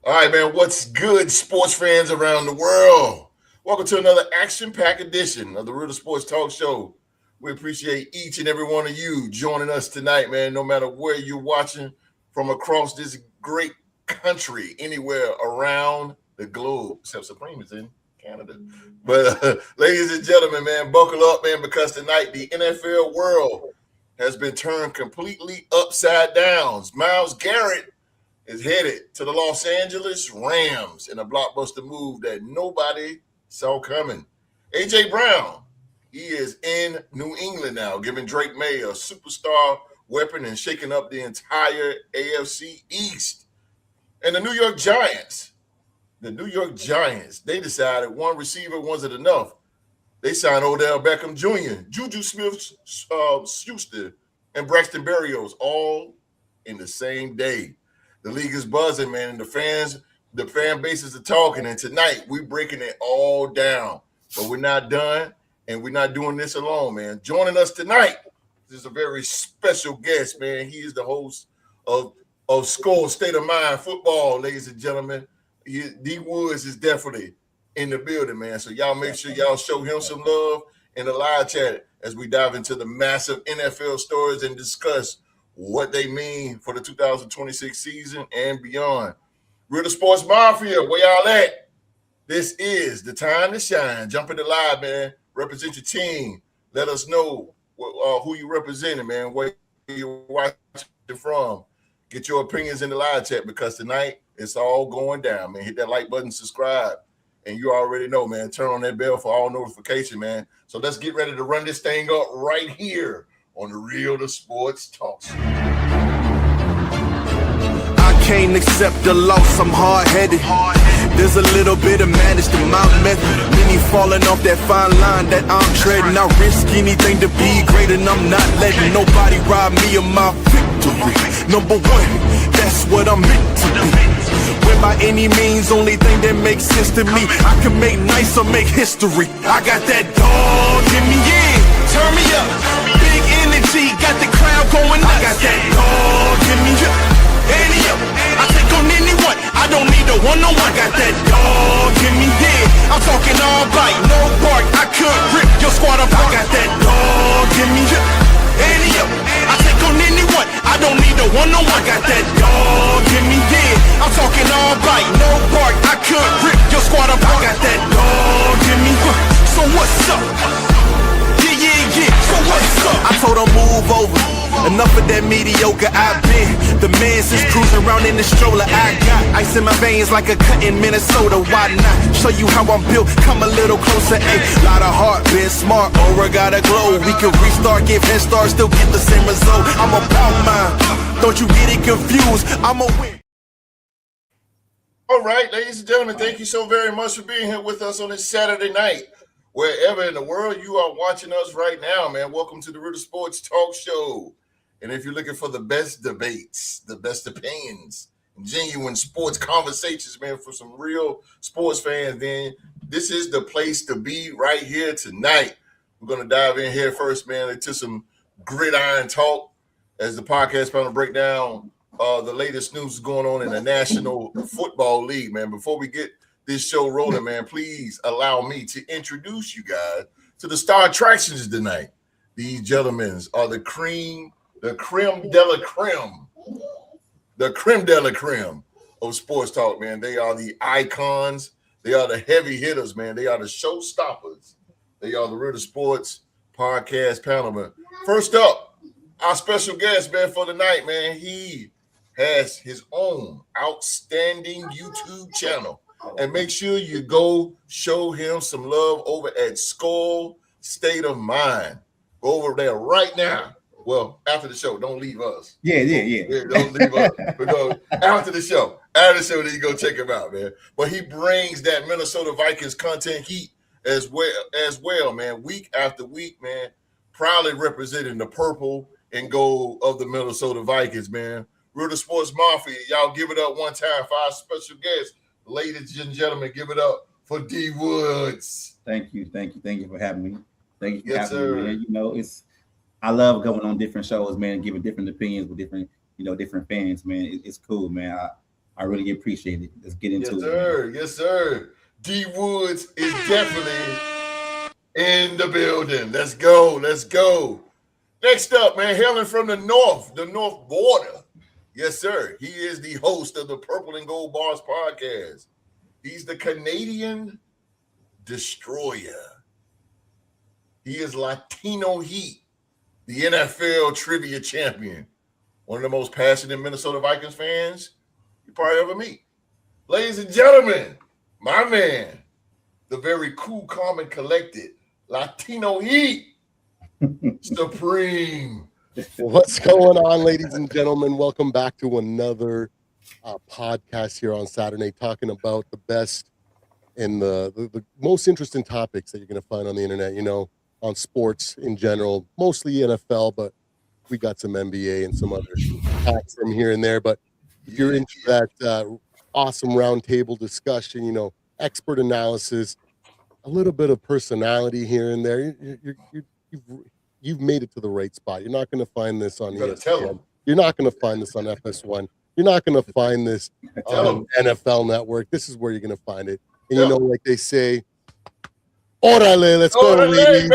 All right, man. What's good, sports fans around the world? Welcome to another action-packed edition of the Real Sports Talk Show. We appreciate each and every one of you joining us tonight, man. No matter where you're watching from across this great country, anywhere around the globe, except Supreme is in Canada. But ladies and gentlemen, man, buckle up, man, because tonight the NFL world has been turned completely upside down. Myles Garrett is headed to the Los Angeles Rams in a blockbuster move that nobody saw coming. A.J. Brown, he is in New England now, giving Drake Maye a superstar weapon and shaking up the entire AFC East. And the New York Giants, they decided one receiver wasn't enough. They signed Odell Beckham Jr., JuJu Smith-Schuster, and Braxton Berrios all in the same day. The league is buzzing, man, and the fan bases are talking. And tonight, we're breaking it all down. But we're not done, and we're not doing this alone, man. Joining us tonight is a very special guest, man. He is the host of Score State of Mind Football, ladies and gentlemen. D Woods is definitely in the building, man. So y'all make sure y'all show him some love in the live chat as we dive into the massive NFL stories and discuss what they mean for the 2026 season and beyond. We're the Sports Mafia. Where y'all at? This is the time to shine. Jump in the live, man. Represent your team. Let us know who you representing, man. Where you're watching from. Get your opinions in the live chat because tonight it's all going down, man. Hit that like button, subscribe, and you already know, man. Turn on that bell for all notification, man. So let's get ready to run this thing up right here on the Real to Sports Talk Show. I can't accept the loss, I'm hard-headed. There's a little bit of madness to my method. Many falling off that fine line that I'm treading. I risk anything to be great and I'm not letting nobody rob me of my victory. Number one, that's what I'm meant to be. When by any means, only thing that makes sense to me, I can make nice or make history. I got that dog in me, yeah, turn me up. Big energy, got the crowd going nuts. I got that dog in me, yeah, any up. I take on anyone, I don't need a one-on-one. I got that dog in me, yeah, I'm talking all bite, no bark. I could rip your squad apart. I got that dog in me, yeah, any up. I take on anyone, I don't need a one-on-one. I got that dog in me, yeah, I'm talking all bite, no bark. I could rip your squad apart. I got that dog in me, so what's up? Yeah, so what's up? I told her move over, enough of that mediocre. I've been the man since cruising around in the stroller. I got ice in my veins like a cut in Minnesota. Why not show you how I'm built? Come a little closer, ayy. Lot of heart, been smart, aura gotta glow. We can restart, give head start, still get the same result. I'm about mine, don't you get it confused, I'm a win. All right, ladies and gentlemen, thank you so very much for being here with us on this Saturday night. Wherever in the world you are watching us right now, man, welcome to the Real Sports Talk Show. And if you're looking for the best debates, the best opinions, genuine sports conversations, man, for some real sports fans, then this is the place to be right here tonight. We're going to dive in here first, man, into some gridiron talk as the podcast panel break down the latest news going on in the National Football League, man. Before we get this show rolling, man, please allow me to introduce you guys to the star attractions tonight. These gentlemen are the creme de la creme of sports talk, man. They are the icons. They are the heavy hitters, man. They are the showstoppers. They are the Real Sports podcast panel, man. First up, our special guest, man, for the night, man. He has his own outstanding YouTube channel. And make sure you go show him some love over at Skull State of Mind. Go over there right now. Well, after the show, don't leave us. Yeah. Don't leave us. Because after the show, then you go check him out, man. But he brings that Minnesota Vikings content heat as well, man. Week after week, man. Proudly representing the purple and gold of the Minnesota Vikings, man. Real Sports Mafia, y'all give it up one time for our special guest. Ladies and gentlemen, give it up for D Woods. Thank you for having me. Thank you for having me, man. You know, I love going on different shows, man, giving different opinions with different fans, man. It's cool, man. I really appreciate it. Let's get into it. Yes, sir. D Woods is definitely in the building. Let's go. Next up, man, hailing from the north border. Yes, sir. He is the host of the Purple and Gold Bars podcast. He's the Canadian Destroyer. He is Latino Heat, the NFL trivia champion. One of the most passionate Minnesota Vikings fans you probably ever meet. Ladies and gentlemen, my man, the very cool, calm, and collected Latino Heat, Supreme. What's going on, ladies and gentlemen? Welcome back to another podcast here on Saturday, talking about the best and the most interesting topics that you're going to find on the internet, on sports in general, mostly NFL, but we got some NBA and some other talks from here and there. But if you're into that awesome roundtable discussion, expert analysis, a little bit of personality here and there, you've made it to the right spot. You're not going to find this on ESPN. You're not going to find this on FS1. You're not going to find this on NFL Network. This is where you're going to find it. And like they say, orale, let's go, ladies.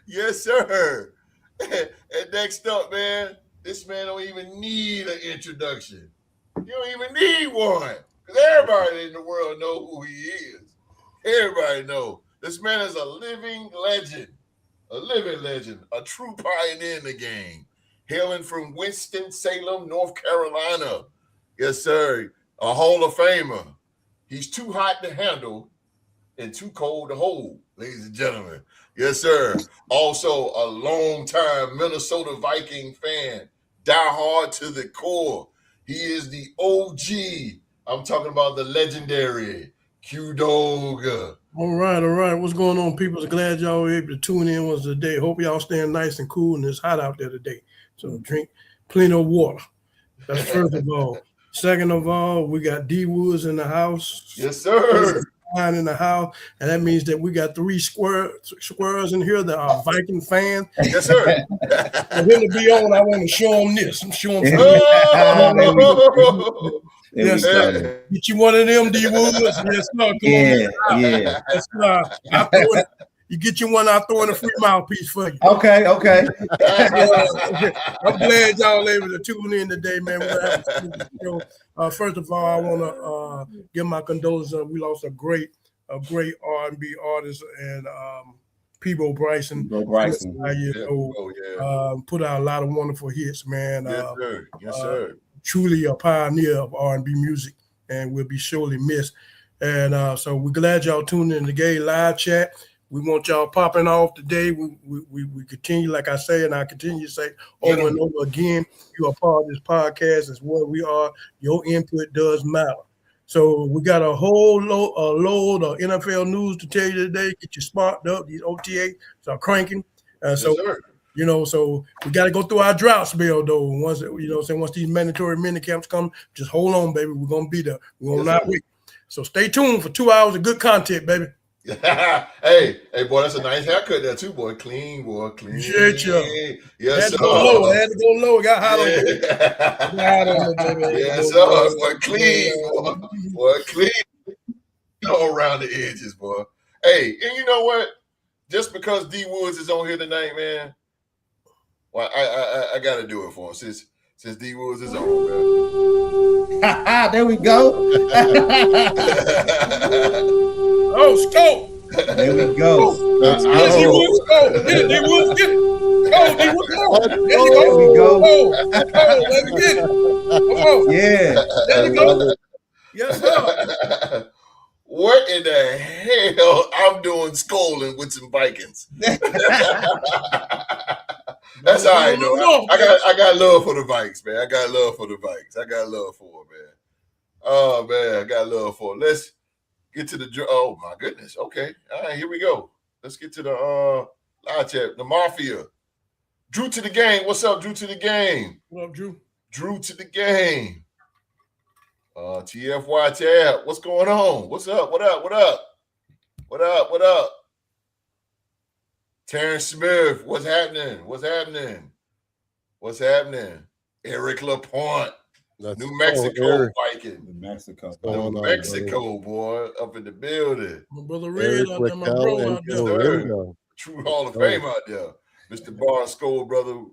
Yes, sir. And next up, man, this man don't even need an introduction. You don't even need one, because everybody in the world know who he is. Everybody know. This man is a living legend, a true pioneer in the game, hailing from Winston-Salem, North Carolina. Yes, sir. A Hall of Famer. He's too hot to handle and too cold to hold, ladies and gentlemen. Yes, sir. Also a longtime Minnesota Viking fan, diehard to the core. He is the OG. I'm talking about the legendary Q-Dog. All right. What's going on, people? Glad y'all were able to tune in once today. Hope y'all staying nice and cool, and it's hot out there today. So drink plenty of water. That's first of all. Second of all, we got D Woods in the house. Yes, sir. In the house, and that means that we got 3 squares in here that are Viking fans. Yes, sir. And then to be on, I want to show them this. I'm showing them. Yes, sir. Get you one of them, D Woods. Yes, sir. Come on. Yeah. Yes, sir. You get you one, I'll throw in a free mouthpiece for you. Okay. I'm glad y'all able to tune in today, man. We're having a show. First of all, I want to give my condolences. We lost a great R&B artist, and Peebo Bryson. Put out a lot of wonderful hits, man. Yes, sir. Truly a pioneer of R&B music, and will be surely missed. And so we're glad y'all tuned in to the Gay Live Chat. We want y'all popping off today. We continue, like I say, and I continue to say over and over again, you are part of this podcast. It's what we are. Your input does matter. So we got a whole load of NFL news to tell you today. Get you sparked up. These OTA are cranking. So we got to go through our drought spell, though. Once these mandatory mini camps come, just hold on, baby. We're going to be there. We're going to not wait. So stay tuned for 2 hours of good content, baby. hey, boy, that's a nice haircut there too, boy. Clean, boy, clean. Appreciate you. Yes, sir. I had to go low. Got hot on it. Yes, sir. Boy, clean, boy, clean. All around the edges, boy. Hey, and you know what? Just because D Woods is on here tonight, man, well, I got to do it for him since D Woods is on, man. There we go. Oh, scope. There we go. D Woods, go. Get it, D Woods, get it. Go, D Woods, go. There we go. Let me get it. Come on. Yeah. There you go. Yes, sir. What in the hell I'm doing scolding with some Vikings? That's all right, though. I got love for the Vikes, man. I got love for them, man. Oh, man, I got love for them. Let's get to the – oh, my goodness. Okay. All right, here we go. Let's get to the live chat. The Mafia. Drew to the game. What's up, Drew to the game? What up, Drew? Drew to the game. TFY tab. What's going on? What's up? What up? Terrence Smith. What's happening? What's happening? Eric LaPointe, That's New Mexico Viking. New Mexico. New Mexico, boy, up in the building. My brother Eric Red out there, my Raquel bro and out there. Dorinda. True Hall of Fame out there. Mr. Barnes School, brother.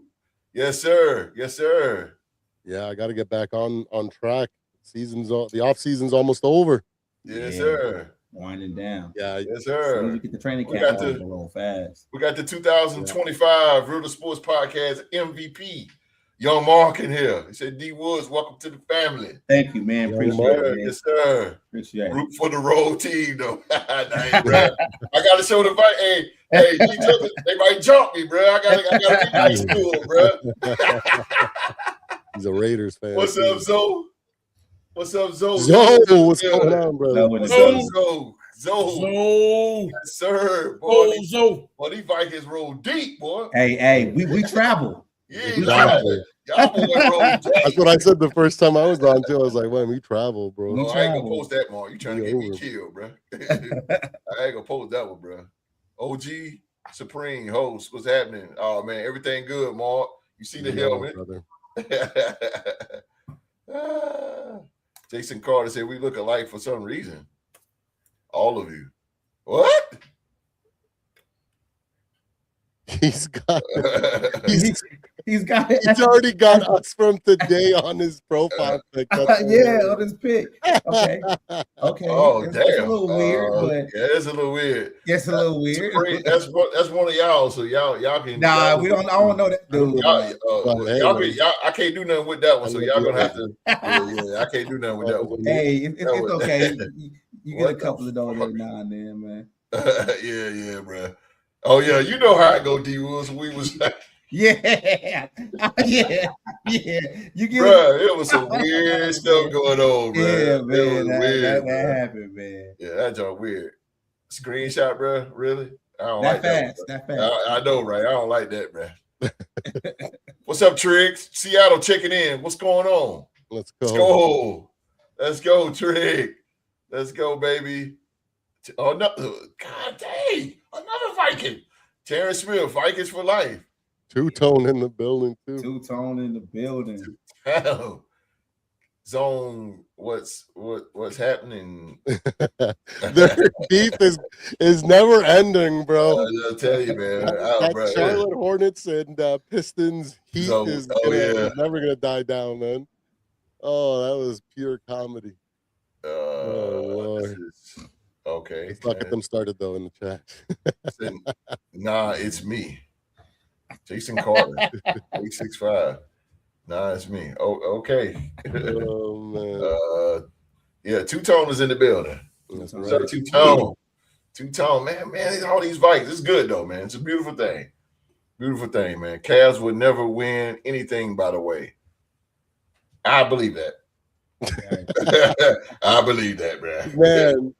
Yes, sir. Yes, sir. Yeah, I got to get back on track. The off season's almost over. Yes, sir. Winding down. Yeah, yes, sir. You get the training camp a little fast. We got the 2025 Real Sports Podcast MVP, Young Mark in here. He said, D Woods, welcome to the family. Thank you, man. Appreciate it. Man. Yes, sir. Appreciate it. Root for the road team, though. I got to show the fight. Hey, they might jump me, bro. I gotta be nice to him, bro. He's a Raiders fan. What's up, Zoe? What's up, Zoe? Zoe, what's going on, bro? What's up, Zoe? Yes, sir. Boy, Zoe. Boy, these Vikings roll deep, boy. Hey, we travel. Yeah, we travel. Y'all boy roll deep. That's what I said the first time I was on, too. I was like, man, we travel, bro. No, I ain't gonna post that, Mark. You trying to get me killed, bro. I ain't gonna post that one, bro. OG Supreme host, what's happening? Oh, man, everything good, Mark. You see the helmet? Jason Carter said we look alike for some reason. All of you. What? He's already got us from today on his profile pic. On his pic. Okay. Oh, damn. It's a little weird, but yeah, it's a little weird. It's a little weird. That's one of y'all. So y'all can. Nah, we don't. I don't know that. Dude. I can't do nothing with that one. So y'all gonna have to. Yeah, I can't do nothing with that one. Hey, it's okay. You get a couple of those every now and then, man. Yeah, bro. Oh yeah, you know how I go, D Woods. We was yeah. You get it was some weird stuff going on, bro. Yeah, man. That happened, man. Yeah, that's all weird. Screenshot, bro. Really? I don't that like fast. that. That fast. I know, right? I don't like that, bro. What's up, Triggs? Seattle checking in. What's going on? Let's go. Let's go, Trig. Let's go, baby. Oh no! God dang! Another Viking. Terrence Smith, Vikings for life. Two-tone in the building too. Two-tone in the building. Zone. What's happening? Their beef is never ending, bro. I'll tell you, man. Charlotte Hornets and Pistons heat is never gonna die down, man. Oh, that was pure comedy. Lord. Okay. Let's not get them started though in the chat. Nah, it's me. Jason Carter, 865. Nah, it's me. Oh, okay. Oh man. Yeah, Two-Tone is in the building. That's What's right. up, Two-Tone? Two-Tone, man, all these Vikings. It's good though, man. It's a beautiful thing. Beautiful thing, man. Cavs would never win anything, by the way. I believe that. I believe that, bro. Man,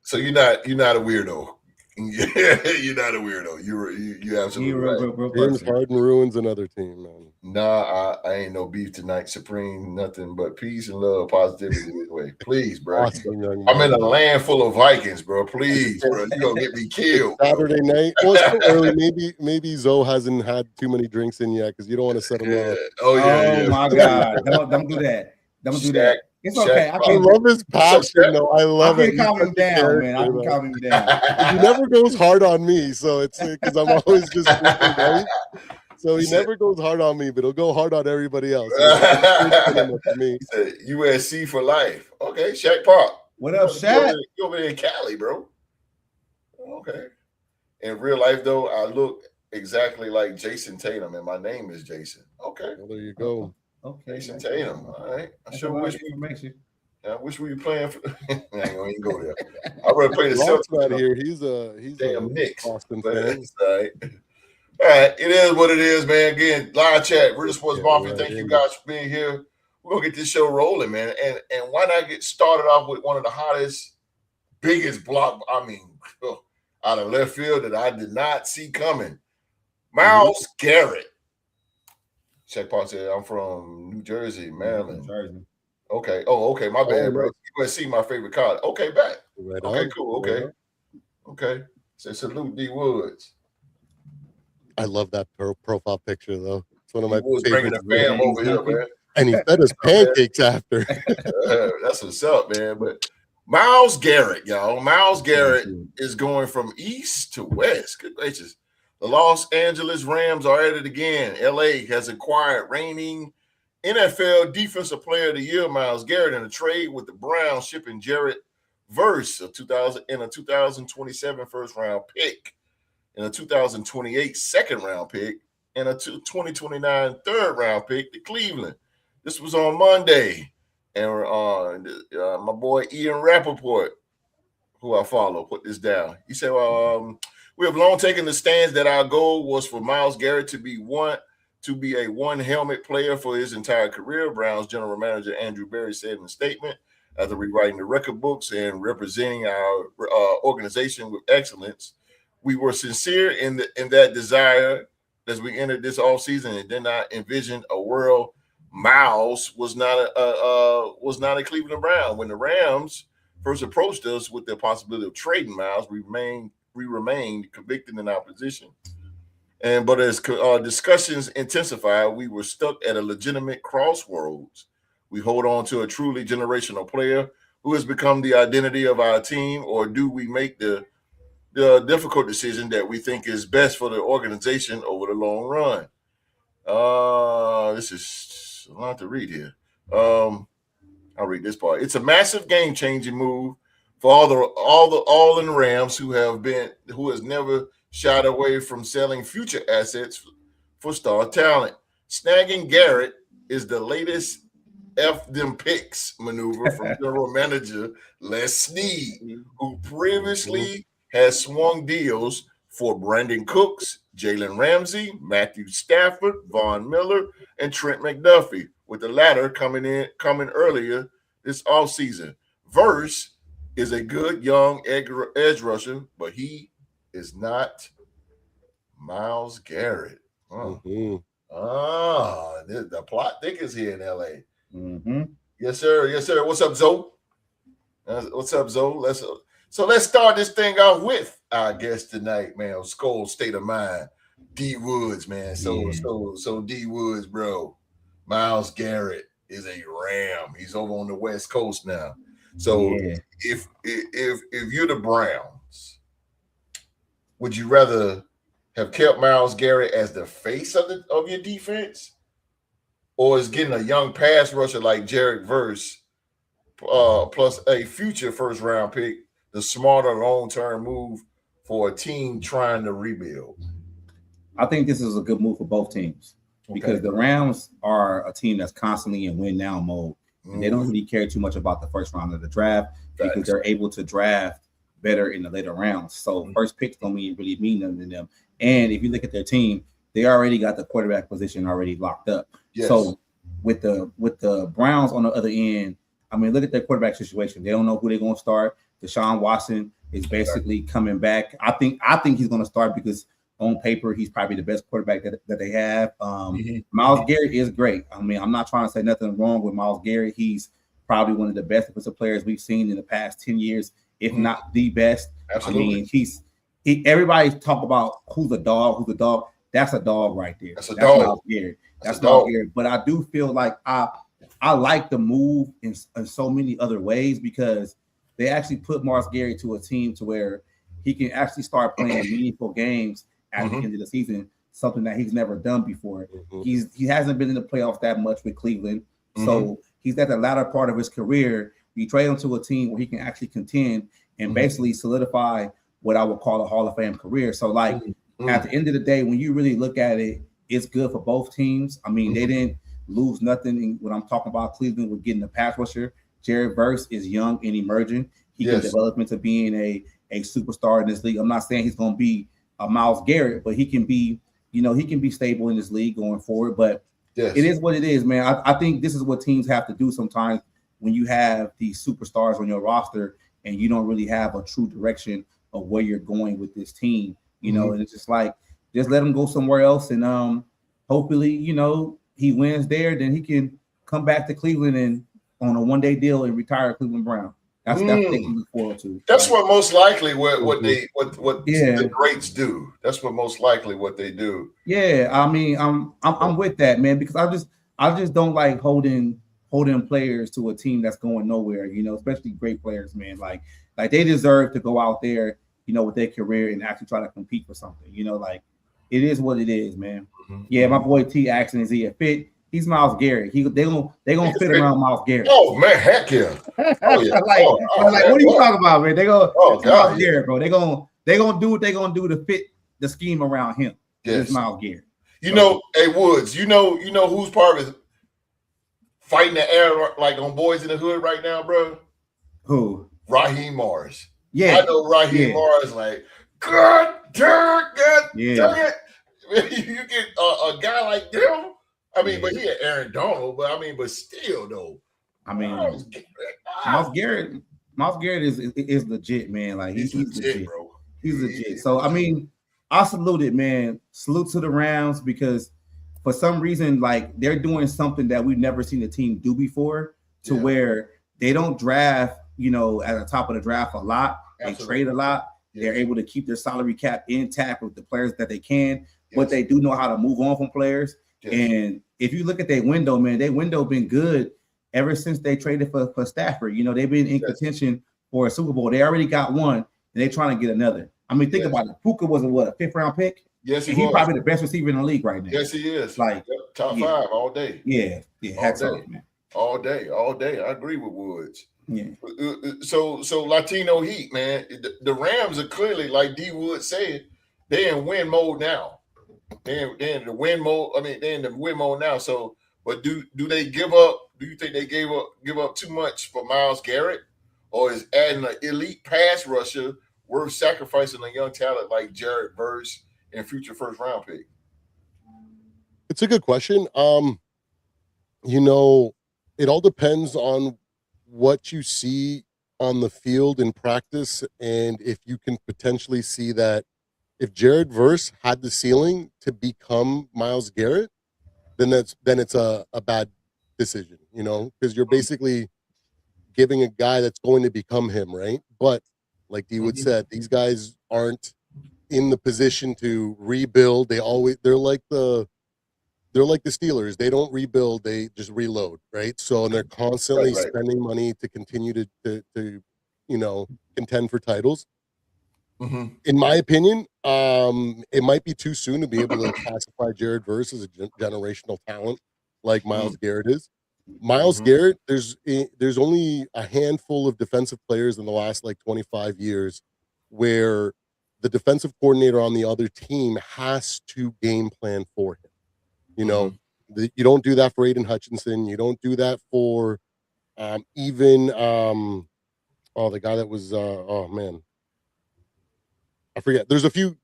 so you're not a weirdo. You're not a weirdo. You absolutely right. James Harden ruins another team, man. Nah, I ain't no beef tonight. Supreme, nothing but peace and love, positivity this way. Please, bro. Awesome, I'm in a land full of Vikings, bro. Please, bro. You're gonna get me killed. Saturday night. Well, it's still early. Maybe Zoe hasn't had too many drinks in yet because you don't want to set him off. Oh my God. Don't do that. Don't do that. It's okay. I love his passion, though. I love it. I can calm him down, man. I can calm him down. He never goes hard on me, so it's because I'm always just right. So he never goes hard on me, but he'll go hard on everybody else. Me. USC for life. Okay, Shaq Park. What up, Shaq? You over there in Cali, bro. Okay. In real life, though, I look exactly like Jason Tatum, and my name is Jason. Okay. Well, there you go. Okay. Jason Tatum. All right. I wish we were playing for. I ain't gonna even go there. I'd rather play the Celtics out here. He's damn Knicks. Boston fan. All right. All right. It is what it is, man. Again, live chat, Real Sports Mafia. Thank you guys for being here. We're gonna get this show rolling, man. And why not get started off with one of the hottest, biggest block? I mean, out of left field that I did not see coming. Myles Garrett. Check part said, I'm from New Jersey, Maryland. Okay. Oh, okay. My bad, bro. USC, my favorite college. Okay, back. Right okay, on. cool. Okay. Right. Okay. Say salute D Woods. I love that profile picture though. It's one of my was bringing favorites. the fam over here, man. And he fed us pancakes after. That's what's up, man. But Myles Garrett, y'all. Myles Garrett is going from east to west. Good gracious. The Los Angeles Rams are at it again. LA has acquired reigning NFL Defensive Player of the Year, Myles Garrett, in a trade with the Browns, shipping Jarrett Verse a 2027 first-round pick, and a 2028 second-round pick, and a 2029 third-round pick to Cleveland. This was on Monday, and my boy Ian Rappaport, who I follow, put this down. He said, we have long taken the stance that our goal was for Myles Garrett to be a one-helmet player for his entire career. Browns general manager Andrew Berry said in a statement, after rewriting the record books and representing our organization with excellence, we were sincere in that desire as we entered this offseason and did not envision a world Myles was not a Cleveland Brown. When the Rams first approached us with the possibility of trading Myles, we remained convicted in our position. But as discussions intensified, we were stuck at a legitimate crossroads. We hold on to a truly generational player who has become the identity of our team, or do we make the difficult decision that we think is best for the organization over the long run? This is a lot to read here. I'll read this part. It's a massive game-changing move for all in the Rams who has never shied away from selling future assets for star talent. Snagging Garrett is the latest F them picks maneuver from general manager Les Snead, who previously has swung deals for Brandon Cooks, Jalen Ramsey, Matthew Stafford, Von Miller, and Trent McDuffie, with the latter coming earlier this offseason. Verse is a good young edge rusher, but he is not Myles Garrett. The plot thickens here in LA. Mm-hmm. Yes, sir. Yes, sir. What's up, Zoe? Let's start this thing off with our guest tonight, man. Skull State of Mind, D Woods, man. So D Woods, bro. Myles Garrett is a Ram. He's over on the West Coast now. So if you're the Browns, would you rather have kept Myles Garrett as the face of your defense, or is getting a young pass rusher like Jarrett Verse plus a future first-round pick the smarter long-term move for a team trying to rebuild? I think this is a good move for both teams because the Rams are a team that's constantly in win-now mode, and they don't really care too much about the first round of the draft because they're able to draft better in the later rounds. So first picks don't really mean nothing to them. And if you look at their team, they already got the quarterback position already locked up. Yes. So with the Browns on the other end, I mean, look at their quarterback situation. They don't know who they're going to start. Deshaun Watson is basically coming back. I think he's going to start because on paper he's probably the best quarterback that they have. Myles Garrett is great. I mean, I'm not trying to say nothing wrong with Myles Garrett. He's probably one of the best defensive players we've seen in the past 10 years, if not the best. Absolutely. I mean, everybody talk about who's a dog. That's a dog right there. That's a dog. Myles Garrett. That's Myles Garrett. But I do feel like I like the move in so many other ways because they actually put Myles Garrett to a team to where he can actually start playing meaningful games at the end of the season, something that he's never done before. He hasn't been in the playoffs that much with Cleveland. So he's at the latter part of his career. You trade him to a team where he can actually contend and basically solidify what I would call a Hall of Fame career. So like at the end of the day, when you really look at it, it's good for both teams. I mean, they didn't lose nothing when I'm talking about Cleveland with getting a pass rusher. Jarrett Verse is young and emerging. He can develop into being a superstar in this league. I'm not saying he's going to be a Myles Garrett, but he can be stable in this league going forward. But it is what it is, man. I think this is what teams have to do sometimes when you have these superstars on your roster and you don't really have a true direction of where you're going with this team, you know, and it's just like, just let him go somewhere else. And hopefully, you know, he wins there, then he can come back to Cleveland and on a one-day deal and retire Cleveland Brown. That's what they can look forward to. That's what most likely what Yeah. the greats do. That's what most likely what they do. Yeah, I mean, I'm with that, man, because I just don't like holding players to a team that's going nowhere, you know, especially great players, man. Like they deserve to go out there, you know, with their career and actually try to compete for something, you know, like it is what it is, man. Yeah, my boy T asking, is he a fit? He's Myles Garrett. They gonna fit around Myles Garrett. Oh man, heck yeah! Oh yeah! like what are you talking about, man? They go Myles Garrett, bro. They gonna do what they gonna do to fit the scheme around him. Yes, it's Myles Garrett. You know, hey Woods. You know who's part of fighting the air like on Boys in the Hood right now, bro? Who? Raheem Morris. Yeah, I know Raheem Morris. Like, God damn it! You get a guy like them. I mean, but he had Aaron Donald, but still though. I mean, Myles Garrett is legit, man. Like he's legit, bro. He's legit. So I mean, I salute it, man. Salute to the Rams because for some reason, like they're doing something that we've never seen the team do before, to where they don't draft, you know, at the top of the draft a lot. They trade a lot. Yes. They're able to keep their salary cap intact with the players that they can, but they do know how to move on from players. Yes. And if you look at their window, man, their window been good ever since they traded for Stafford. You know, they've been in contention for a Super Bowl. They already got one, and they're trying to get another. I mean, think about it. Puka was a 5th round pick? Yes, he's probably the best receiver in the league right now. Yes, he is. Like top 5 all day. Yeah, all day, man. All day. I agree with Woods. Yeah. So Latino Heat, man. The Rams are clearly, like D Wood said, they're in win mode now. They're in the win mode. I mean, they're in the win mode now. So, but do they give up? Do you think they give up too much for Myles Garrett, or is adding an elite pass rusher worth sacrificing a young talent like Jared Verse and future first round pick? It's a good question. You know, it all depends on what you see on the field in practice, and if you can potentially see that if Jared Verse had the ceiling to become Myles Garrett, then it's a bad decision, you know, because you're basically giving a guy that's going to become him, right? But like D Wood said, these guys aren't in the position to rebuild. They're like the Steelers. They don't rebuild, they just reload, right? So and they're constantly spending money to continue to you know, contend for titles. In my opinion, it might be too soon to be able to classify Jared Verse as a generational talent like Myles Garrett is. Myles Garrett, there's only a handful of defensive players in the last like 25 years where the defensive coordinator on the other team has to game plan for him. You know, you don't do that for Aiden Hutchinson. You don't do that for even the guy that was I forget. There's a few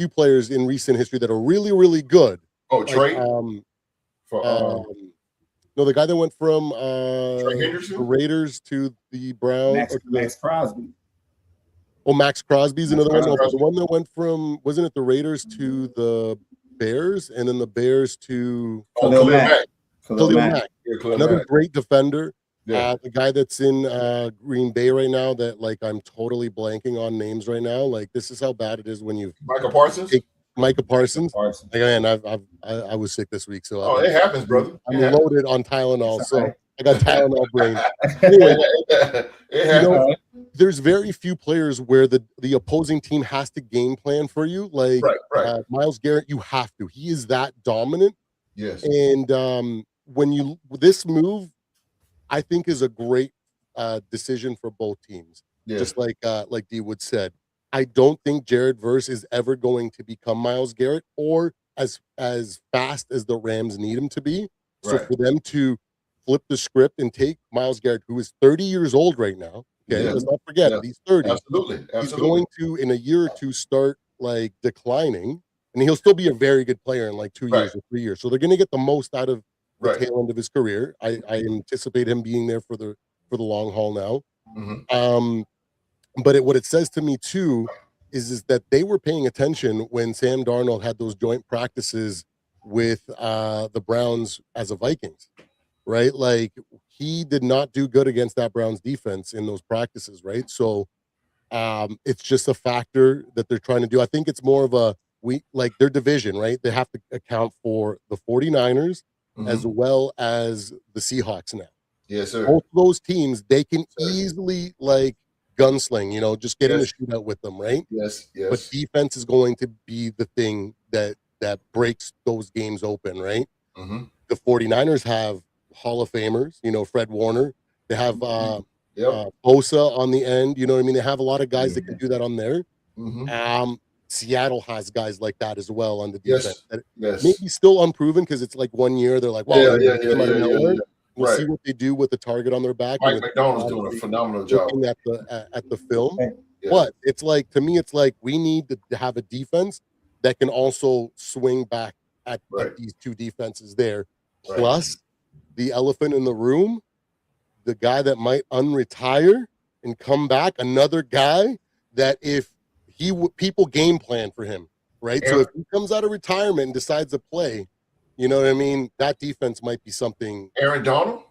players in recent history that are really, really good. Oh, Trey. No, the guy that went from the Raiders to the Browns. Max Crosby. Oh, Max Crosby's another one. No, the one that went from, wasn't it the Raiders to the Bears, and then the Bears to Khalil Mack. Another great defender. The guy that's in Green Bay right now that like I'm totally blanking on names right now. Like this is how bad it is when you Micah Parsons. Again, I was sick this week, so it happens, brother. I'm loaded on Tylenol, so I got Tylenol brain. Anyway, you know, there's very few players where the opposing team has to game plan for you. Like Myles Garrett, you have to. He is that dominant. Yes. And this move, I think, is a great decision for both teams. Yeah. Just like D Wood said, I don't think Jared Verse is ever going to become Myles Garrett or as fast as the Rams need him to be. So for them to flip the script and take Myles Garrett, who is 30 years old right now. Okay, let's not forget it. He's 30. Absolutely. He's going to, in a year or two, start like declining, and he'll still be a very good player in like 2 years or 3 years. So they're going to get the most out of the tail end of his career. I anticipate him being there for the long haul now. But what it says to me too is that they were paying attention when Sam Darnold had those joint practices with the Browns as a Vikings, right? Like he did not do good against that Browns defense in those practices, right? So it's just a factor that they're trying to do. I think it's more of a like their division, right? They have to account for the 49ers as well as the Seahawks now. Yes, sir. Both those teams, they can easily like gunsling, just get in a shootout with them, right? Yes. But defense is going to be the thing that breaks those games open, right? The 49ers have Hall of Famers, Fred Warner. They have Bosa on the end, you know what I mean? They have a lot of guys that can do that on there. Seattle has guys like that as well on the defense. Maybe still unproven because it's like 1 year. They're like, wow, we'll see what they do with the target on their back. Mike McDonald's doing a phenomenal job. Looking at the film. But it's like, to me, it's like we need to have a defense that can also swing back at these two defenses there. Plus, the elephant in the room, the guy that might unretire and come back, another guy that if people game plan for him, right? So if he comes out of retirement and decides to play, you know what I mean? That defense might be something. Aaron Donald?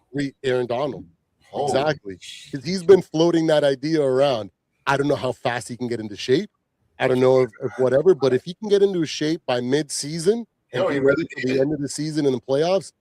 Aaron Donald. Exactly. Because he's been floating that idea around. I don't know how fast he can get into shape. I don't know if whatever, but if he can get into shape by mid-season and be ready for the end of the season in the playoffs,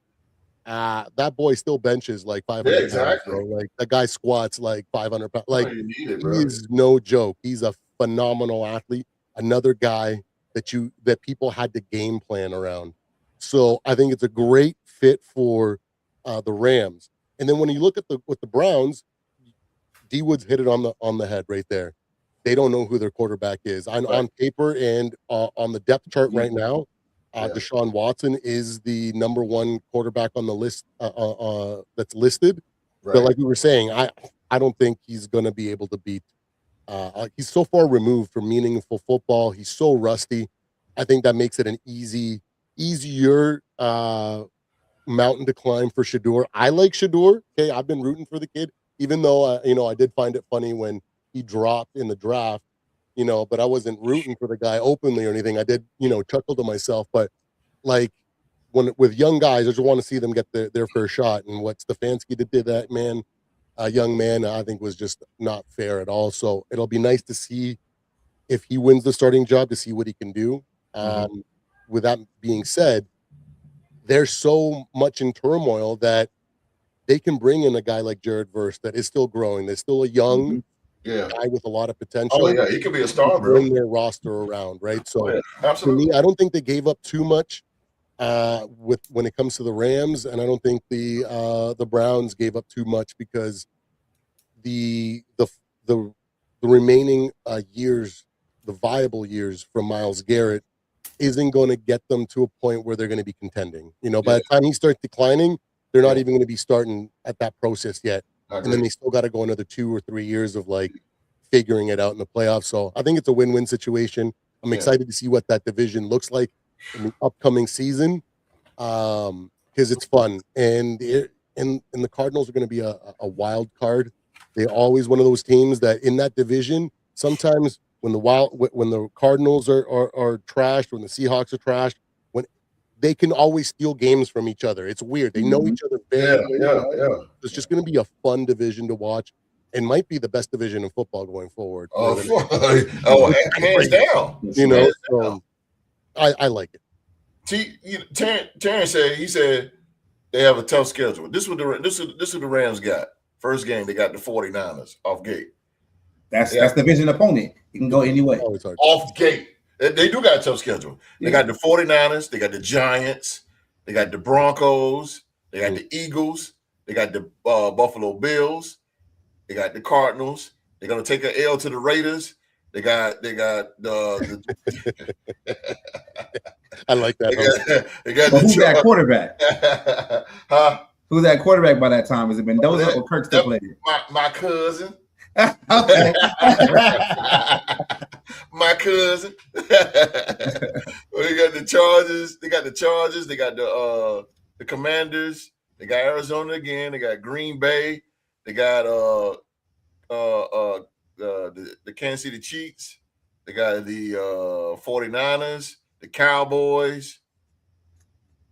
that boy still benches like 500 pounds. Exactly. Bro. Like that guy squats like 500 pounds. Like he's no joke. He's a phenomenal athlete. Another guy that people had to game plan around. So I think it's a great fit for the Rams. And then when you look at the Browns, D Woods hit it on the head right there. They don't know who their quarterback is. On paper and on the depth chart right now, Deshaun Watson is the number one quarterback on the list that's listed. But like we were saying, I don't think he's going to be able to beat. He's so far removed from meaningful football. He's so rusty. I think that makes it an easier mountain to climb for Shador. I like Shador. Okay, I've been rooting for the kid, even though I did find it funny when he dropped in the draft, but I wasn't rooting for the guy openly or anything. I did, chuckle to myself. But like with young guys, I just want to see them get their first shot. And what Stefanski did to that young man, I think was just not fair at all. So it'll be nice to see if he wins the starting job, to see what he can do. With that being said, there's so much in turmoil that they can bring in a guy like Jared Verse that is still growing. There's still a young guy with a lot of potential. Oh, yeah, he could be a star, bro. Bring their roster around, right? So for me, I don't think they gave up too much when it comes to the Rams, and I don't think the Browns gave up too much because the remaining years, the viable years from Myles Garrett, isn't going to get them to a point where they're going to be contending. By the time he starts declining, they're not even going to be starting at that process yet. And then they still got to go another 2 or 3 years of like figuring it out in the playoffs. So I think it's a win-win situation. I'm excited to see what that division looks like in the upcoming season because it's fun. And the Cardinals are going to be a wild card. They're always one of those teams that in that division, sometimes when the Cardinals are trashed, when the Seahawks are trashed, when they can always steal games from each other. It's weird. They know each other very well. It's just going to be a fun division to watch and might be the best division in football going forward. Hands down. So I like it. Terrence said they have a tough schedule. This is what the Rams got. First game, they got the 49ers off gate. That's division opponent. You can go anyway. Off gate. They do got a tough schedule. They got the 49ers, they got the Giants, they got the Broncos, they got the Eagles, they got the Buffalo Bills, they got the Cardinals. They're gonna take an L to the Raiders. They got the I like that. They got who's that quarterback? Huh? Who's that quarterback by that time? Has it been Mendoza or Kirk still playing? My cousin. Okay. My cousin. They got the Chargers. They got the Commanders. They got Arizona again. They got Green Bay. They got the Kansas City Chiefs. They got the 49ers, the Cowboys.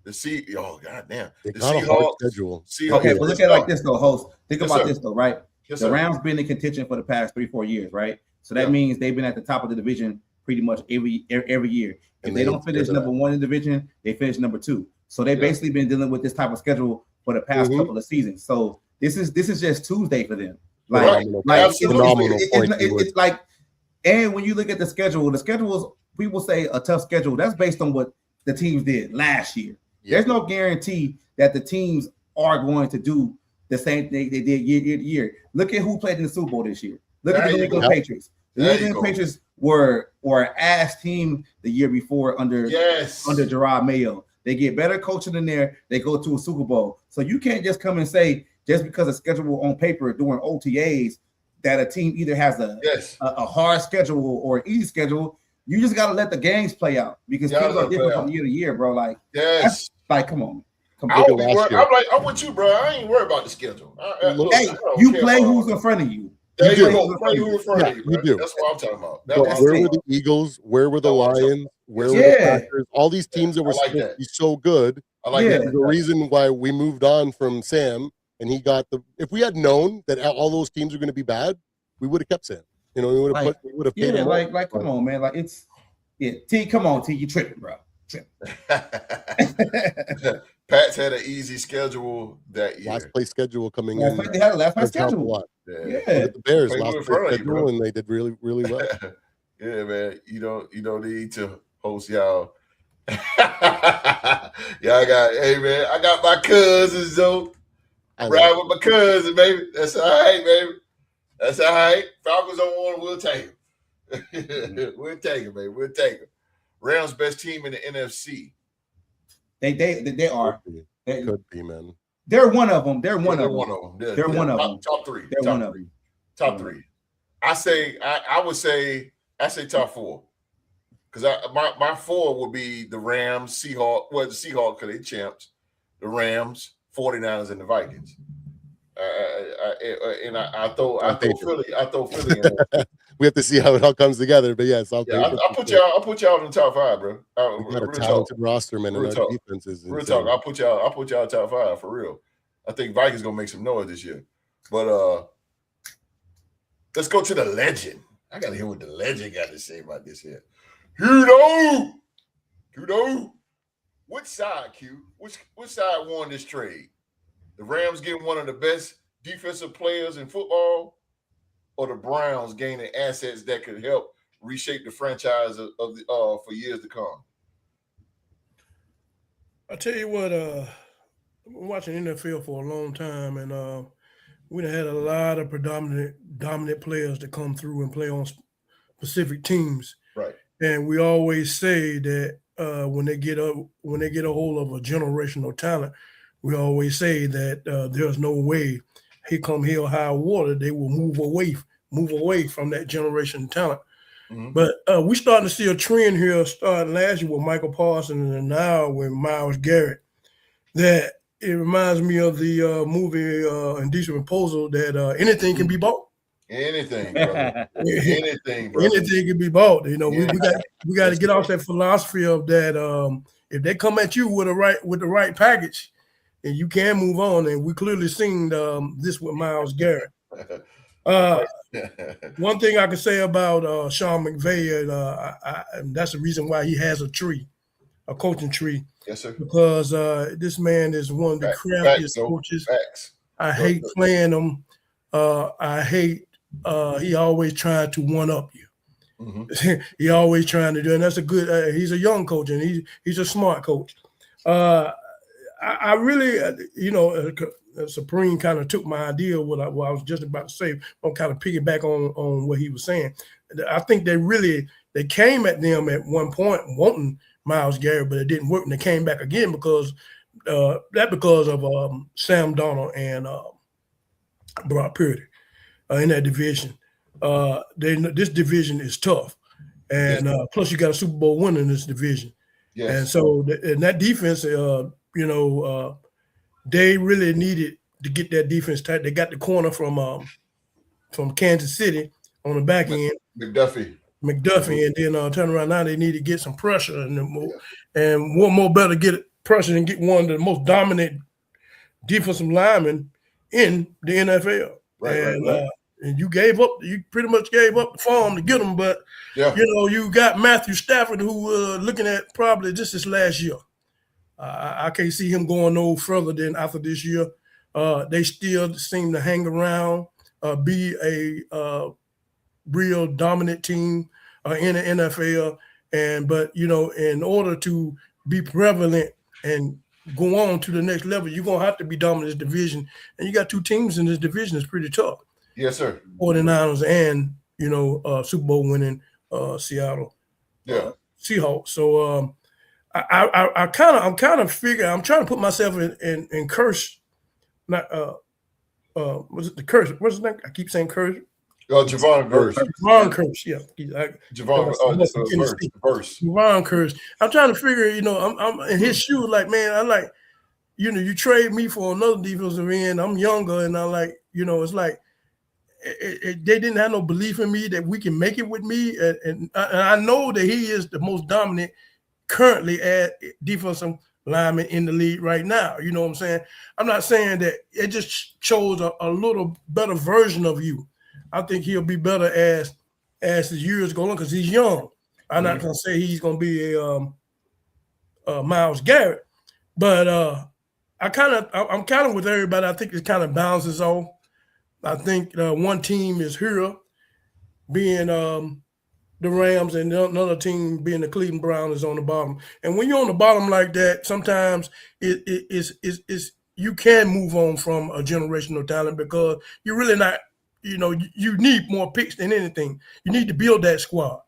Oh goddamn, They the got a hard Seahawks. schedule. Okay, but look at it like this though, host. Think Yes, about sir. this though, right? Yes, the sir. Rams been in contention for the past 3-4 years, right? So that Yeah. means they've been at the top of the division pretty much every year. If And they they don't finish number one in the division, they finish number 2. So they've basically been dealing with this type of schedule for the past couple of seasons. So this is just Tuesday for them. Like it's like, and when you look at the schedule is, people say a tough schedule. That's based on what the teams did last year. Yeah. There's no guarantee that the teams are going to do the same thing they did year to year. Look at who played in the Super Bowl this year. Look at the England Patriots. The England Patriots were an ass team the year before under Drake Maye. They get better coaching in there. They go to a Super Bowl. So you can't just come and say just because a schedule on paper during OTAs that a team either has a hard schedule or an easy schedule. You just got to let the games play out because things are different from year to year, bro. Like, come on. I'm with you, bro. I ain't worried about the schedule. You play who's in front of you. You play who's in front of you. You do. That's what I'm talking about. Where were the Eagles? Where were the Lions? Where were the Packers? All these teams that were supposed to be so good. I like that. The reason why we moved on from Sam and he got if we had known that all those teams were going to be bad, we would have kept Sam. You know, we would have paid him. Like, come on, man. Like, T, come on, T, you tripping, bro. Pats had an easy schedule that year. Last place schedule coming in. They had a last place schedule. The Bears last place schedule, and they did really, really well. Yeah, man. You don't need to host y'all. I got my cousins though. Ride with my cousin, baby. That's all right, baby. That's all right. Falcons don't want them, we'll take them. We'll take them, baby. We'll take them. Rams best team in the NFC. They are. They could be, man. They're one of them. They're one of them. They're one of them. Top three. They're one of them. Top three. I would say top 4. Because my 4 would be the Rams, Seahawks. Well, the Seahawks because they champs. The Rams, 49ers, and the Vikings. I throw Philly in there. We have to see how it all comes together, but yes, I'll put y'all in the top 5, bro. We got a talented roster, man, and our defense is real talk. I'll put y'all top 5 for real. I think Vikings gonna make some noise this year. But let's go to the legend. I gotta hear what the legend got to say about this here. Hudo. Which side, Q? Which side won this trade? The Rams getting one of the best defensive players in football, or the Browns gaining assets that could help reshape the franchise for years to come? I tell you what, I've been watching NFL for a long time, and we done had a lot of dominant players that come through and play on specific teams. Right. And we always say that when they get a hold of a generational talent, we always say that there's no way he come hell high water they will move away from that generation talent. Mm-hmm. But we're starting to see a trend here starting last year with Michael Parsons and now with Myles Garrett that it reminds me of the movie Indecent Proposal that anything can be bought. Anything, brother. Anything, brother. Anything can be bought. You know, we got to get off that philosophy of that if they come at you with the right package, and you can move on. And we clearly seen this with Myles Garrett. One thing I can say about Sean McVay, and that's the reason why he has a coaching tree. Yes, sir. Because this man is one of the craftiest coaches. I hate playing him. I hate he always trying to one up you. Mm-hmm. He always trying to do, and that's a good. He's a young coach, and he's a smart coach. I really, Supreme kind of took my idea what I was just about to say. I'm kind of piggyback on what he was saying. I think they came at them at one point wanting Myles Garrett, but it didn't work, and they came back again because of Sam Darnold and Brock Purdy in that division. This division is tough, and plus you got a Super Bowl winner in this division. Yes. And so in that defense, they really needed to get that defense tight. They got the corner from Kansas City on the back end, McDuffie, and then turn around now. They need to get some pressure and what more better get pressure and get one of the most dominant defensive linemen in the NFL. Right. And you pretty much gave up the farm to get him, but you got Matthew Stafford, who looking at probably just his last year. I can't see him going no further than after this year. They still seem to hang around, be a real dominant team in the NFL. But in order to be prevalent and go on to the next level, you're gonna have to be dominant in this division. And you got two teams in this division that's pretty tough. Yes, sir. 49ers and Super Bowl winning Seattle Seahawks. So I'm kind of figure. I'm trying to put myself in curse. Not was it the curse? What's his name? I keep saying curse. Javon Curse. Javon Curse. Yeah. Javon Curse. I'm trying to figure. I'm in his shoes. Like, man, I like. You trade me for another defensive end. I'm younger, and I like. It's like. They didn't have no belief in me that we can make it with me, and I know that he is the most dominant currently at defensive lineman in the league right now. You know what I'm saying? I'm not saying that it just shows a little better version of you. I think he'll be better as the years go on because he's young. I'm not gonna say he's gonna be a Myles Garrett, but I'm kind of with everybody. I think it kind of balances off. I think one team is here, being the Rams, and another team being the Cleveland Browns is on the bottom. And when you're on the bottom like that, sometimes it's you can move on from a generational talent because you're really not. You need more picks than anything. You need to build that squad.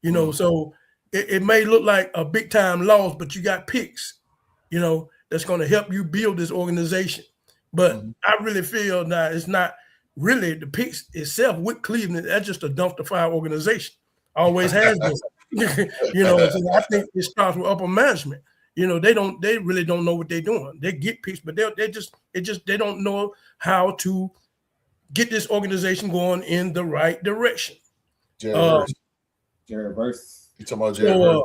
So it may look like a big time loss, but you got picks. That's going to help you build this organization. But I really feel that it's not really the picks itself with Cleveland. That's just a dump the fire organization. Always has been. So I think it starts with upper management. They really don't know what they're doing. They get picks, but they don't know how to get this organization going in the right direction. Jared Verse. You talking about Jared Verse?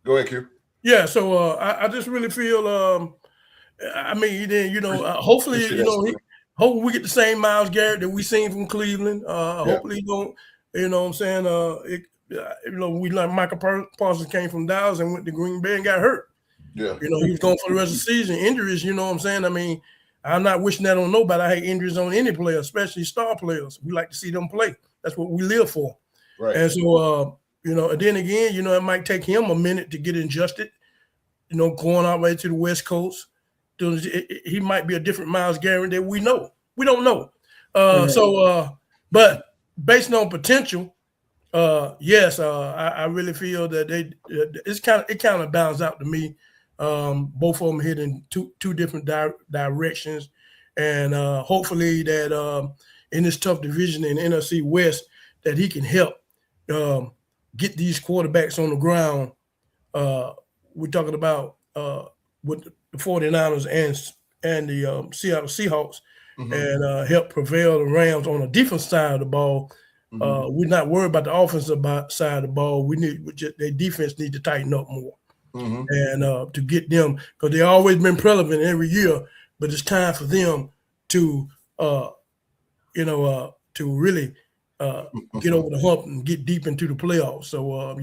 Go ahead, Q. Yeah, so I just really feel hopefully, hopefully we get the same Myles Garrett that we seen from Cleveland. Hopefully he don't, what I'm saying, we like Michael Parsons came from Dallas and went to Green Bay and got hurt. Yeah. He was going for the rest of the season. Injuries, what I'm saying? I mean, I'm not wishing that on nobody. I hate injuries on any player, especially star players. We like to see them play. That's what we live for. Right. And so, and then again, it might take him a minute to get adjusted, going all the way to the West Coast. He might be a different Myles Garrett that we know. We don't know. But based on potential, yes, I really feel that it kind of balanced out to me. Both of them hit in two different directions, and hopefully that in this tough division in NFC West that he can help get these quarterbacks on the ground. We're talking about with the 49ers and the Seattle Seahawks, and help prevail the Rams on the defense side of the ball. We're not worried about the offensive side of the ball. Their defense need to tighten up more. And to get them, because they've always been relevant every year, but it's time for them to, to really get over the hump and get deep into the playoffs. So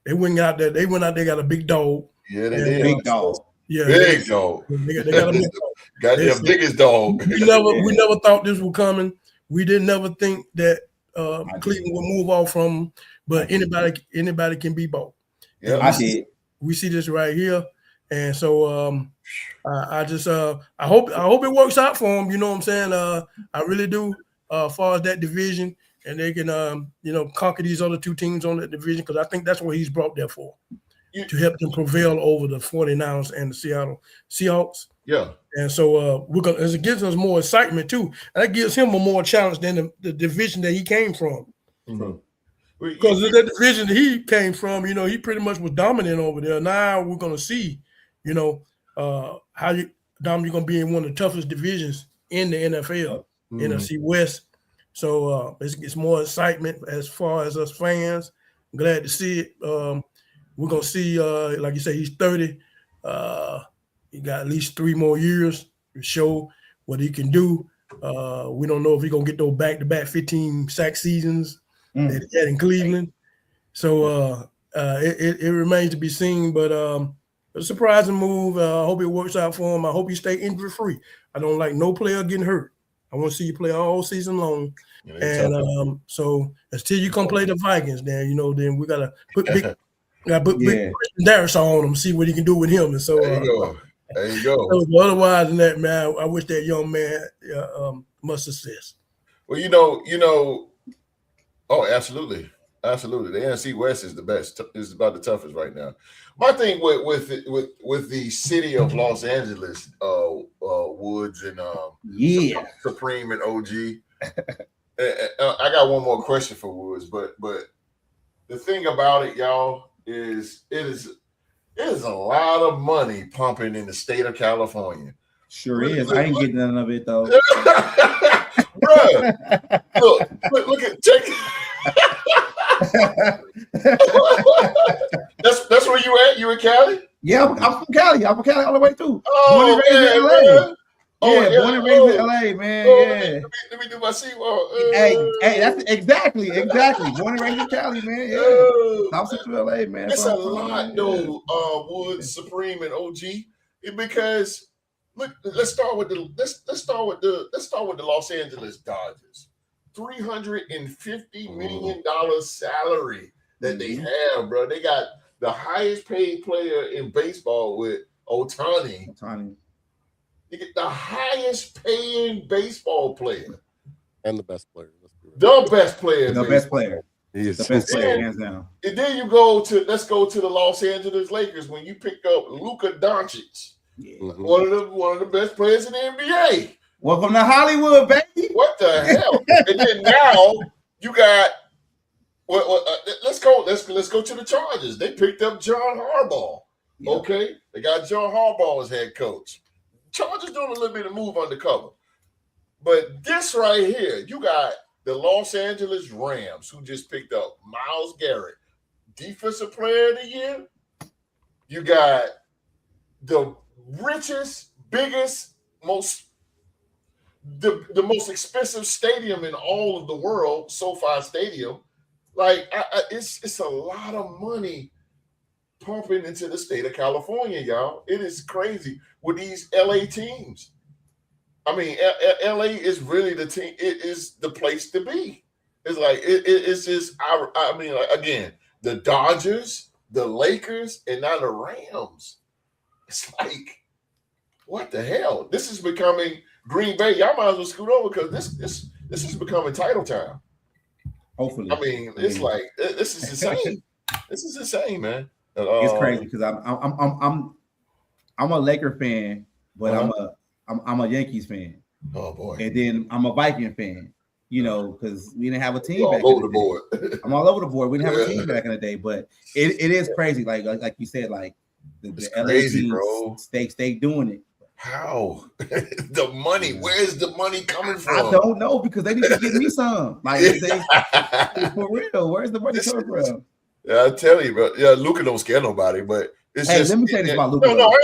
they went out there. They went out there, got a big dog. Yeah, they did. Big dog. Yeah, big dog. They got a big dog. Got their biggest dog. We never thought this was coming. We didn't never think that Cleveland would move off from them, but anybody can be bought. Yeah, I did. We see this right here, and so I hope it works out for them. You know what I'm saying? I really do. As far as that division, and they can conquer these other two teams on that division, because I think that's what he's brought there for, to help them prevail over the 49ers and the Seattle Seahawks. Yeah. And so it gives us more excitement too, and that gives him a more challenge than the division that he came from. Because the division that he came from, he pretty much was dominant over there. Now we're going to see, how you're going to be in one of the toughest divisions in the NFL, NFC West. So it's more excitement as far as us fans. I'm glad to see it. We're going to see, like you say, he's 30. He got at least 3 more years to show what he can do. We don't know if he's gonna get those back-to-back 15 sack seasons that he had in Cleveland. So it remains to be seen, but a surprising move. I hope it works out for him. I hope he stay injury-free. I don't like no player getting hurt. I want to see you play all season long. And so until you come play the Vikings, then then we gotta put big Darius on him, see what he can do with him. And so there you go. So otherwise than that, man, I wish that young man much success. Well, oh, absolutely. Absolutely. The NFC West is the best. Is about the toughest right now. My thing with the city of Los Angeles, Woods and Supreme and OG. I got one more question for Woods, but the thing about it, y'all, is it is a lot of money pumping in the state of California. Sure is. I ain't getting none of it though. Bruh, look at check. That's where you at? You in Cali? Yeah, I'm from Cali. I'm from Cali all the way through. Oh, born and raised in LA. Born and raised in LA, man. Let me do my seawall. Hey, that's exactly. Born and raised in Cali, man. Yeah, South Central LA, man. It's a lot, though. Woods, Supreme, and OG, because look. Let's start with the Los Angeles Dodgers. $350 million salary that they have, bro. They got the highest paid player in baseball with Ohtani. You get the highest paying baseball player. And the best player. The best player. The best player. He is the best player, hands down. And then let's go to the Los Angeles Lakers when you pick up Luka Doncic. Yeah. One of the best players in the NBA. Welcome to Hollywood, baby. What the hell? And then now you got let's go to the Chargers. They picked up John Harbaugh. Yeah. Okay, they got John Harbaugh as head coach. Chargers doing a little bit of move undercover, but this right here, you got the Los Angeles Rams who just picked up Myles Garrett, defensive player of the year. You got the richest, biggest, the most expensive stadium in all of the world, SoFi Stadium. Like it's a lot of money pumping into the state of California, y'all. It is crazy with these LA teams. I mean, LA is really the team. It is the place to be. It's like it's just. I mean, like, again, the Dodgers, the Lakers, and now the Rams. It's like, what the hell? This is becoming Green Bay. Y'all might as well scoot over because this is becoming title time. Hopefully, I mean, it's like this is insane. This is insane, man. It's crazy because I'm a Laker fan, but I'm a Yankees fan. Oh boy! And then I'm a Viking fan. Because we didn't have a team all back over in the board. I'm all over the board. We didn't have a team back in the day, but it is crazy. Like you said, like the LA crazy, teams, bro. Stay doing it. How? The money? Where's the money coming from? I don't know because they need to give me some. Like for real, where's the money coming from? Yeah, I tell you, but Luka don't scare nobody. But it's just. Let me say this about Luka. No, I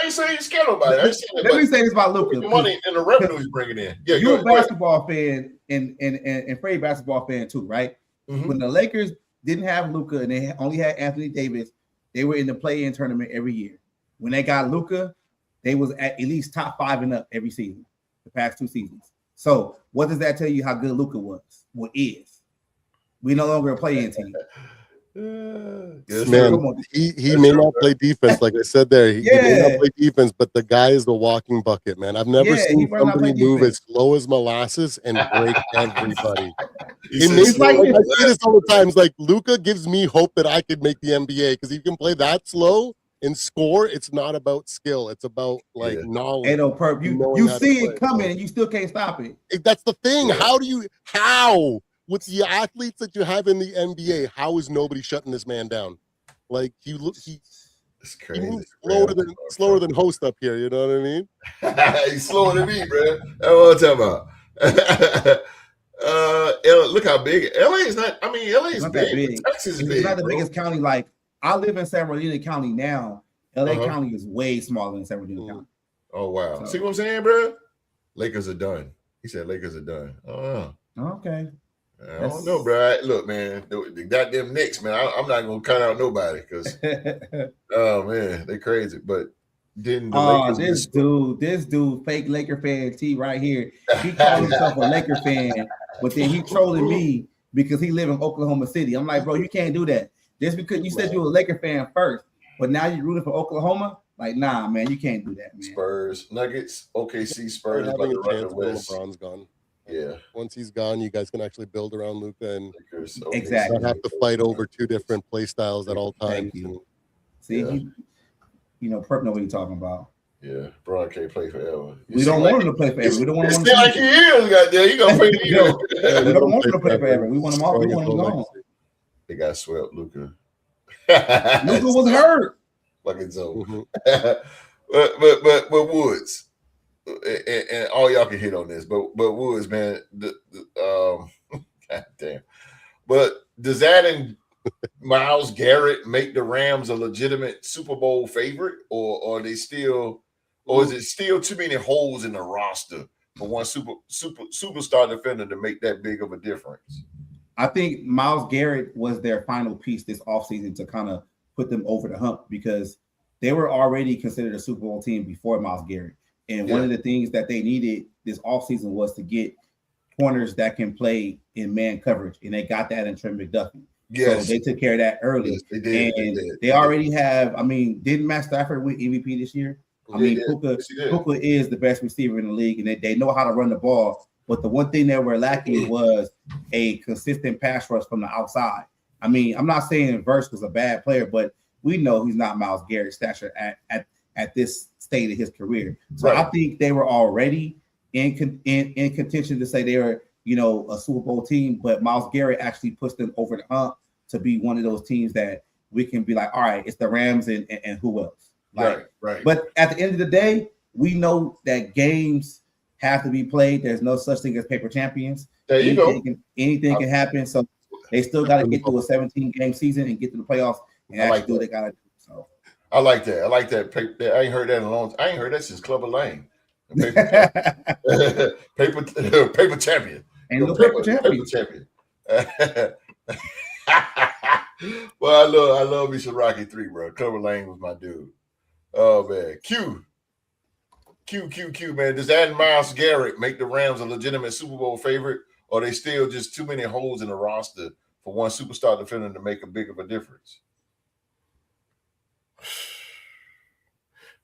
ain't saying you scare nobody. Let me say this about Luka. The money and the revenue he's bringing in. Yeah, you're a basketball fan and Freddie basketball fan too, right? Mm-hmm. When the Lakers didn't have Luka and they only had Anthony Davis, they were in the play-in tournament every year. When they got Luka, they was at least top 5 and up every season, the past 2 seasons. So what does that tell you how good Luka was? What is? We no longer a play-in team. Man, he may not play defense, like I said there. He may not play defense, but the guy is the walking bucket, man. I've never seen somebody move as slow as molasses and break everybody. It makes I say this all the time. It's like Luka gives me hope that I could make the NBA because he can play that slow and score. It's not about skill; it's about knowledge. Hey, no, Perp, you see it coming and you still can't stop it. That's the thing. How? With the athletes that you have in the NBA, how is nobody shutting this man down? Like he's crazy. Slower than host up here. You know what I mean? He's slower than me, bro. That's what I'm talking about. Look how big LA is. Not. I mean, LA is big. Texas is big. It's not the biggest county. Like I live in San Bernardino County now, LA County is way smaller than San Bernardino County. Oh wow! So- See what I'm saying, bro? Lakers are done. He said Lakers are done. Oh, Okay. I don't know, bro. Look, man, the goddamn Knicks, man. I'm not gonna count out nobody because, oh man, they crazy. But didn't the Lakers? This dude, fake Laker fan T right here. He called himself a Laker fan, but then he trolling me because he live in Oklahoma City. I'm like, bro, you can't do that. Just because you said you were a Laker fan first, but now you're rooting for Oklahoma. Like, nah, man, you can't do that, man. Spurs, Nuggets, OKC, Spurs. Having a chance when LeBron's gone. Yeah. Once he's gone, you guys can actually build around Luka and Lakers, Exactly. not have to fight over two different play styles at all times. Thank you. See, Perp know what you're talking about. Yeah, Bron can't play forever. We don't want him to play forever. We don't want him to like he is. Goddamn, you gonna play We don't want him to play forever. We want him off. We want him gone. They got swept, Luka. Luka was hurt. Fucking so. But Woods, and all y'all can hit on this, but Woods, man, God damn. But does that and Myles Garrett make the Rams a legitimate Super Bowl favorite, or are they still, or is it still too many holes in the roster for one superstar defender to make that big of a difference? I think Myles Garrett was their final piece this offseason to kind of put them over the hump because they were already considered a Super Bowl team before Myles Garrett. And one of the things that they needed this offseason was to get corners that can play in man coverage. And they got that in Trent McDuffie. Yes. So they took care of that early. Yes, they did. And they already have, didn't Matt Stafford win MVP this year? Puka is the best receiver in the league, and they know how to run the ball. But the one thing that we're lacking was a consistent pass rush from the outside. I'm not saying Verse was a bad player, but we know he's not Myles Garrett's stature at this state of his career. So I think they were already in contention to say they were, a Super Bowl team, but Myles Garrett actually pushed them over the hump to be one of those teams that we can be like, all right, it's the Rams and who else? Right. But at the end of the day, we know that games have to be played. There's no such thing as paper champions. There you go. Anything can happen. So they still got to get through a 17-game season and get to the playoffs and actually do what they got to do. So I like that. I ain't heard that in a long time. I ain't heard that since Clubber Lane. Paper champion. Ain't no paper champion. Well, I love me some Rocky 3, bro. Clubber Lane was my dude. Oh man. Q, man. Does adding Myles Garrett make the Rams a legitimate Super Bowl favorite, or are they still just too many holes in the roster for one superstar defender to make a big of a difference?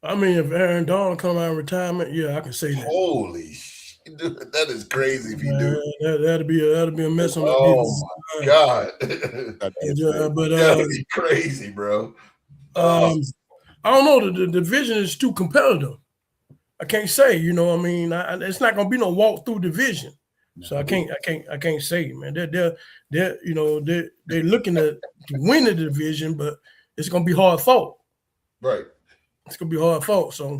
If Aaron Donald come out of retirement, yeah, I can say that. Holy shit, dude, that is crazy if you do. That'd be a mess on that. Oh my God. That'd be crazy, bro. I don't know. The division is too competitive. I can't say, it's not gonna be no walk through division. So I can't say, man. They're looking to win the division, but it's gonna be hard fought. Right. It's gonna be hard fought. So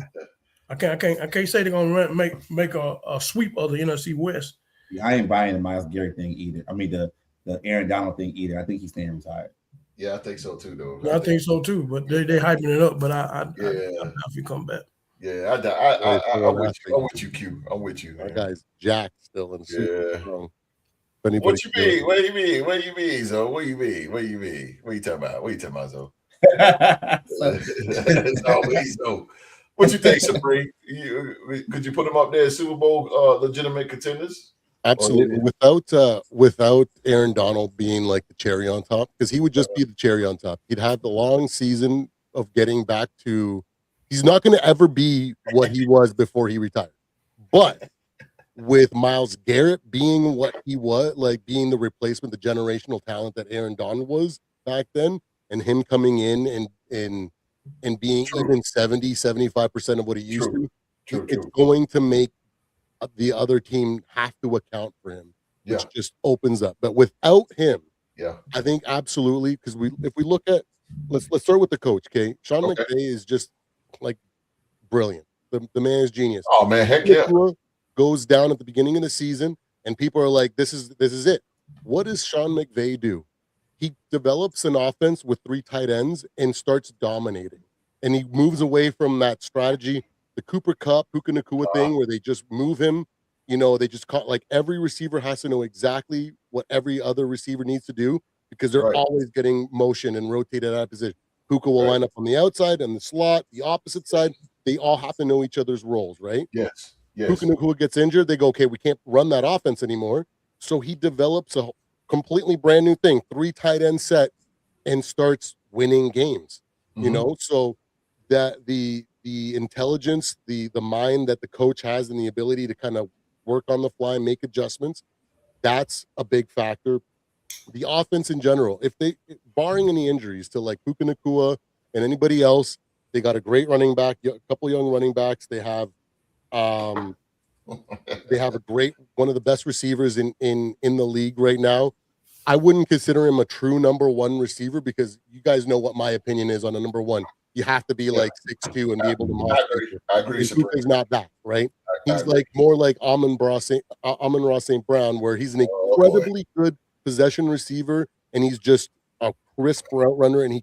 I can't say they're gonna make a sweep of the NFC West. Yeah, I ain't buying the Myles Garrett thing either. The Aaron Donald thing either. I think he's staying retired. Yeah, I think so too, though. I think so too, but they hyping it up. But I if you come back. Yeah, I'm with you. I'm with you, Q. I'm with you. Our guy's Jack still in super strong. What you mean? What do you mean, Zo? What do you mean? What you talking about, Zo? It's always so. What you think, Sabrina? Could you put them up there as Super Bowl legitimate contenders? Absolutely. Without Aaron Donald being like the cherry on top, because he would just be the cherry on top. He'd have the long season of getting back to. He's not going to ever be what he was before he retired. But with Myles Garrett being what he was, like being the replacement, the generational talent that Aaron Donald was back then, and him coming in and being even 70-75% of what he used to, it's going to make the other team have to account for him, which just opens up. But without him, I think absolutely, because if we look at let's start with the coach, okay? Sean McVay is just like brilliant. The man is genius. Oh man, heck yeah. Goes down at the beginning of the season, and people are like, "This is it." What does Sean McVay do? He develops an offense with 3 tight ends and starts dominating. and he moves away from that strategy, the Cooper Kupp, Puka Nacua thing, where they just move him. You know, they just caught like every receiver has to know exactly what every other receiver needs to do because they're always getting motion and rotated out of position. Puka will line up on the outside and the slot, the opposite side. They all have to know each other's roles, right? Yes. Puka Nacua gets injured. They go, okay, we can't run that offense anymore. So he develops a completely brand new thing, 3 tight end set, and starts winning games. You know, so that the intelligence, the mind that the coach has, and the ability to kind of work on the fly, make adjustments, that's a big factor. The offense in general, if they, barring any injuries to like Puka Nacua and anybody else, they got a great running back, a couple young running backs. They have a great, one of the best receivers in the league right now. I wouldn't consider him a true number 1 receiver because you guys know what my opinion is on a number 1. You have to be like 6'2" and be able to moss. I agree. Puka's not that, right? He's like more like Amon-Ra St. Brown, where he's an incredibly good possession receiver, and he's just a crisp route runner, and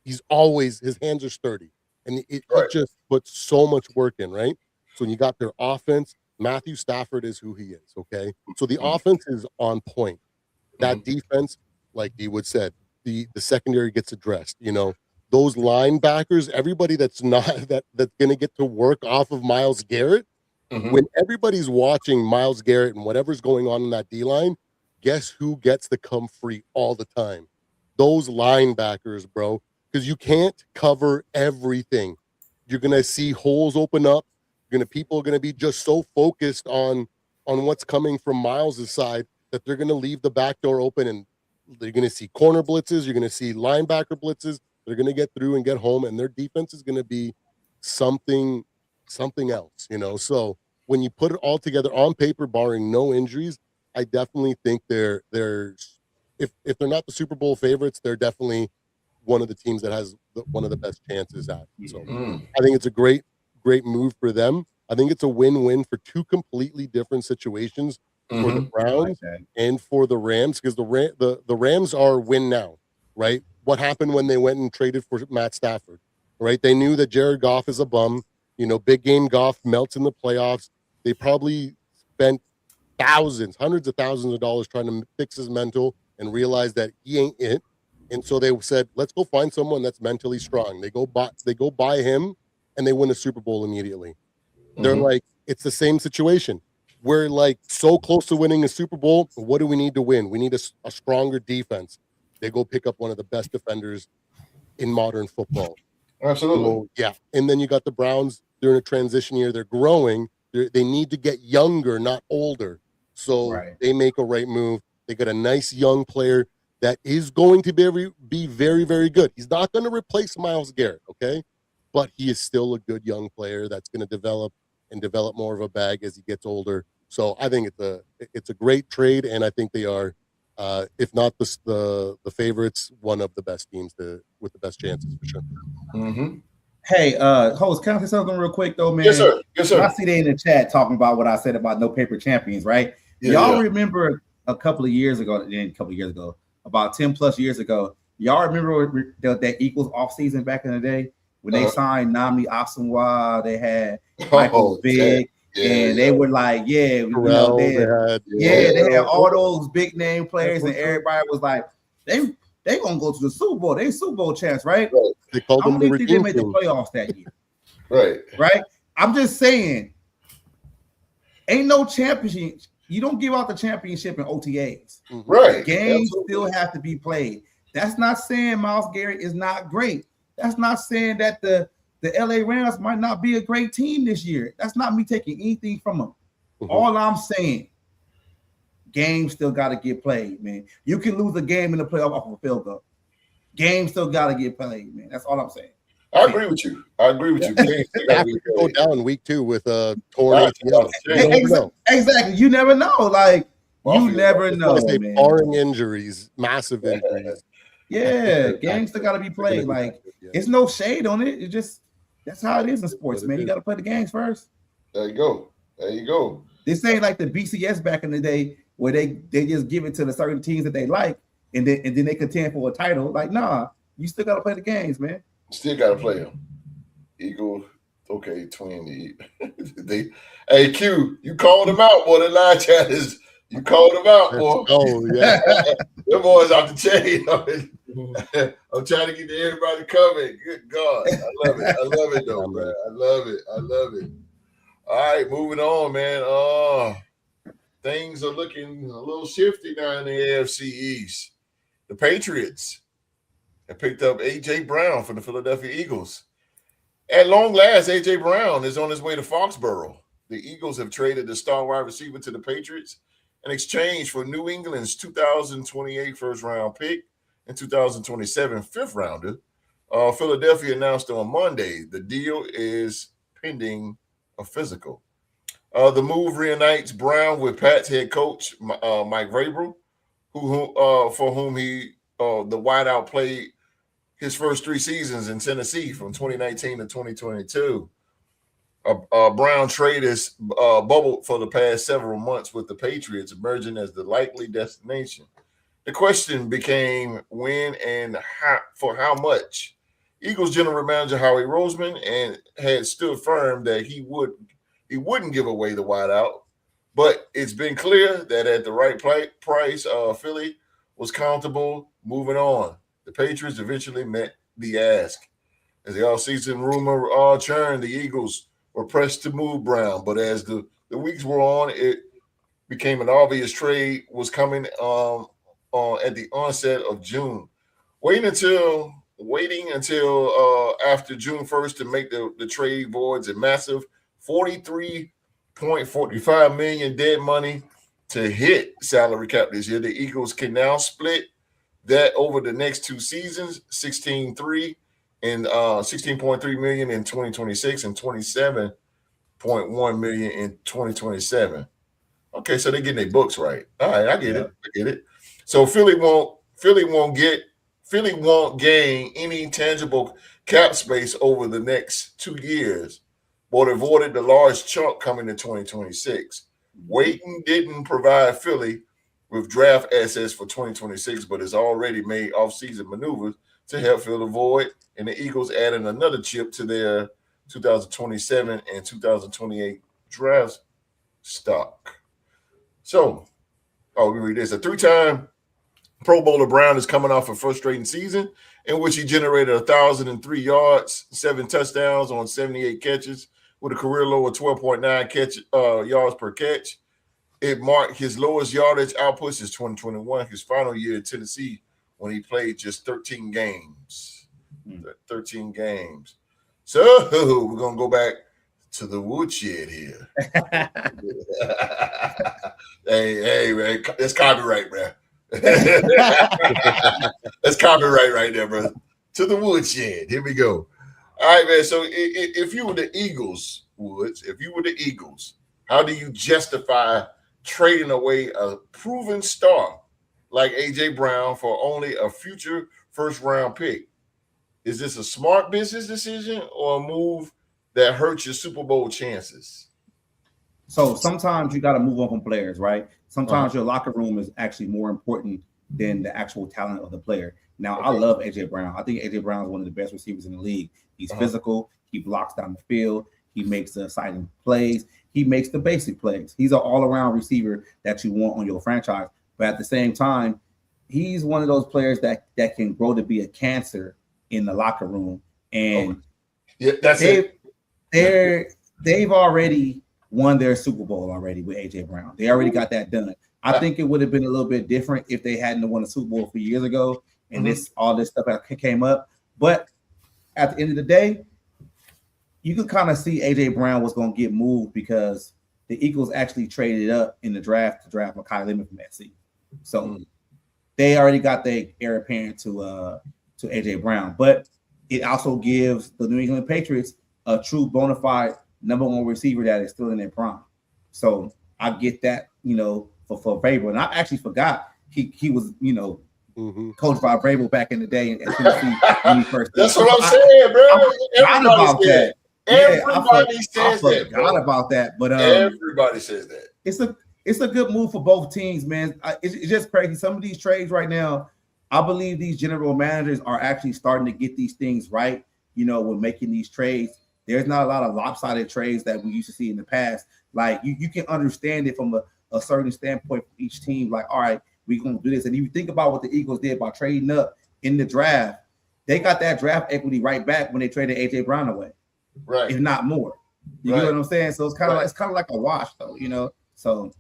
he's always, his hands are sturdy, and he just puts so much work in, right? So when you got their offense, Matthew Stafford is who he is, okay? So the offense is on point. That defense, like D-Wood said, the secondary gets addressed, you know. Those linebackers, everybody that's not that's going to get to work off of Myles Garrett. When everybody's watching Myles Garrett and whatever's going on in that D-line, guess who gets to come free all the time? Those linebackers, bro, because you can't cover everything. You're going to see holes open up. People are going to be just so focused on what's coming from Myles' side that they're going to leave the back door open, and they're going to see corner blitzes. You're going to see linebacker blitzes. They're going to get through and get home, and their defense is going to be something else, you know. So when you put it all together on paper, barring no injuries, I definitely think they're if they're not the Super Bowl favorites, they're definitely one of the teams that has one of the best chances at it. So I think it's a great move for them. I think it's a win-win for 2 completely different situations for the Browns and for the Rams, because the Rams are win now, right? What happened when they went and traded for Matt Stafford, right? They knew that Jared Goff is a bum. You know, big game Goff melts in the playoffs. They probably spent hundreds of thousands of dollars trying to fix his mental and realized that he ain't it. And so they said, let's go find someone that's mentally strong. They go buy him, and they win a Super Bowl immediately. They're like, it's the same situation. We're like so close to winning a Super Bowl. What do we need to win? We need a stronger defense. They go pick up one of the best defenders in modern football. Absolutely. So, yeah. And then you got the Browns. They're in a transition year. They're growing. They need to get younger, not older. So they make a right move. They got a nice young player that is going to be very, very good. He's not going to replace Myles Garrett, okay? But he is still a good young player that's going to develop more of a bag as he gets older. So I think it's a great trade, and I think they are, if not the favorites, one of the best teams with the best chances for sure. Hey, host, can I say something real quick though, man? Yes, sir. Yes, sir. I see they in the chat talking about what I said about no paper champions, right? Y'all remember a couple of years ago, about 10 plus years ago, y'all remember that Eagles offseason back in the day when they signed Nnamdi Asomugha, they had Michael Vick, and they were like, they had all those big name players, and everybody was like, they gonna go to the Super Bowl. They Super Bowl chance, right? They called them I don't think they made the playoffs that year. Right. I'm just saying, ain't no championship. You don't give out the championship in OTAs. Right. Games still have to be played. That's not saying Myles Garrett is not great. That's not saying that the LA Rams might not be a great team this year. That's not me taking anything from them. All I'm saying, games still got to get played, man. You can lose a game in the playoff off of a field goal. Games still got to get played, man. That's all I'm saying. I agree with you. Games go down week 2 with a torn ACL. Exactly. You never know. Like, you never know, man. Barring injuries, massive injuries. Yeah, games still got to be played. Like, it's no shade on it. It's just, that's how it is in sports, man. You got to play the games first. There you go. This ain't like the BCS back in the day where they just give it to the certain teams that they like, and then they contend for a title. Like, nah, you still got to play the games, man. Still got to play them. Eagle. Okay, 20. Hey, Q, you called them out, boy. The line chatters. You called them out, boy. Oh, yeah. Them boys off the chain. I'm trying to get to everybody coming. Good God. I love it. I love it, though, man. I love it. I love it. All right, moving on, man. Things are looking a little shifty now in the AFC East. The Patriots have picked up A.J. Brown from the Philadelphia Eagles. At long last, A.J. Brown is on his way to Foxborough. The Eagles have traded the star wide receiver to the Patriots in exchange for New England's 2028 first-round pick and 2027 fifth-rounder. Philadelphia announced on Monday the deal is pending a physical. The move reunites Brown with Pats head coach Mike Vrabel, for whom he the wideout played his first 3 seasons in Tennessee from 2019 to 2022. Brown trade is bubbled for the past several months with the Patriots emerging as the likely destination. The question became when and for how much. Eagles general manager Howie Roseman had stood firm that he wouldn't give away the wideout, but it's been clear that at the right price, Philly was comfortable moving on. The Patriots eventually met the ask. As the offseason rumor churned, the Eagles were pressed to move Brown, but as the weeks were on, it became an obvious trade was coming at the onset of June. Waiting until after June 1st to make the trade voids a massive $43.45 million dead money to hit salary cap this year. The Eagles can now split that over the next 2 seasons, 16.3 and 16.3 million in 2026 and 27.1 million in 2027. Okay, so they're getting their books right. All right, I get it. So Philly won't gain any tangible cap space over the next 2 years, but avoided the large chunk coming in 2026. Waiting didn't provide Philly with draft assets for 2026, but has already made offseason maneuvers to help fill the void, and the Eagles adding another chip to their 2027 and 2028 draft stock. So, we read this. A 3-time Pro Bowler Brown is coming off a frustrating season in which he generated 1,003 yards, 7 touchdowns on 78 catches with a career low of 12.9 yards per catch. It marked his lowest yardage output since 2021, his final year in Tennessee, when he played just 13 games. 13 games. So we're going to go back to the woodshed here. hey, man, that's copyright, bro. That's copyright right there, bro. To the woodshed. Here we go. All right, man. So if you were the Eagles, Woods, how do you justify trading away a proven star like A.J. Brown for only a future first-round pick? Is this a smart business decision or a move that hurts your Super Bowl chances? So sometimes you got to move on from players, right? Sometimes your locker room is actually more important than the actual talent of the player. Now, I love A.J. Brown. I think A.J. Brown is one of the best receivers in the league. He's physical. He blocks down the field. He makes the exciting plays. He makes the basic plays. He's an all-around receiver that you want on your franchise. But at the same time, he's one of those players that can grow to be a cancer in the locker room. And they've already won their Super Bowl already with A.J. Brown. They already got that done. I think it would have been a little bit different if they hadn't won a Super Bowl a few years ago and all this stuff came up. But at the end of the day, you can kind of see A.J. Brown was going to get moved because the Eagles actually traded up in the draft to draft Mekhi Lemon from SC. So they already got their heir apparent to A.J. Brown. But it also gives the New England Patriots a true bona fide number 1 receiver that is still in their prime. So I get that, for Vrabel. And I actually forgot he was, coached by Vrabel back in the day in Tennessee when he first. That's what I'm saying, bro. Everybody says that. I forgot about that, but everybody says that. It's a good move for both teams, man. It's just crazy. Some of these trades right now, I believe these general managers are actually starting to get these things right. When making these trades, there's not a lot of lopsided trades that we used to see in the past. Like you can understand it from a certain standpoint for each team. Like, all right, we're gonna do this. And if you think about what the Eagles did by trading up in the draft, they got that draft equity right back when they traded AJ Brown away, right? If not more. You know what I'm saying? So it's kind of like a wash, though. You know. So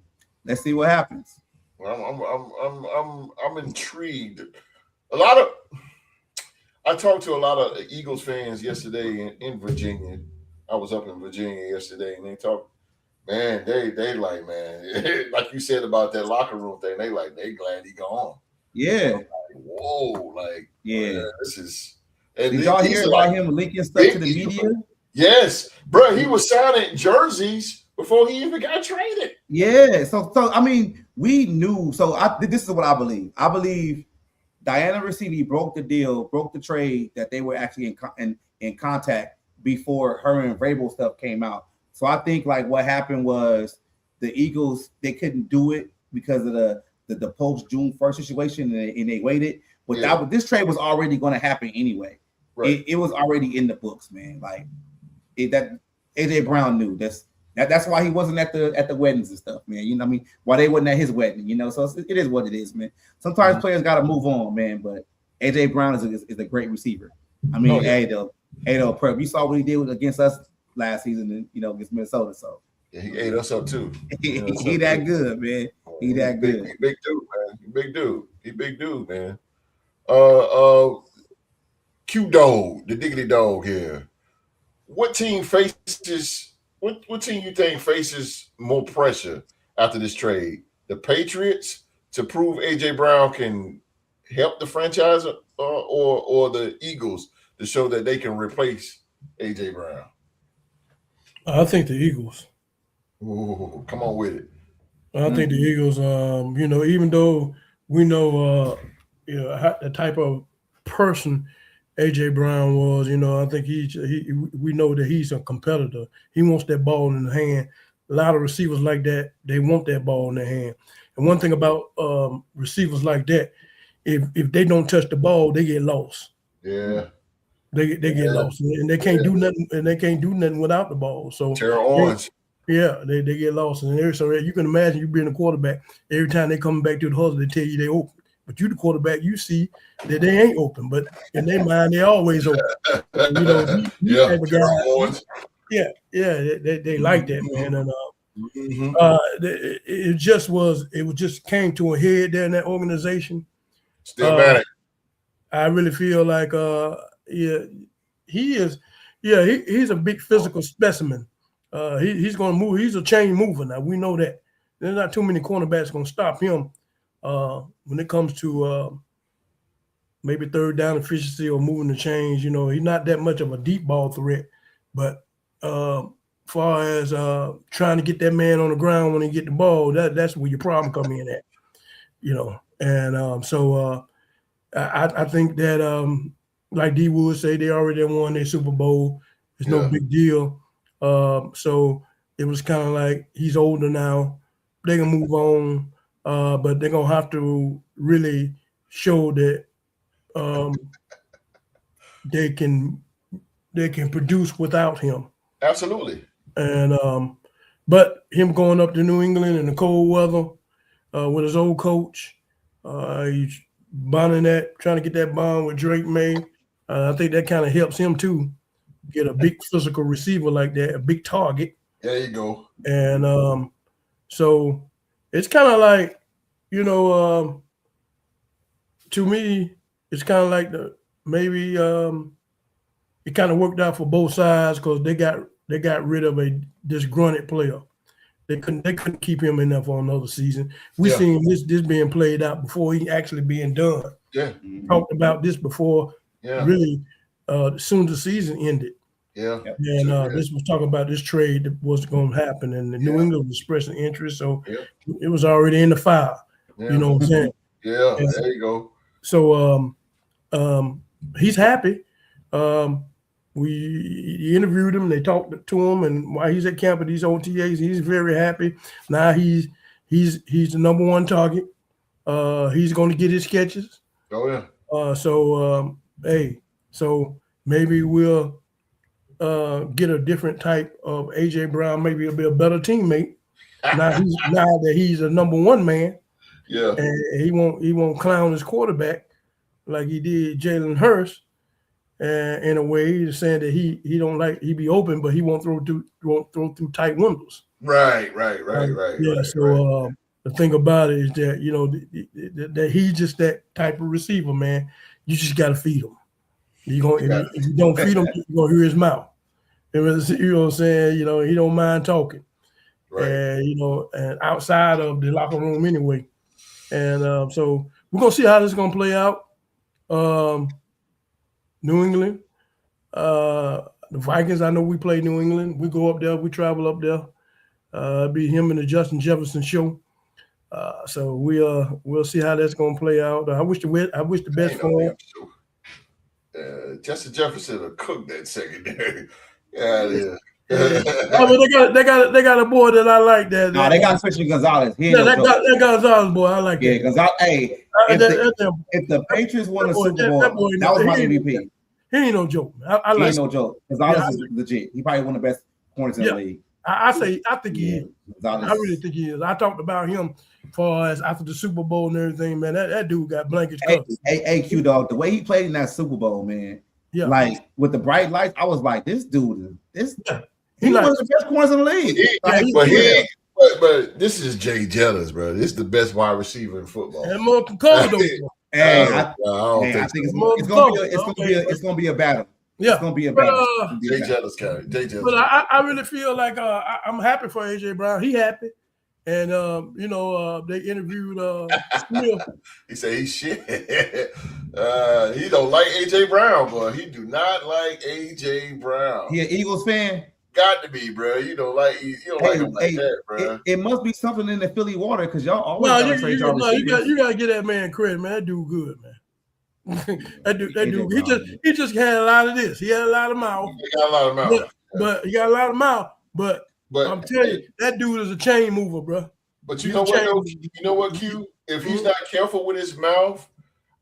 let's see what happens. Well, I'm intrigued. I talked to a lot of Eagles fans yesterday in Virginia. I was up in Virginia yesterday, and they talked. Man, they like, man, like you said about that locker room thing. They glad he gone. Yeah. Like, whoa, like, yeah, man, this is. Did y'all hear about him leaking stuff to the media? Yes, bro. He was signing jerseys before he even got traded. Yeah. So I mean, we knew. So this is what I believe. I believe Diana Ricci broke the trade that they were actually in contact before her and Vrabel stuff came out. So I think like what happened was the Eagles, they couldn't do it because of the post June 1st situation, and they waited. But this trade was already going to happen anyway. Right. It was already in the books, man. Like that AJ Brown knew that's why he wasn't at the weddings and stuff, man. You know what I mean? Why they wasn't at his wedding, you know? So it is what it is, man. Sometimes players got to move on, man. But AJ Brown is a great receiver. I mean, hey though, Prep, you saw what he did against us last season, and against Minnesota. So yeah, he ate us up too. He that good, man. He that good. He big dude, man. He big dude, man. Q-Dog, the diggity dog here. What team faces? What team you think faces more pressure after this trade? The Patriots to prove AJ Brown can help the franchise, or the Eagles to show that they can replace AJ Brown? I think the Eagles. Ooh, come on with it. I think the Eagles. Even though we know, the type of person AJ Brown was, I think we know that he's a competitor. He wants that ball in the hand. A lot of receivers like that, they want that ball in their hand. And one thing about receivers like that, if they don't touch the ball, they get lost. Yeah. They get lost, and they can't do nothing. And they can't do nothing without the ball. So Terrell Owens. They get lost, and so you can imagine you being a quarterback. Every time they come back to the huddle, they tell you they open, but you the quarterback, you see that they ain't open, but in their mind they always open. Terrell Owens. They like that, man, and it just came to a head there in that organization. Still mad. I really feel like he is. Yeah, he's a big physical specimen. He's going to move. He's a chain mover now. We know that. There's not too many cornerbacks going to stop him when it comes to maybe third down efficiency or moving the chains. He's not that much of a deep ball threat. But far as trying to get that man on the ground when he get the ball, that's where your problem come in at. And so I think that like D Wood say, they already won their Super Bowl. It's no big deal. So it was kind of like he's older now. They can move on, but they're gonna have to really show that they can produce without him. Absolutely. And but him going up to New England in the cold weather with his old coach, he's trying to get that bond with Drake Maye. I think that kind of helps him too. Get a big physical receiver like that, a big target. There you go. And so it's kind of like, to me, it's kind of like maybe it kind of worked out for both sides because they got rid of a disgruntled player. They couldn't keep him in there for another season. We seen this being played out before he actually being done. Yeah. Talked about this before. Yeah. Really, as soon as the season ended. Yeah. And this was talking about this trade that was going to happen, and the New England was expressing interest, so it was already in the file. Yeah. You know what I'm saying? Yeah. And there you go. So he's happy. We interviewed him. They talked to him, and while he's at camp at these OTAs, he's very happy. Now he's the number one target. He's going to get his catches. Oh yeah. So maybe we'll get a different type of AJ Brown. Maybe he'll be a better teammate. now that he's a number one man. Yeah. And he won't clown his quarterback like he did Jalen Hurts. In a way, he's saying that he be open, but he won't throw through tight windows. Right. Yeah. Right, so the thing about it is that that he's just that type of receiver, man. You just got to feed him. If you don't feed him, you're gonna hear his mouth. You know what I'm saying? He don't mind talking. Right. And and outside of the locker room anyway. And so we're gonna see how this is gonna play out. New England, the Vikings. I know we play New England. We go up there. We travel up there. Be him and the Justin Jefferson show. So we'll see how that's gonna play out. I wish the best for him. Justin Jefferson will cook that secondary. Yeah. They got a boy that I like. That they got Christian Gonzalez. That Gonzalez boy, I like that. Yeah, Gonzalez. Hey, if the Patriots won a Super Bowl, that was my MVP. He ain't no joke. I like. He ain't no joke. Gonzalez is legit. He probably one of the best corners in the league. I think he is. Gonzalez. I really think he is. I talked about him as after the Super Bowl and everything. Man, that dude got blankets covered. Hey, Q dog. The way he played in that Super Bowl, man. Yeah. Like with the bright lights, I was like, this dude is He's one of the best corners in the league. But this is Jay Jettas, bro. This is the best wide receiver in football. And more cold though. I think it's gonna be a battle. Yeah, it's gonna be a battle. Jay Jettas carry. But I really feel like I'm happy for AJ Brown. He happy. And they interviewed Smith. He said he's shit. He don't like AJ Brown, but he do not like AJ Brown. He an Eagles fan? Got to be, bro. You don't like him like that, bro. It must be something in the Philly water because y'all always you gotta get that man credit, man. That dude good, man. that dude. He just had a lot of this. He had a lot of mouth. He got a lot of mouth. But he got a lot of mouth. But I'm telling you, that dude is a chain mover, bro. But you know what, Q? If he's not careful with his mouth,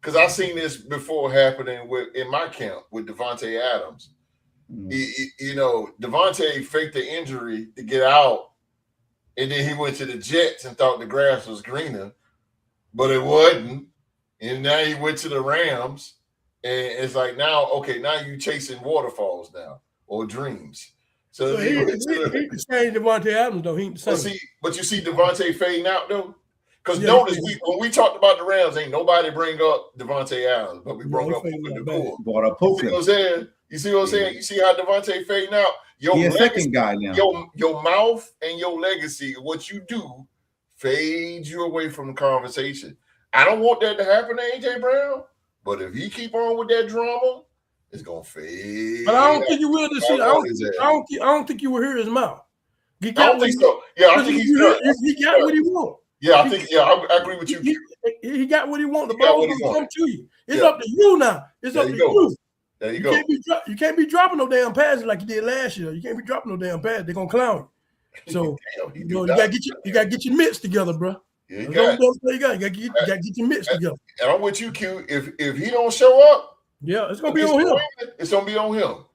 because I've seen this before happening in my camp with Devontae Adams. Devontae faked the injury to get out, and then he went to the Jets and thought the grass was greener, but it wasn't. And now he went to the Rams, and it's like now you chasing waterfalls now or dreams. So he the same Devontae Adams though. He ain't the same. But you see Devontae fading out though. Because notice when we talked about the Rams, ain't nobody bring up Devontae Adams, but we brought up Puka. You see what I'm saying? You see how Devontae fading out? He's a second guy now. Your mouth and your legacy, what you do, fades you away from the conversation. I don't want that to happen to AJ Brown, but if he keep on with that drama, it's gonna fade. But I don't think you will this year. I don't think you will hear his mouth. I don't think so. Yeah, I think he got what he wants. Yeah, I agree with you. He got what he wants. The ball will come to you. It's up to you now. It's up to you. There you go. You can't be dropping no damn passes like you did last year. You can't be dropping no damn passes. They're gonna clown you. So you gotta get your mitts together, bro. Yeah, you gotta get your mitts together. And I'm with you, Q. If he don't show up, it's gonna be on him. It's gonna be on him.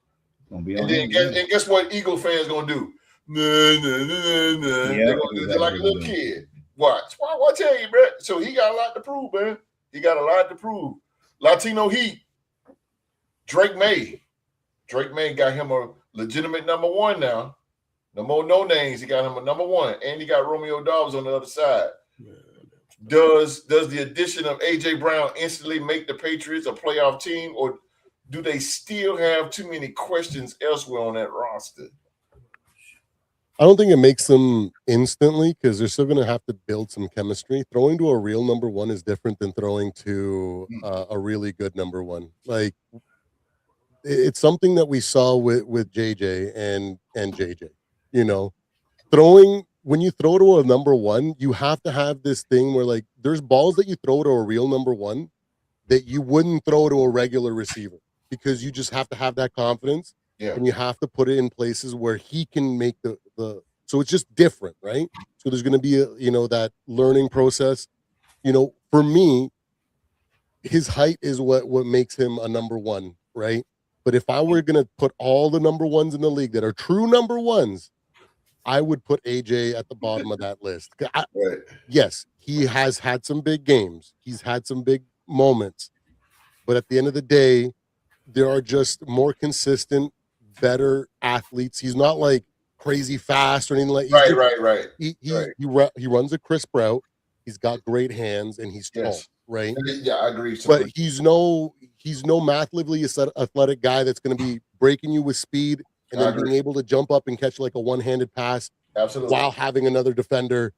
And guess what? Eagle fans gonna do? They're gonna do like a little kid. Watch. I tell you, bro. So he got a lot to prove, man. He got a lot to prove. Latino Heat. Drake Maye. Drake Maye got him a legitimate number one now. No more no names. He got him a number one. And he got Romeo Dobbs on the other side. Does the addition of AJ Brown instantly make the Patriots a playoff team, or do they still have too many questions elsewhere on that roster? I don't think it makes them instantly because they're still going to have to build some chemistry. Throwing to a real number one is different than throwing to a really good number one. Like, it's something that we saw with JJ and JJ. When you throw to a number one, you have to have this thing where, like, there's balls that you throw to a real number one that you wouldn't throw to a regular receiver because you just have to have that confidence. Yeah. And you have to put it in places where he can make the so it's just different, right? So there's going to be that learning process. For me, his height is what makes him a number one, right? But if I were going to put all the number ones in the league that are true number ones, I would put AJ at the bottom of that list. Yes, he has had some big games. He's had some big moments. But at the end of the day, there are just more consistent, better athletes. He's not like crazy fast or anything like that. Right. He runs a crisp route. He's got great hands and he's tall, right? Yeah, I agree. But he's no massively athletic guy that's going to be breaking you with speed and then being able to jump up and catch like a one-handed pass while having another defender,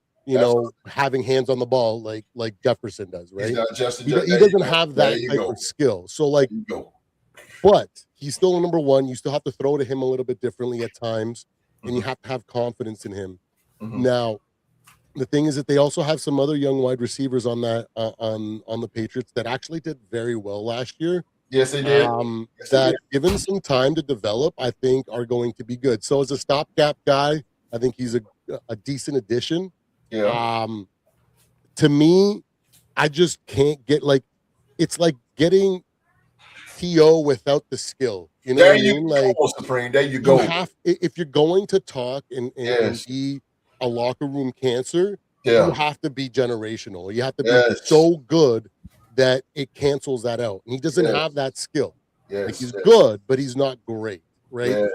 having hands on the ball like Jefferson does, right? He doesn't have that type of skill. So but he's still a number one. You still have to throw to him a little bit differently at times, and you have to have confidence in him. Now, the thing is that they also have some other young wide receivers on that on the Patriots that actually did very well last year. Yes, they did. Given some time to develop, I think are going to be good. So as a stopgap guy, I think he's a decent addition. Yeah. To me, I just can't get it's like getting T.O. without the skill. You know what I mean? Supreme. There you go. If you're going to talk and be a locker room cancer, you have to be generational. You have to be so good that it cancels that out. And he doesn't have that skill. He's good, but he's not great, right?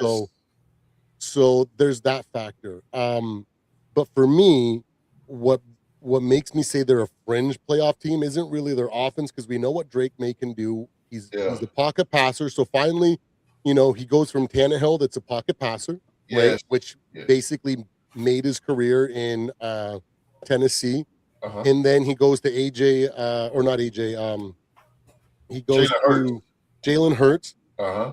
So there's that factor. But for me, what makes me say they're a fringe playoff team isn't really their offense, because we know what Drake Maye can do. He's a pocket passer. So finally, he goes from Tannehill, that's a pocket passer, right? Which basically made his career in Tennessee. And then he goes to AJ, or not AJ. He goes to Jalen Hurts,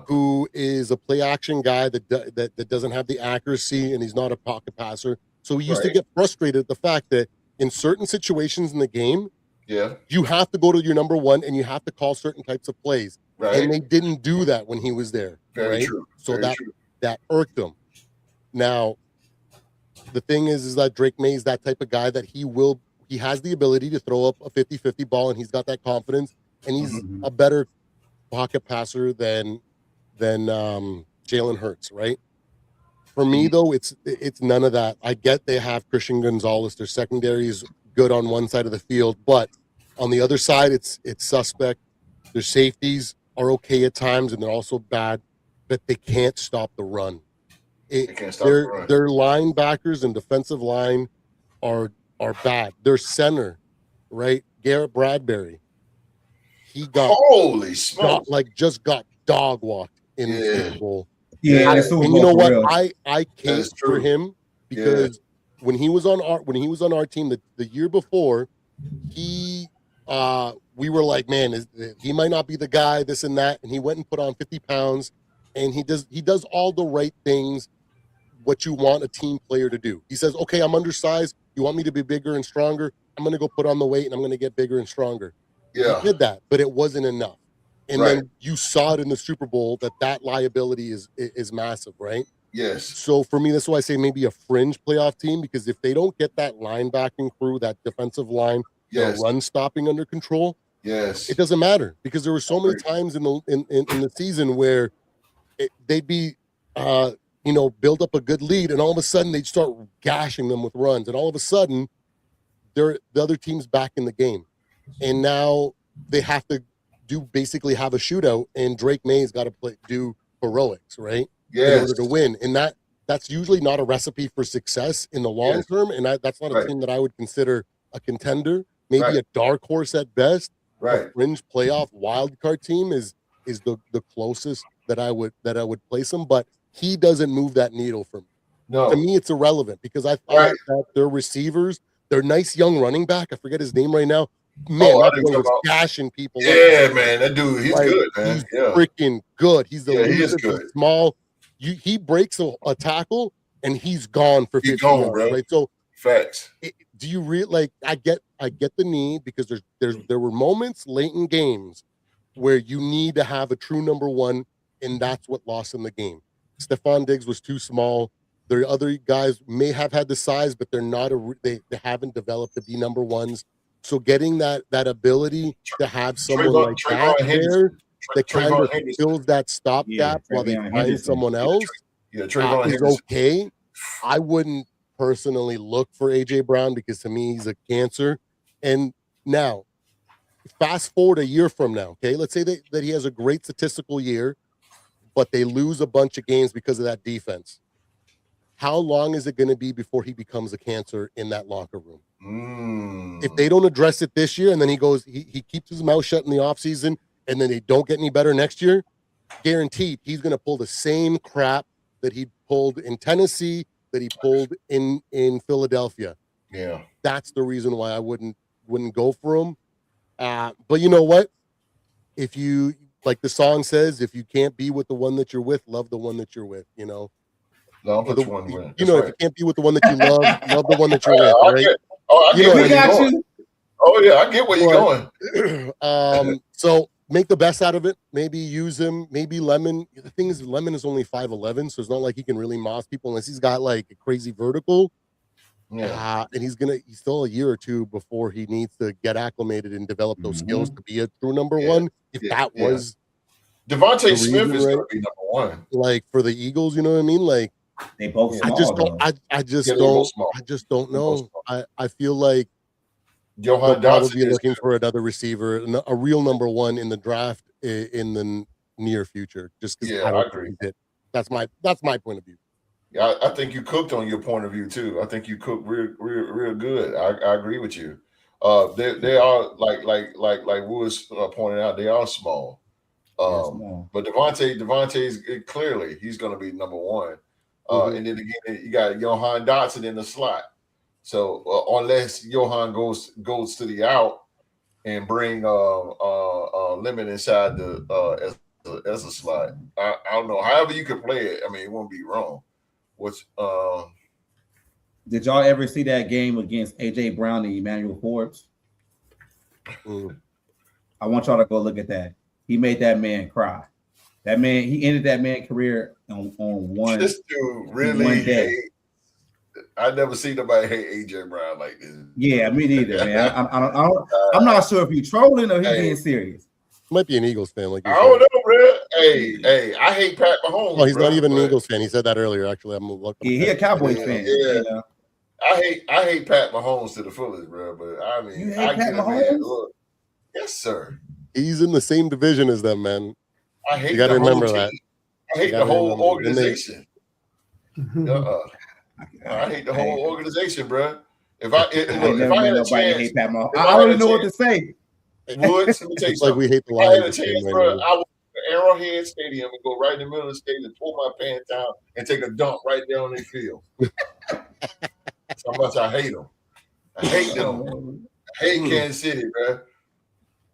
who is a play action guy that doesn't have the accuracy, and he's not a pocket passer. So he used to get frustrated at the fact that in certain situations in the game, you have to go to your number one and you have to call certain types of plays. And they didn't do that when he was there. Very true. So that irked him. Now, the thing is that Drake Maye is that type of guy that he has the ability to throw up a 50-50 ball, and he's got that confidence, and he's a better pocket passer than Jalen Hurts, right? For me, though, it's none of that. I get they have Christian Gonzalez. Their secondary is good on one side of the field, but on the other side, it's suspect. Their safeties are okay at times, and they're also bad, but they can't stop the run. Their linebackers and defensive line are bad. Their center, right? Garrett Bradbury. He got holy smokes, just got dog walked in the Super Bowl. Yeah, and you know what? I came for him because when he was on our team the year before, we were like, man, he might not be the guy, this and that, and he went and put on 50 pounds, and he does all the right things, what you want a team player to do. He says, okay, I'm undersized. You want me to be bigger and stronger? I'm going to go put on the weight, and I'm going to get bigger and stronger. He did that, but it wasn't enough. And then you saw it in the Super Bowl that liability is massive, right? Yes. So for me, that's why I say maybe a fringe playoff team, because if they don't get that linebacking crew, that defensive line, run stopping under control, it doesn't matter, because there were so many times in the season where they'd be build up a good lead, and all of a sudden they'd start gashing them with runs, and all of a sudden the other team's back in the game, and now they have to basically have a shootout, and Drake May's got to do heroics, right? In order to win, and that's usually not a recipe for success in the long term, and that's not a team that I would consider a contender. Maybe a dark horse at best. A fringe playoff wild card team is the closest that I would place him, but he doesn't move that needle for me. No. To me, it's irrelevant, because I thought that their receivers, their nice young running back, I forget his name right now. Man, that boy was gashing people. Yeah, man, that dude, he's good, man. He's freaking good. He's he is good. Small. He breaks a tackle and he's gone for 50 yards, right? So facts. Do you really I get the need, because there were moments late in games where you need to have a true number one, and that's what lost in the game. Stephon Diggs was too small. Their other guys may have had the size, but they're not they haven't developed to be number ones. So getting that ability to have someone like that there that kind Trayvon of Henderson. fills that stopgap while they Trayvon find Henderson. someone else Trayvon is Henderson. okay. I wouldn't personally look for AJ Brown because to me he's a cancer. And now, fast forward a year from now, okay? Let's say that he has a great statistical year, but they lose a bunch of games because of that defense. How long is it going to be before he becomes a cancer in that locker room? If they don't address it this year and then he keeps his mouth shut in the offseason and then they don't get any better next year, guaranteed he's going to pull the same crap that he pulled in Tennessee, that he pulled in Philadelphia. Yeah. That's the reason why I wouldn't go for him. But you know what? If you, like the song says, if you can't be with the one that you're with, love the one that you're with, you know? No, which one win? You know, if you can't be with the one that you love, love the one that you're with, right? I get where you're going. you. Oh, yeah, I get where you're going. So make the best out of it. Maybe use him. Maybe Lemon. The thing is, Lemon is only 5'11", so it's not like he can really moss people unless he's got like a crazy vertical. Yeah. And he's still a year or two before he needs to get acclimated and develop those skills to be a true number one. If that was Devontae Smith is going to be number one. Like for the Eagles, you know what I mean? Like they both small, I just don't know. I feel like Johan they'll Dotson probably be looking for another receiver, a real number one in the draft in the near future. Just because I agree. That's my point of view. Yeah, I think you cooked on your point of view too. I think you cooked real good. I agree with you. They are like Woods pointed out, they are small. But Devontae is clearly he's going to be number one. And then again, you got Johan Dotson in the slot. So unless Johan goes to the out and bring Lemon inside the as a slot, I don't know. However you could play it, I mean, it won't be wrong. Did y'all ever see that game against AJ Brown and Emmanuel Forbes? I want y'all to go look at that. He made that man cry. He ended that man's career on one. This dude really one day. I never seen nobody hate AJ Brown like this. Yeah, me neither, man. I'm not sure if he's trolling or he's being serious. Might be an Eagles fan, like I don't know, bro. Hey, I hate Pat Mahomes. Well, he's not even an Eagles fan. He said that earlier. Actually, I'm looking. He a Cowboys fan. Yeah. You know? I hate Pat Mahomes to the fullest, bro. But I mean, you hate Pat Mahomes? Yes, sir. He's in the same division as them, man. I hate. You got to remember that. I hate the whole organization. I hate the whole organization, bro. If I had a chance, hate Pat Mahomes. I don't know what to say. Woods, let me tell you something. Like we hate the Lions. I had a chance, right bro. I would go to Arrowhead Stadium and go right in the middle of the stadium, pull my pants down, and take a dump right there on their field. That's how much I hate them. I hate them. I hate Kansas City, man.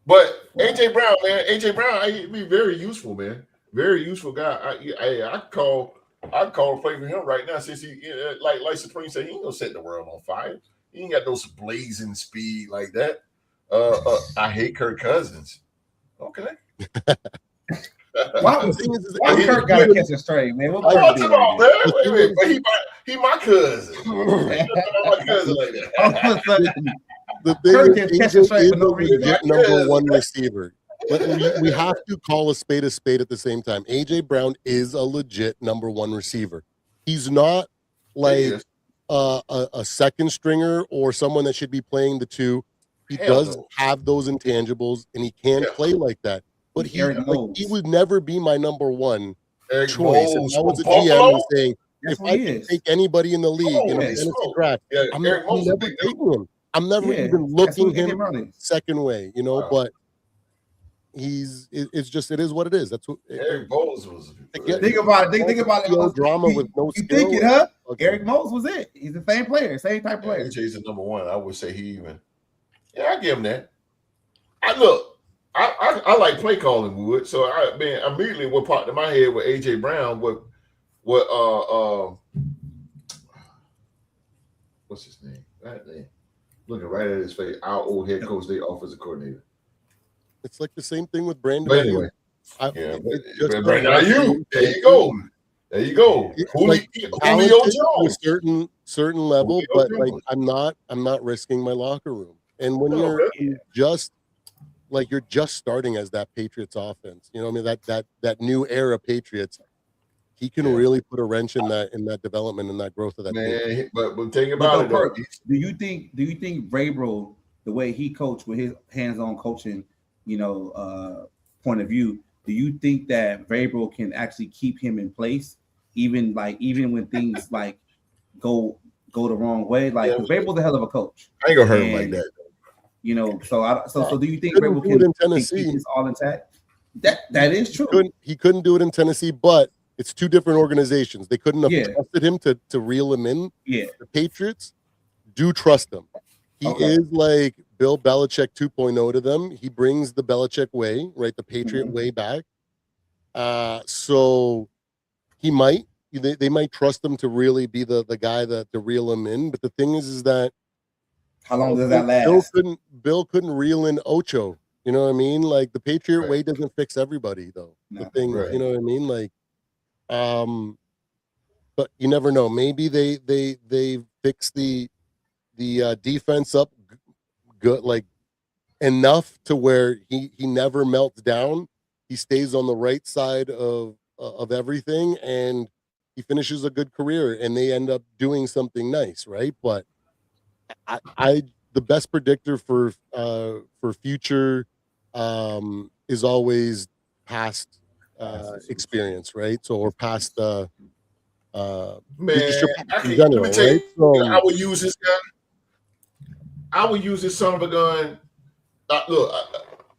But AJ Brown, man, he'd be very useful, man. Very useful guy. I call a play for him right now since he, like Supreme said, he ain't gonna set the world on fire. He ain't got those blazing speed like that. I hate Kirk Cousins. Okay. Why Kirk got to catch a straight, man? What Kirk man? Wait, but he my cousin. My cousin like that. The thing is, number one receiver. But we have to call a spade at the same time. AJ Brown is a legit number one receiver. He's not like a second stringer or someone that should be playing the two. He does have those intangibles, and he can play like that. But he would never be my number one choice. If I was a GM and saying, if I can take anybody in the league in a fantasy draft, I'm never taking him. I'm never even looking him second way, you know. But it's just it is what it is. That's what Eric Bowles was. Think about it. No drama with no skill. You think it, huh? Okay. Eric Mose was it. He's the same player, same type player. He's the number one. I would say he even. Yeah, I give him that. I like play calling Wood, so immediately what popped in my head with AJ Brown, what what's his name? That name. Looking right at his face, our old head coach, their offensive coordinator. It's like the same thing with Brandon. But anyway, Brandon Ayuk. There you go. There you go. Julio Jones. A certain level, but like I'm not risking my locker room. And when you're just like you're just starting as that Patriots offense. You know what I mean? That new era Patriots. He can really put a wrench in that development and that growth of that team. But think about it though. Do you think Vrabel, the way he coached with his hands-on coaching, point of view, do you think that Vrabel can actually keep him in place, even when things like go the wrong way? Like Vrabel's a hell of a coach. I ain't gonna hurt him like that. So do you think Vrabel can keep this all intact? That is true. He couldn't do it in Tennessee, but it's two different organizations. They couldn't have trusted him to reel him in. Yeah. The Patriots do trust him. He is like Bill Belichick 2.0 to them. He brings the Belichick way, right? The Patriot way back. So they might trust him to really be the guy to reel him in. But the thing is that how long does that last? Bill couldn't reel in Ocho. You know what I mean? Like the Patriot way doesn't fix everybody though. No, the thing, you know what I mean? Like, but you never know. Maybe they fix the defense up good, like enough to where he never melts down. He stays on the right side of everything, and he finishes a good career, and they end up doing something nice, right? But I the best predictor for future is always past experience, right? So or past man, in general, let me tell you, right? So, I would use this guy. I would use this son of a gun. Look,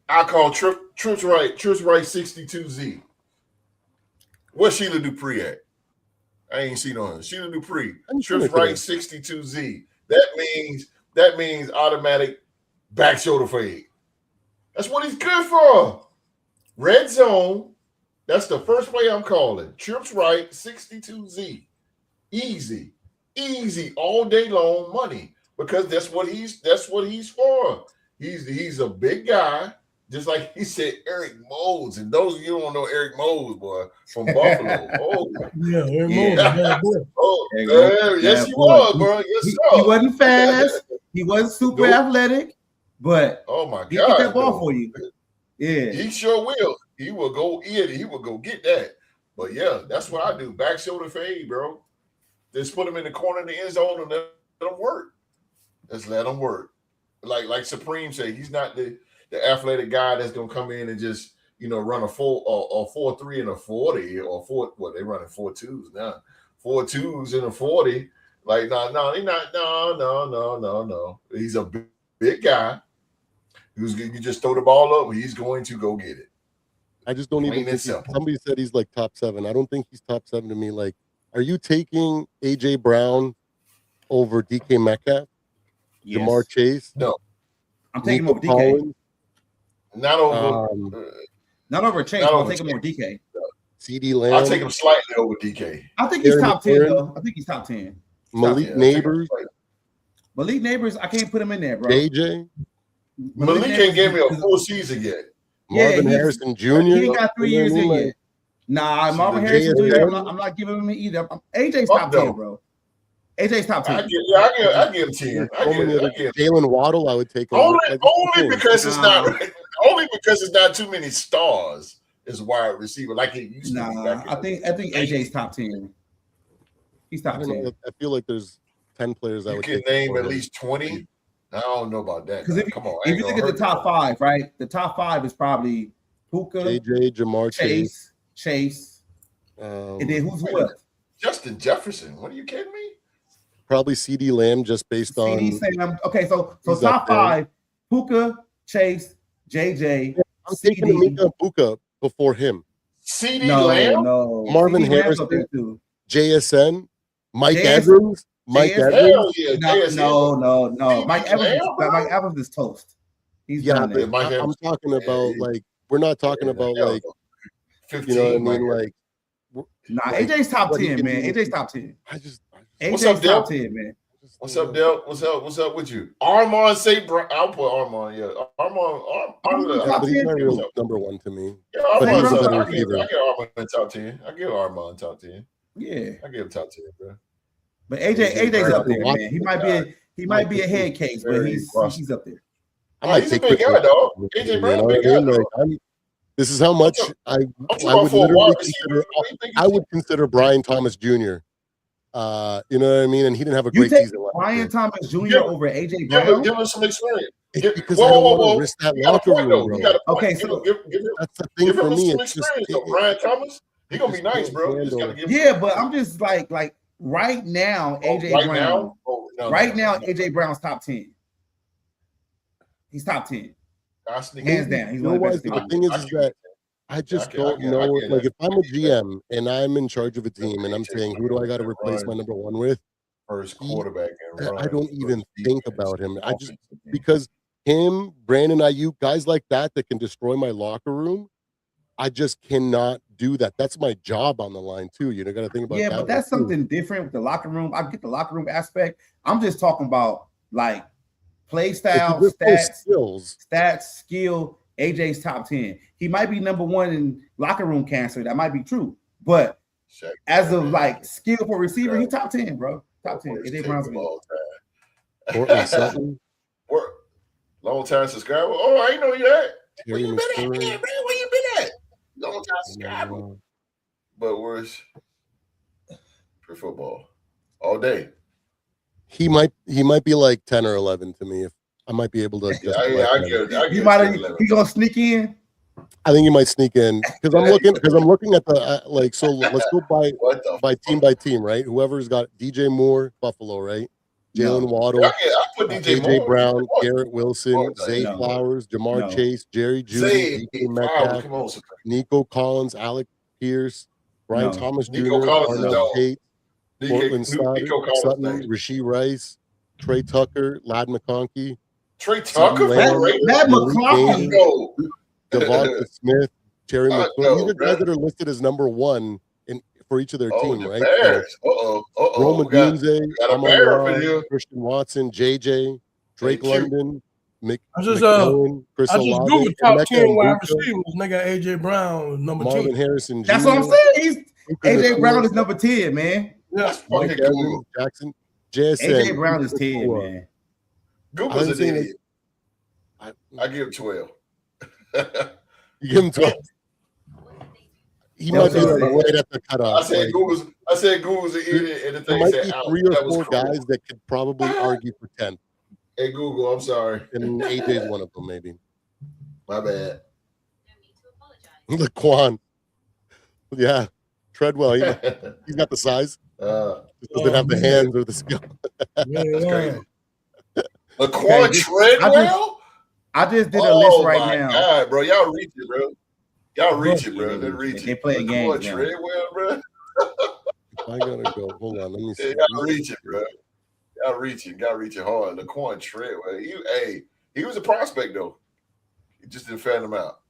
I call Trips Right 62Z. Where's Sheila Dupree at? I ain't seen on her. Sheila Dupree. Trips Right 62Z. That means automatic back shoulder fade. That's what he's good for. Red zone. That's the first play I'm calling. Trips Right 62Z. Easy all day long money, because that's what he's for. He's a big guy, just like he said, Eric Modes. And those of you who don't know Eric Modes, boy, from Buffalo. Oh, Eric Modes. Yes, he was, bro. Yes, sir. He wasn't fast. He wasn't super athletic, but oh my God, he get that ball for you. Yeah, he sure will. He will go in. He will go get that. But yeah, that's what I do. Back shoulder fade, bro. Just put him in the corner of the end zone and let him work. Just let him work. Like Supreme said, he's not the athletic guy that's gonna come in and just run a 4.3 and a 40 or 4. What they running 4.2s now? 4.2s and a 40. Like no, he's not. No. He's a big guy who's you just throw the ball up. He's going to go get it. I just don't even think somebody said he's like top 7. I don't think he's top 7 to me. Like, are you taking AJ Brown over DK Metcalf? Yes. Jamar Chase? No. I'm taking him over DK. Not over Chase. I'll take him over DK. CD Lamb. I'll take him slightly over DK. I think he's top 10 though. I think he's top 10. Malik Neighbors. Malik Neighbors, I can't put him in there, bro. JJ. Malik ain't gave me a full season yet. Marvin Harrison Jr. He ain't got 3 years in yet. Nah, Marvin Harrison Jr. I'm not giving him either. AJ's top 10, bro. AJ's top 10. I give him 10. Jalen Waddle, I would take him. Only because it's not too many stars as a wide receiver like it used to be. I think AJ's top 10. He's top 10. I feel like there's 10 players I would take. You can name at least 20. I don't know about that. Because if you look at the top 5, right? The top 5 is probably Puka, JJ, Jamar Chase, and then who else? Justin Jefferson. What are you kidding me? Probably CD Lamb, just based on Lamb. Okay, so top 5: Puka, Chase, JJ. I'm taking Mika Puka before him. CD Lamb, Marvin Harrison, JSN, Mike Evans. Mike Evans? No. Mike Evans is toast. He's done it. I'm talking about we're not talking about 15, you know what I mean? Like, AJ's top 10, man. AJ's top 10. What's up, Del? Top 10, man. What's up, Del? What's up with you? Armand I'll put Armand. Yeah, Armand. He's not really number 1 to me. Yeah, Armand's I give Armand top 10. I give Armand top 10. Yeah, I give him top 10, bro. But AJ's up there, man. He might be a head case, but he's up there. I might he's a take big guy, Christian. dog. AJ You Brown, know big what I guy, mean? dog. This is how much I talking would about for a literally wide receiver. consider. I would consider Brian Thomas Jr. You know what I mean? And he didn't have a You great take season last Brian year. Thomas Jr. Yeah. over AJ Brown? Give him some experience. It's because I don't want to risk that He got a locker point, room, though. bro. He got a point. Okay, Give so him That's the thing for me. some It's just experience, though. Brian Thomas, he gonna be nice, bro. You just gotta give him yeah, but I'm just like right now, AJ right Brown. now? No. AJ Brown's top 10. He's top 10. Hands down. He's You know one of the what? best. The thing is that I just don't know. Like, if I'm a GM and I'm in charge of a team and I'm saying, who do I got to replace my number one with? First quarterback. I don't even think about him. I just, because him, Brandon Ayuk, guys like that can destroy my locker room. I just cannot do that. That's my job on the line too. You know, got to think about that. Yeah, but that's something different with the locker room. I get the locker room aspect. I'm just talking about like play style, stats, skill. AJ's top 10. He might be number one in locker room cancer. That might be true. But as of like skill for receiver, he's top 10, bro. Top 10. AJ Brown's Portland Sutton. Long time subscriber. Oh, I ain't know you that. Where you been at, man? Where you been at? Long time subscriber. But where's for football? All day. He might be like 10 or 11 to me. If I might be able to just he gonna sneak in. I think he might sneak in because I'm looking at the so let's go by team, right? Whoever's got DJ Moore, Buffalo, right? Jalen Waddle, I put DJ Brown, Garrett Wilson, Zay Flowers, Jamar Chase, Jerry Jeudy, DK Metcalf, Nico Collins, Alec Pierce, Brian Thomas Jr., Arnell Tate, Portland Sutton, Rasheed Rice, Trey Tucker, Ladd McConkey. Trey Tucker, Matt McConkey, Devonta Smith, Terry McLaurin. These are guys that are listed as number one for each of their team, right? Roma Dunze, Christian Watson, JJ, Drake London, McMillan, Chris Olave, Google top 10 wide receivers. They got AJ Brown number 10. Marvin Harrison Jr. That's what I'm saying. AJ Brown is number 10, man. Mike Evans, Jackson, JSN. AJ Brown is 10, man. Google's an idiot. I give him 12. You give him 12. He might be right at the cutoff. I said Google's an idiot, and the thing might said be 3 or 4 guys that could probably argue for 10. Hey Google, I'm sorry. And AJ's one of them, maybe. My bad. Laquan. Yeah. Treadwell. He's got the size. Just doesn't have the hands or the skill. That's crazy. Laquan Treadwell? I just did a list right now. Oh my God, bro. Y'all reach it, bro. They're reaching. They playing games now. Treadwell, bro. I gotta go. Hold on. Let me see. Y'all reaching, bro. Y'all reaching hard. Laquan Treadwell. He was a prospect though. He just didn't fan him out.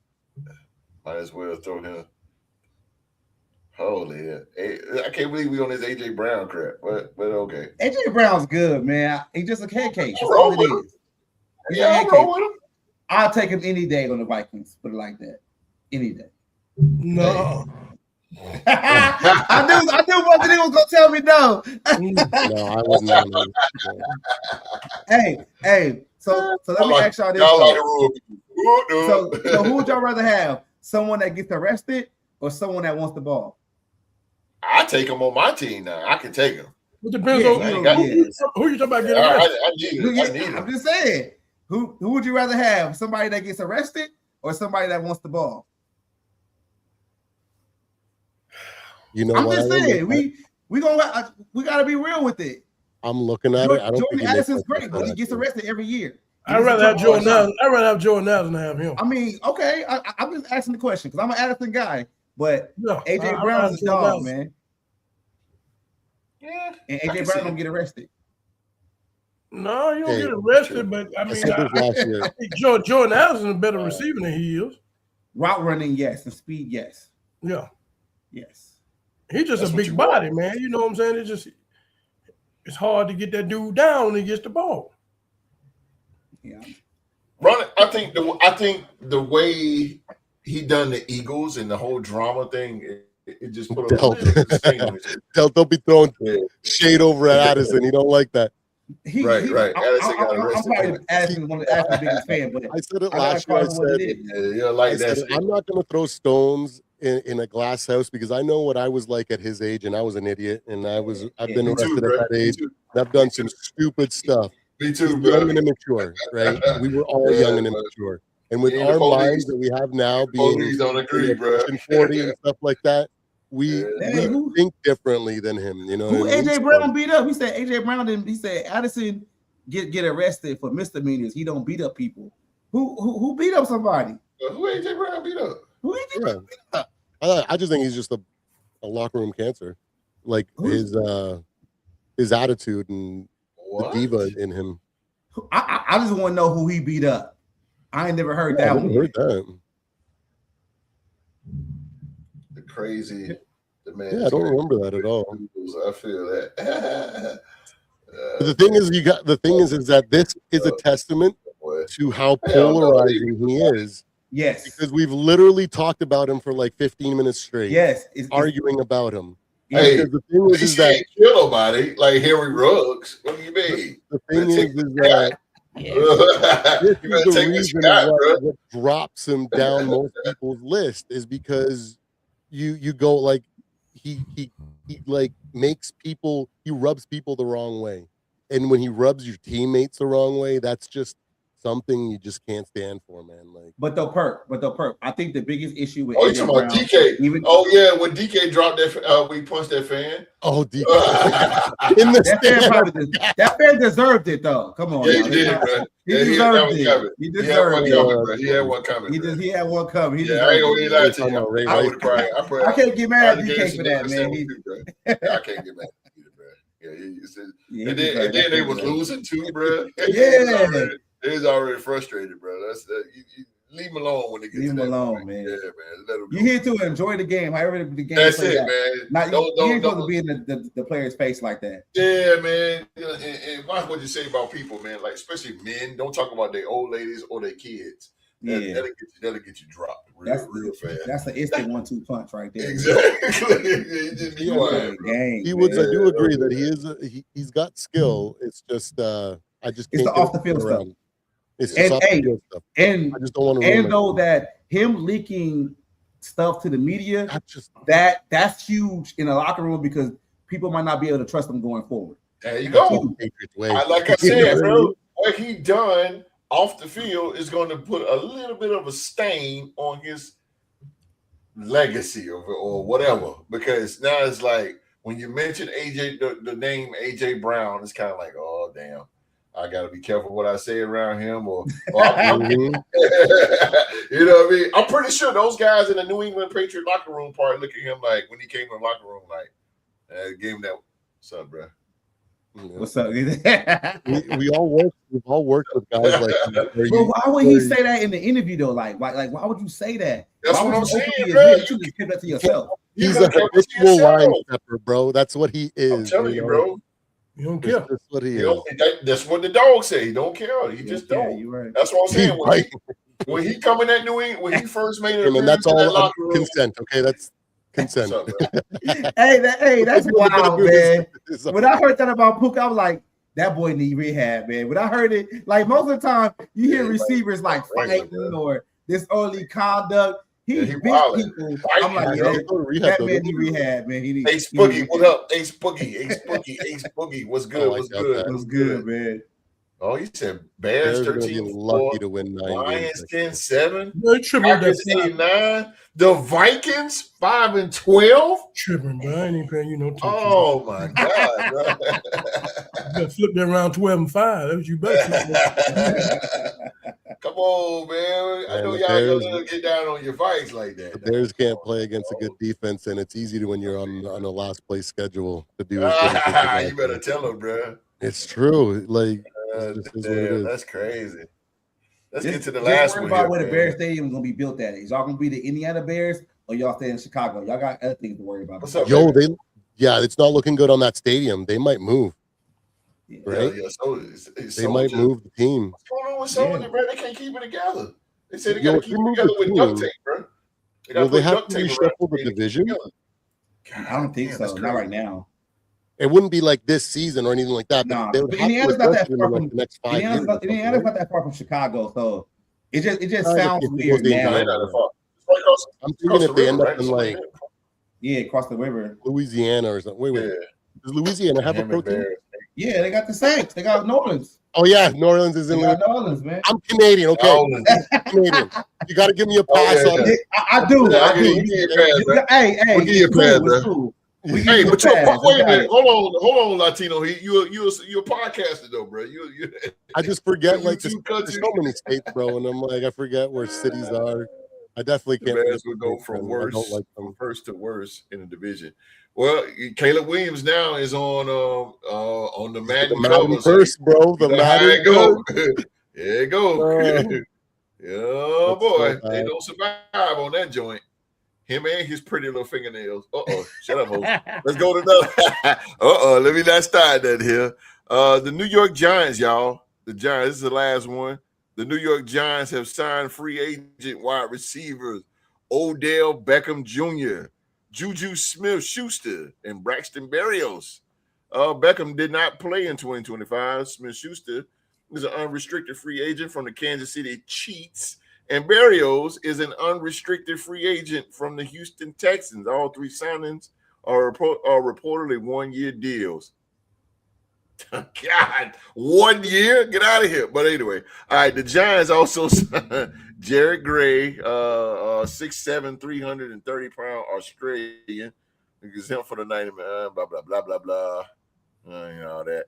Might as well throw him. Holy yeah. I can't believe we on this AJ Brown crap. But okay. AJ Brown's good, man. He's just a head case. That's all it is. I'll roll with him. I'll take him any day on the Vikings. Put it like that. Any day. No. I knew one thing was gonna tell me no. No, I wouldn't. Hey. So let me ask y'all this. So who would y'all rather have? Someone that gets arrested or someone that wants the ball? I take him on my team now. I can take him. It depends on who you talking about getting arrested. I'm just saying. Who would you rather have? Somebody that gets arrested or somebody that wants the ball? You know, I'm just saying we gotta be real with it. I'm looking at it. I don't Jordan think Addison's great, but he gets arrested every year. I'd rather have Jordan Addison than have him. I mean, okay, I'm just asking the question because I'm an Addison guy, but Yeah, AJ Brown's a dog, man. Yeah. And AJ Brown don't get arrested. No, you don't get arrested, but I mean, I think Jordan Addison is a better receiver than he is. Route running, yes, and speed, yes. Yeah. Yes. He's just a big body, man. You know what I'm saying? It's hard to get that dude down when he gets the ball. Yeah. Running, I think the way he done the Eagles and the whole drama thing, it just put a stain on his head. Don't be throwing shade over at Addison. He don't like that. Right. Addison got I'm arrested. probably Addison, one of Addison's biggest fan, but I said it I last gotta year. I call it what it said, is. Yeah, like I that. said I'm not going to throw stones in a glass house because I know what I was like at his age, and I was an idiot, and I've been Me too, arrested bro. at that Me age. too. And I've done some stupid stuff. Me Just too, bro. young and immature, right? We were all Yeah, young and bro. immature, and with Even the our police- minds that we have now, being Police don't agree, bro. pushing 40 and stuff like that, we Hey, who think differently than him. You know, who what I mean? AJ Brown beat up? He said AJ Brown didn't. He said Addison get arrested for misdemeanors. He don't beat up people. Who beat up somebody? Who AJ Brown beat up? Who AJ Brown beat up? I just think he's just a locker room cancer, like his attitude and What? the diva in him. I just want to know who he beat up. I ain't never heard I that never one. heard that. The crazy. The man. Yeah, I don't remember that at all. I feel that. But the thing is, is that this is a testament to how polarizing he is. Yes, Because we've literally talked about him for like 15 minutes straight. yes, arguing about him. Hey, Because the thing is he that ain't kill nobody like Henry Ruggs. What do you mean? the thing is that You this better is the take reason this shot, bro. what drops him down most people's list is because you go like he like makes people, he rubs people the wrong way, and when he rubs your teammates the wrong way, that's just something you just can't stand for, man. Like, but the perk. I think the biggest issue with Oh, you AJ talking about Brown, DK? Oh yeah, when DK dropped that, we punched that fan. oh, DK. In the that fan deserved it though. Come on, Yeah, now. he did, bro. He Yeah, deserved it. coming. He He had one deserved coming, it. bro. He had one coming. He bro. just he had one coming. He Yeah, I ain't gonna deserved lie it. to you. Ray I would cry. I can't get mad at DK Garrison for that, man. too, bro. Yeah, I can't get mad at you, bro. Yeah, Yeah, and he then deserved they it. was losing too, bro. Yeah. He was already frustrated, bro. You leave him alone when they get Leave to him that alone, point. man. Yeah, man. Let him You go. here to enjoy the game, however the game. That's plays it, out. man. Not, you ain't supposed to be in the player's face like that. Yeah, man. And watch what you say about people, man. Like especially men. Don't talk about their old ladies or their kids. That'll get you dropped real fast. That's an instant 1-2 punch right there. Exactly. Just be quiet, bro. He would. I do agree that he is. He's got skill. It's just I just It's can't the off the field stuff. It's And, just off the field stuff. And I just don't want to. and know that him leaking stuff to the media, that's huge in a locker room because people might not be able to trust him going forward. There you go. Like I said, bro, what he done off the field is going to put a little bit of a stain on his legacy or whatever. Because now it's like when you mention AJ, the name AJ Brown, it's kind of like, oh damn, I got to be careful what I say around him, or you know what I mean. I'm pretty sure those guys in the New England Patriot locker room probably look at him like when he came in the locker room, like, gave him that. What's up, bro? What's up? we all work. We've all worked with guys like that. Well, why would he say that in the interview though? Like why would you say that? That's why what I'm would saying, you bro. You should just keep that to yourself. He's a habitual line stepper, bro. That's what he is. I'm telling you, bro. You don't care. That's what he is. That's what the dog say. He don't care. He just don't. You're right. That's what I'm saying. When he come in that New England, when he first made it, and that's all consent. Okay, that's consent. hey, that's wild, man. When I heard that about Puka, I was like, that boy need rehab, man. When I heard it, like most of the time, you hear receivers like fighting or this early conduct. He big people. I'm like, that man need rehab, man. He needs. Ace Boogie, what up? Ace Boogie, what's good? What's good, man? Oh, he said Bears 13, lucky to win 9 Lions 10-7, Packers 8-9, the Vikings 5-12. Tripping, bro. I ain't even paying you no attention. Oh my god, bro. You better flip that around 12-5. That's what you better. Come on, man. I know y'all gonna get down on your Vikes like that. The Bears can't play against a good defense, and it's easy to when you're on a last place schedule to do. You better tell them, bro. It's true. Like that's crazy. Let's get to the last one. About where the Bears Stadium is gonna be built at. Is y'all gonna be the Indiana Bears or y'all stay in Chicago? Y'all got other things to worry about. What's up, it's not looking good on that stadium. They might move. Right? Yeah. So they might move the team. What's going on with Soldier, bro? They can't keep it together. They say they got to keep it together with duct tape, bro. They have to reshuffle the division? I don't think so. Not right now. It wouldn't be like this season or anything like that. Nah, They would but have Indiana's to not address that him far in like from the next 5 years. Indiana's not that far from Chicago, so it just Kind sounds of weird the now. entire- Right across- I'm thinking if the they river, end up right? in like Yeah, across the river. Louisiana or something. Wait. Yeah. Does Louisiana have a Him and pro team? Bears. Yeah, they got the Saints. They got New Orleans. Oh yeah, New Orleans is They in. got New Orleans, man. I'm Canadian. Okay, Oh, I'm Canadian. You got to give me a pass yeah, on yeah. it. I do. Yeah, I we'll do. give you a pass, man. Hey, We'll give you a it's pass, cool. man. It's cool. We Hey, give you but a you're pass. wait a Okay. minute. Hold on, Latino. You're a podcaster though, bro. You I just forget like YouTube there's so many states, bro, and I'm like I forget where cities are. I definitely the can't. Bears forget would go states, from man. worst I don't like them. first to worst in the division. Well, Caleb Williams now is on the Madden The Madden cover. first, bro. The you know how Madden it go. There it go. Yeah, That's boy, so they bad. don't survive on that joint. Him and his pretty little fingernails. Shut up, Ho. Let's go to the. Let me not start that here. The New York Giants, y'all. The Giants. This is the last one. The New York Giants have signed free agent wide receivers Odell Beckham Jr., JuJu Smith-Schuster, and Braxton Berrios. Beckham did not play in 2025. Smith-Schuster is an unrestricted free agent from the Kansas City Chiefs, and Berrios is an unrestricted free agent from the Houston Texans. All three signings are reportedly one-year deals. God, 1 year? Get out of here. But anyway, all right, the Giants also signed Jared Gray, 6'7", 330-pound Australian. Exempt for the 90 man, blah, blah, blah, blah, blah. All that.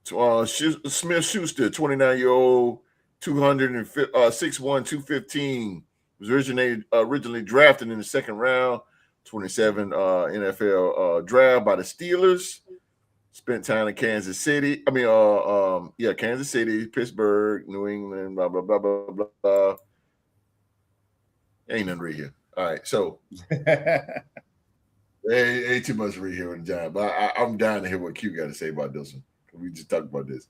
Smith-Schuster, 29-year-old, 6'1", 215, was originally drafted in the second round, 27 NFL draft by the Steelers. Spent time in Kansas City. Kansas City, Pittsburgh, New England, blah, blah, blah, blah, blah, blah. Ain't nothing to read here. All right, so ain't too much to read here with the Giants, but I'm dying to hear what Q got to say about this one. We just talked about this.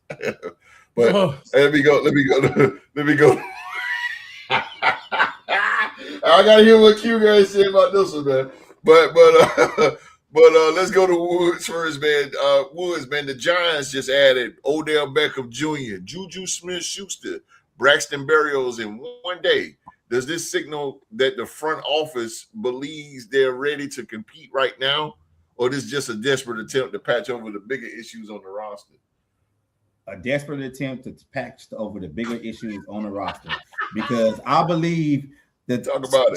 But let me go. I gotta hear what Q guys say about this one, man. But let's go to Woods first, man. Woods, man. The Giants just added Odell Beckham Jr., JuJu Smith-Schuster, Braxton Berrios in 1 day. Does this signal that the front office believes they're ready to compete right now, or this is just a desperate attempt to patch over the bigger issues on the roster? A desperate attempt to patch over the bigger issues on the roster, because I believe that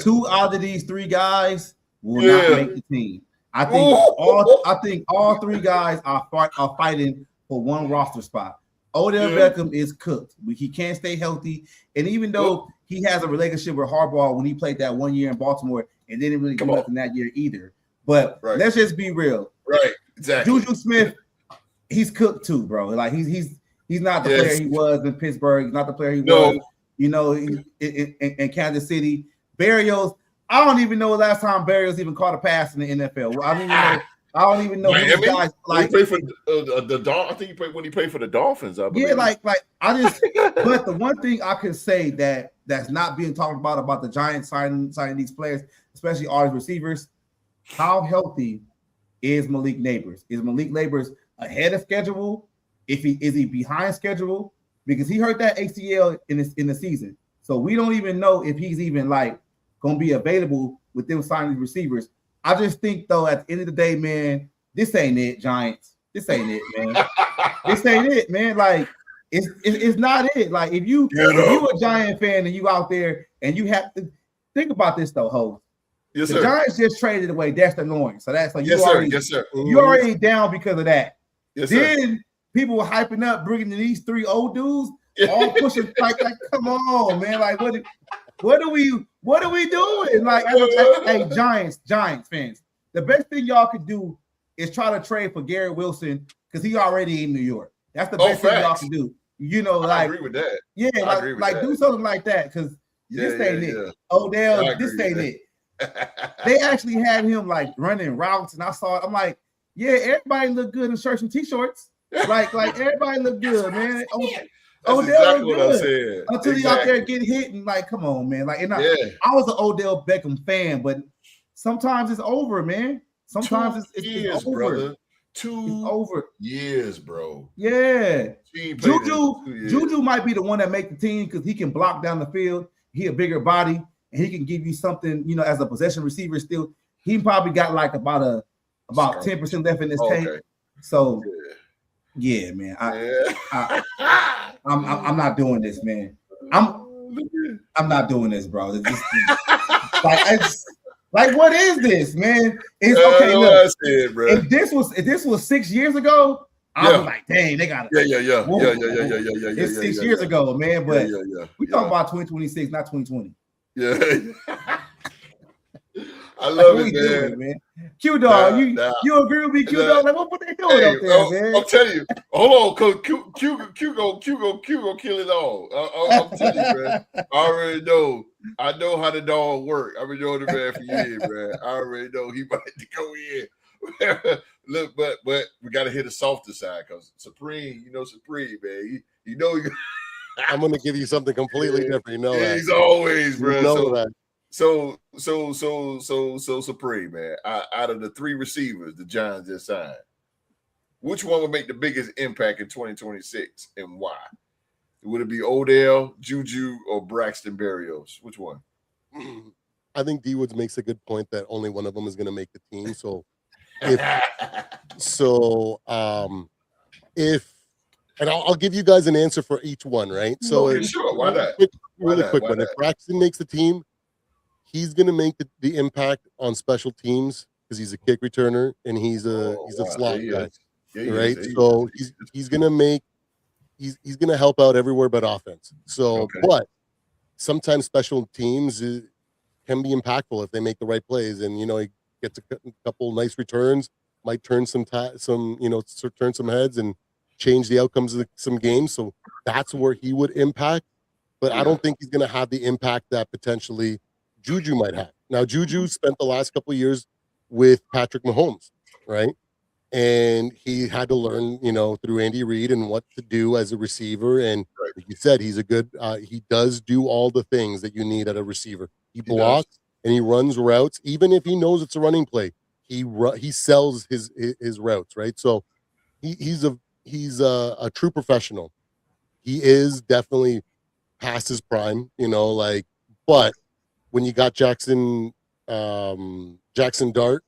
two out of these three guys will not make the team. I think all three guys are fighting for one roster spot. Odell Beckham is cooked. He can't stay healthy, and even though he has a relationship with Harbaugh when he played that 1 year in Baltimore, and didn't really do nothing that year either. But let's just be real. Right, exactly. JuJu Smith, he's cooked too, bro. Like he's not the player he was in Pittsburgh. He's not the player he was, in Kansas City. Berrios, I don't even know the last time Berrios even caught a pass in the NFL. I don't even know who these guys like. He played for the I think he played when he played for the Dolphins. I believe. Yeah, like I just. But the one thing I can say that's not being talked about the Giants signing these players, especially all these receivers, how healthy is Malik Nabers? Is Malik Nabers ahead of schedule? Is he behind schedule? Because he hurt that ACL in the season, so we don't even know if he's even like gonna be available with them signing these receivers. I just think though, at the end of the day, man, this ain't it, Giants. This ain't it, man. This ain't it, man. Like it's not it. Like if you a Giant fan and you out there and you have to think about this though, Ho. Yes, the sir. Giants just traded away Dexter Lawrence, so that's like yes, sir. You already down because of that. Yes, then people were hyping up, bringing in these three old dudes, all pushing like come on, man. Like what are we doing? Like, hey, Giants fans, the best thing y'all could do is try to trade for Garrett Wilson because he already in New York. That's the best thing y'all can do. I agree with that. Yeah, like do something like that because this ain't it. Odell, this ain't it. They actually had him like running routes, and I saw it. I'm like, yeah, everybody look good in shirts and t-shirts. Like everybody look good, man. That's exactly what I said. Until he out there get hit and like, come on, man. Like, I was an Odell Beckham fan, but sometimes it's over, man. sometimes it's years, over. brother. It's over. Years, bro. Yeah. He ain't played in 2 years. JuJu might be the one that make the team because he can block down the field. He a bigger body and he can give you something, you know, as a possession receiver. Still, he probably got like about 10% left in his tank. So yeah, man. I'm not doing this, man. I'm not doing this, bro. It's just, like what is this, man? It's okay. Look, if this was 6 years ago, I was like, dang, they got it. Yeah. It's 6 years ago, man. But we talking about 2026, not 2020. Yeah. I love it, man. Q Dog, you agree with me, Q Dog? Like, what they doing up there, man? I'm telling you, hold on, cause Q go kill it all. I'm telling you, man. I already know. I know how the dog work. I've been knowing the man for years, man. I already know he might go in. Look, but we gotta hit the softer side because Supreme, Supreme, man. You know. I'm gonna give you something completely different. You know that. He's always, bro. You know that. So Supreme, man. Out of the 3 receivers the Giants just signed, which one would make the biggest impact in 2026 and why? Would it be Odell, JuJu, or Braxton Berrios? Which one? I think D Woods makes a good point that only one of them is going to make the team. So and I'll give you guys an answer for each one, right? So okay, sure, why not? Really quick one. If Braxton makes the team, he's going to make the impact on special teams because he's a kick returner and he's a slot guy, right? So he's going to make he's going to help out everywhere but offense. So, but sometimes special teams can be impactful if they make the right plays, and he gets a couple nice returns, might turn turn some heads and change the outcomes of some games. So that's where he would impact. But I don't think he's going to have the impact that potentially JuJu might have. Now, JuJu spent the last couple of years with Patrick Mahomes, right? And he had to learn, through Andy Reid and what to do as a receiver. And like you said, he's a good, he does do all the things that you need at a receiver. He blocks and he runs routes. Even if he knows it's a running play, he sells his routes, right? So he's a true professional. He is definitely past his prime, but when you got Jackson Dart,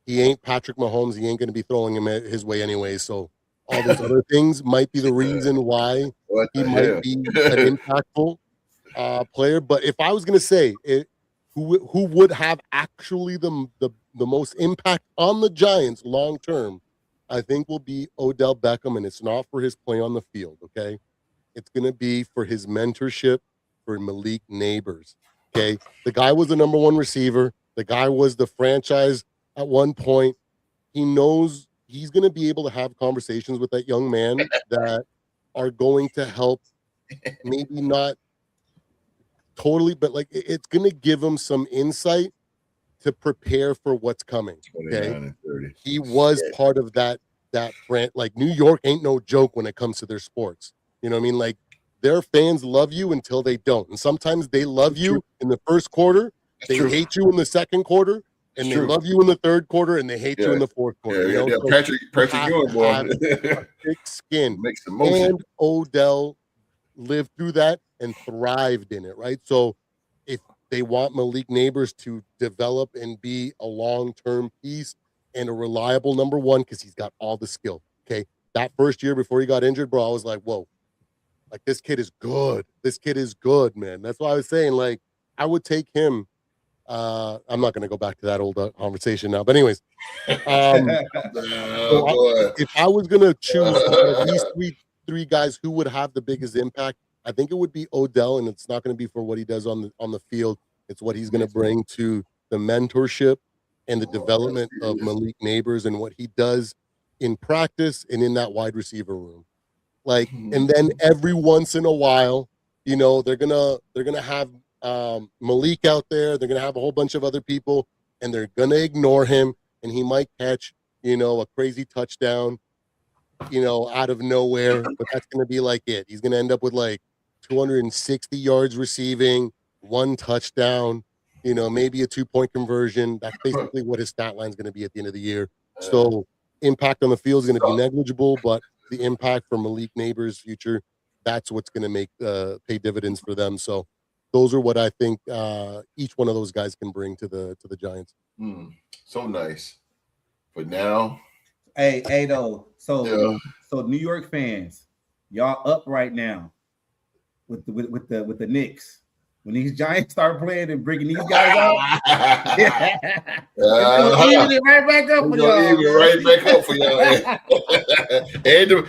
he ain't Patrick Mahomes. He ain't going to be throwing him his way anyway. So all those other things might be the reason why he might be an impactful player. But if I was going to say who would have actually the most impact on the Giants long term, I think will be Odell Beckham, and it's not for his play on the field, okay? It's going to be for his mentorship for Malik Neighbors, okay? The guy was the number 1 receiver. The guy was the franchise at one point. He knows he's going to be able to have conversations with that young man that are going to help, maybe not totally, but it's going to give him some insight to prepare for what's coming. Okay, he was part of that brand. Like, New York ain't no joke when it comes to their sports. You know what I mean? Like, their fans love you until they don't, and sometimes they love you in the first quarter, they hate you in the second quarter, and they love you in the third quarter, and they hate you in the fourth quarter. So Patrick Ewing, boy, thick skin. Makes the motion. And Odell lived through that and thrived in it, right? So if they want Malik Neighbors to develop and be a long-term piece and a reliable number 1, because he's got all the skill. Okay, that first year before he got injured, bro, I was like, whoa, like, this kid is good. This kid is good, man. That's why I was saying, like, I would take him. I'm not going to go back to that old conversation now, but anyways, if I was going to choose at least three guys who would have the biggest impact, I think it would be Odell, and it's not going to be for what he does on the field. It's what he's going to bring to the mentorship and the development of Malik Neighbors and what he does in practice and in that wide receiver room. Like, and then every once in a while, they're gonna have Malik out there. They're gonna have a whole bunch of other people, and they're gonna ignore him, and he might catch, a crazy touchdown, out of nowhere. But that's gonna be like it. He's gonna end up with like 260 yards receiving, 1 touchdown, maybe a 2-point conversion. That's basically what his stat line is going to be at the end of the year. So impact on the field is going to be negligible, but the impact for Malik Neighbors' future, that's what's going to make pay dividends for them. So those are what I think each one of those guys can bring to the Giants. So nice. But now, hey, though. So New York fans, y'all up right now with the Knicks. When these Giants start playing and bringing these guys out, even it right back up for y'all. Right back up for y'all. and them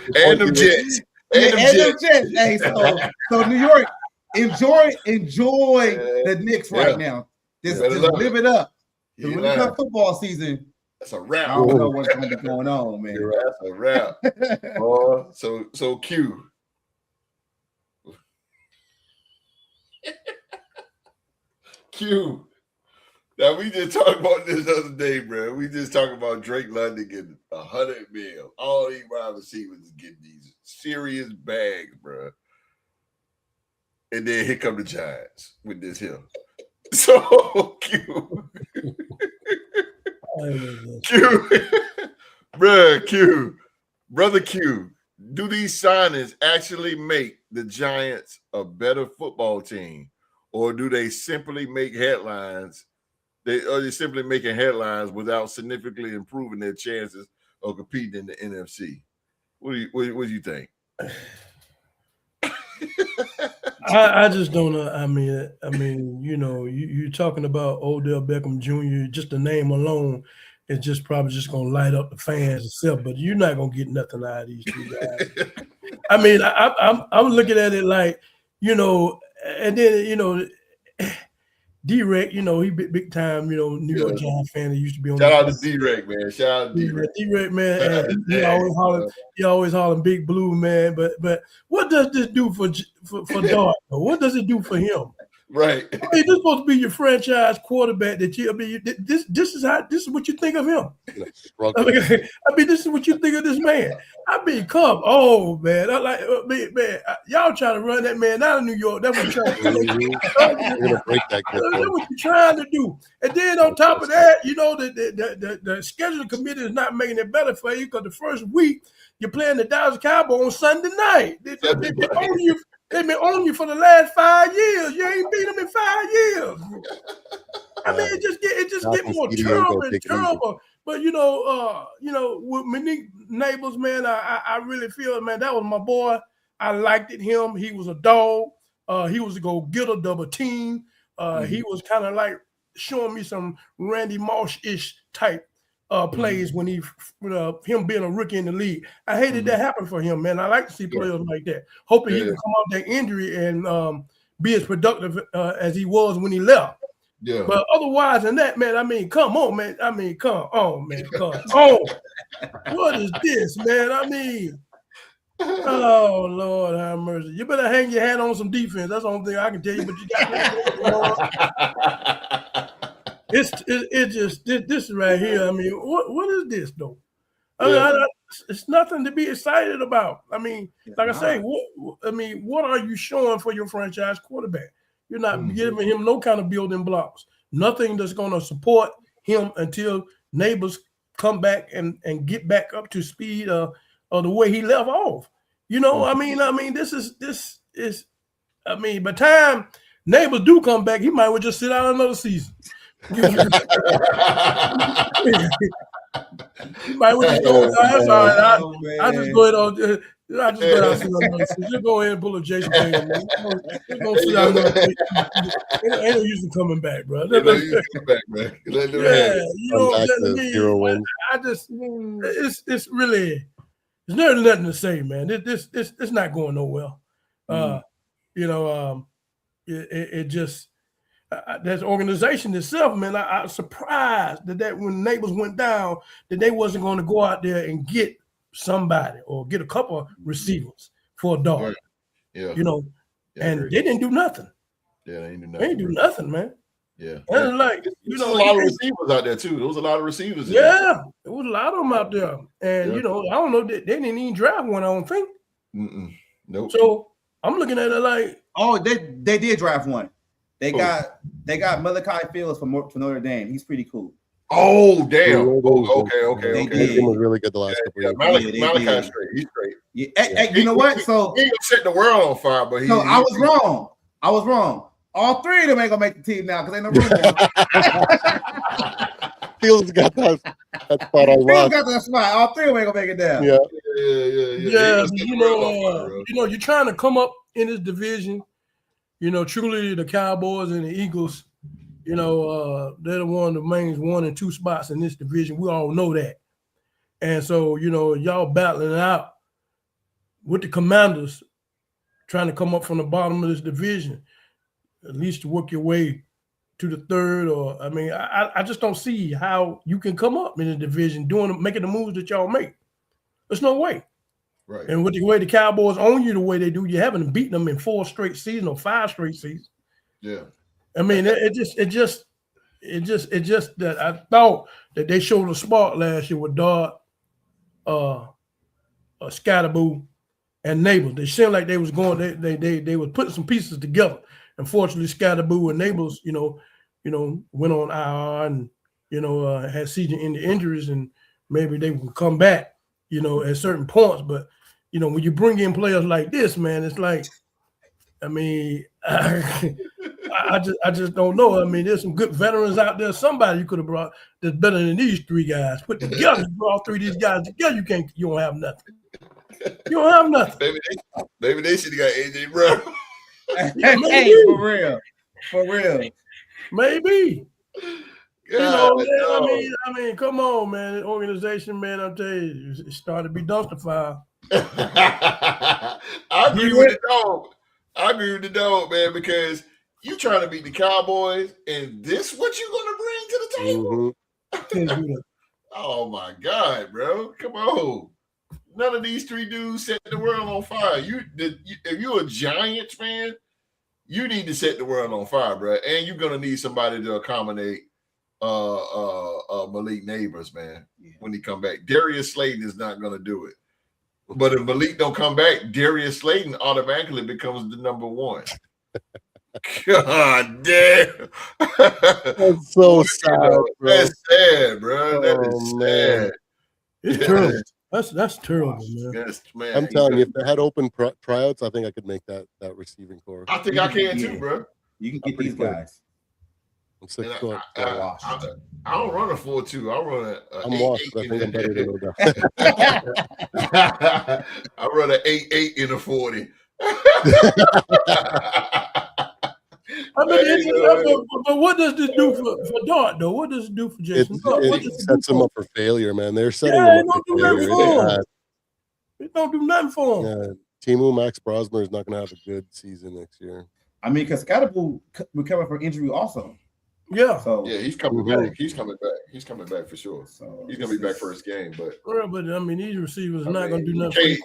Jets. And them Jets. Hey, so New York, enjoy the Knicks right now. Just live it up. When it comes football season, that's a wrap. I don't know what's going to be going on, man. That's a wrap. So Q. Q. Now we just talked about this the other day, bro. We just talked about Drake London getting $100 million. All these wide receivers is getting these serious bags, bro. And then here come the Giants with this here. So Q. Brother Q, do these signings actually make the Giants a better football team, or do they simply make headlines? Are they simply making headlines without significantly improving their chances of competing in the NFC? What do you think? I just don't know. I mean, you're talking about Odell Beckham Jr. Just the name alone is just probably just gonna light up the fans itself. But you're not gonna get nothing out of these two guys. I mean, I'm looking at it like, and then D-Rec, he big time, New York Giants fan that used to be on. Shout out to D-Rec, man. Shout out to D-Rec. D-Rec, man. And he always hollering Big Blue, man. But what does this do for Dart? What does it do for him? Right. I mean, this is supposed to be your franchise quarterback. This is what you think of him. I mean, this is what you think of this man. I mean, come on, man. Man, y'all trying to run that man out of New York. That's what you're trying to do. You're gonna break that That's what you're trying to do. And then on top of that, the scheduling committee is not making it better for you because the first week you're playing the Dallas Cowboys on Sunday night. They've been on you for the last 5 years. You ain't beat them in 5 years. I mean, it just get more terrible and terrible. But with Malik Neighbors, man, I really feel, man, that was my boy. I liked him. He was a dog. He was a go-getter, double team. He was kind of like showing me some Randy Moss-ish type plays when him being a rookie in the league. I hated that happen for him, man. I like to see players like that. Hoping he can come off that injury and be as productive as he was when he left. Yeah. But otherwise than that, man, I mean, come on, man. Come on. What is this, man? I mean, oh, Lord have mercy. You better hang your hat on some defense. That's the only thing I can tell you, but you got It's just this right here. I mean, what is this though? It's nothing to be excited about. I mean, like I say, what are you showing for your franchise quarterback? You're not giving him no kind of building blocks. Nothing that's going to support him until Neighbors come back and get back up to speed of the way he left off. I mean, this is. I mean, by the time Neighbors do come back, he might well just sit out another season. You might want to go. That's all right. I just go ahead. I just go out. Just go ahead and pull a Jason Tatum. Ain't no use in coming back, bro. Let them back, man. I just, it's really, there's nothing to say, man. It's not going nowhere. It just. That organization itself, man, I was surprised that when Neighbors went down, that they wasn't going to go out there and get somebody or get a couple of receivers for a dog. Yeah. And they didn't do nothing. Yeah, they didn't do nothing. They didn't do nothing, man. Yeah. And like, there's a lot of receivers out there too. There was a lot of receivers. There was a lot of them out there. And I don't know, they didn't even draft one, I don't think. Nope. So I'm looking at it like, they did draft one. They got Malachi Fields for Notre Dame. He's pretty cool. Oh damn! Okay. That game was really good the last couple years. Malachi's straight. He's straight. Yeah. Hey, you know what? So he ain't gonna set the world on fire, but I was wrong. All three of them ain't gonna make the team now because ain't no room now. Fields got that spot on Fields got that spot. All three of them ain't gonna make it down. Yeah. You're trying to come up in this division. Truly the Cowboys and the Eagles. They're the one of the main 1 and 2 spots in this division. We all know that. And so, y'all battling it out with the Commanders, trying to come up from the bottom of this division, at least to work your way to the third. Or I just don't see how you can come up in the division making the moves that y'all make. There's no way. Right. And with the way the Cowboys own you the way they do, you haven't beaten them in 4 straight seasons or 5 straight seasons. Yeah. It just that I thought that they showed a spark last year with Dart, Scatterboo, and Neighbors. They seemed like they was going. They was putting some pieces together. Unfortunately, Scatterboo and Neighbors, went on IR and had season-ending injuries, and maybe they would come back, at certain points. But when you bring in players like this, man, it's like, I just don't know. There's some good veterans out there. Somebody you could have brought that's better than these 3 guys put together. You brought all 3 of these guys together. You don't have nothing. You don't have nothing. Maybe they should have got AJ Brown. Hey, for real. Maybe. God, come on, man. The organization, man, I'll tell you, it started to be dumpster fire. I agree with the dog, man, because you trying to beat the Cowboys, and this what you gonna bring to the table? Mm-hmm. Oh my God, bro! Come on, none of these 3 dudes set the world on fire. If you're a Giants fan, you need to set the world on fire, bro, and you're gonna need somebody to accommodate Malik Neighbors, man, when he come back. Darius Slayton is not gonna do it. But if Malik don't come back, Darius Slayton automatically becomes the number 1. God damn. That's so sad, bro. That's sad, bro. That is sad. It's terrible. That's terrible, man. Yes, man. I'm telling you, if they had open tryouts, I think I could make that receiving core. I think I can too, bro. You can get these guys. I'm 6 foot. I don't run a 4.2. I run I'm washed. I think I'm better than Odell. I run an 8.8 in a 40. But what does this do for Dart, though? What does it do for Jason? It sets him up for failure, man. They're setting him up for failure. It don't do nothing for him. Yeah. Timu Max Brosmer is not going to have a good season next year. Because Scatterboo recovering from injury also. Yeah. So he's coming back. He's coming back. He's coming back for sure. So he's gonna be back first game. But these receivers are not gonna do nothing.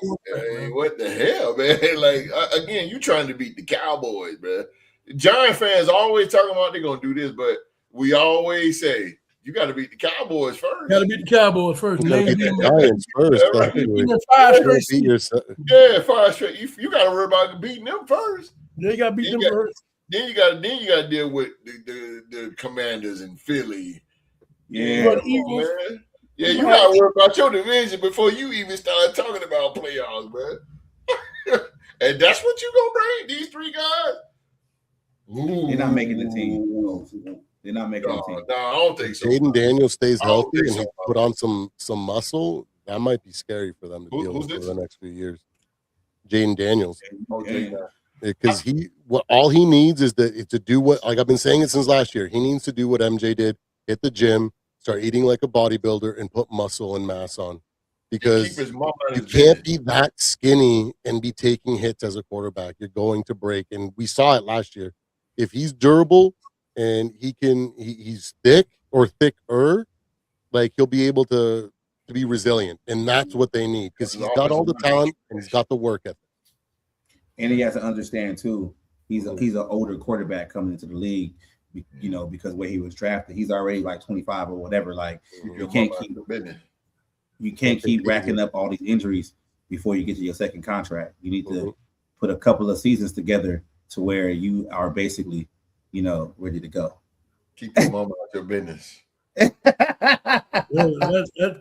What the hell, man? Like again, you trying to beat the Cowboys, bro. Giant fans always talking about they're gonna do this, but we always say you got to beat the Cowboys first. Got to beat the Cowboys first. You got to beat the Giants first. Yeah, 5 straight. You got to worry about beating them first. They got to beat them first. Then you got to deal with the Commanders in Philly. Yeah, man. Yeah, you got to worry about your division before you even start talking about playoffs, man. And that's what you gonna bring these 3 guys. Ooh. They're not making the team. They're not making the team. No, I don't think so. Jaden Daniels stays healthy and he put on some muscle. That might be scary for them to deal with for the next few years. Jaden Daniels. Because all he needs is to do what, like I've been saying it since last year. He needs to do what MJ did: hit the gym, start eating like a bodybuilder, and put muscle and mass on. Because you can't be that skinny and be taking hits as a quarterback. You're going to break, and we saw it last year. If he's durable and he's thick or thicker, like he'll be able to be resilient, and that's what they need because he's got all the talent and he's got the work ethic. And he has to understand too, he's an older quarterback coming into the league, you know, because where he was drafted, he's already like 25 or whatever. Like you can't keep racking up all these injuries before you get to your second contract. You need to put a couple of seasons together to where you are basically, ready to go. Keep your mama out your business. Yeah,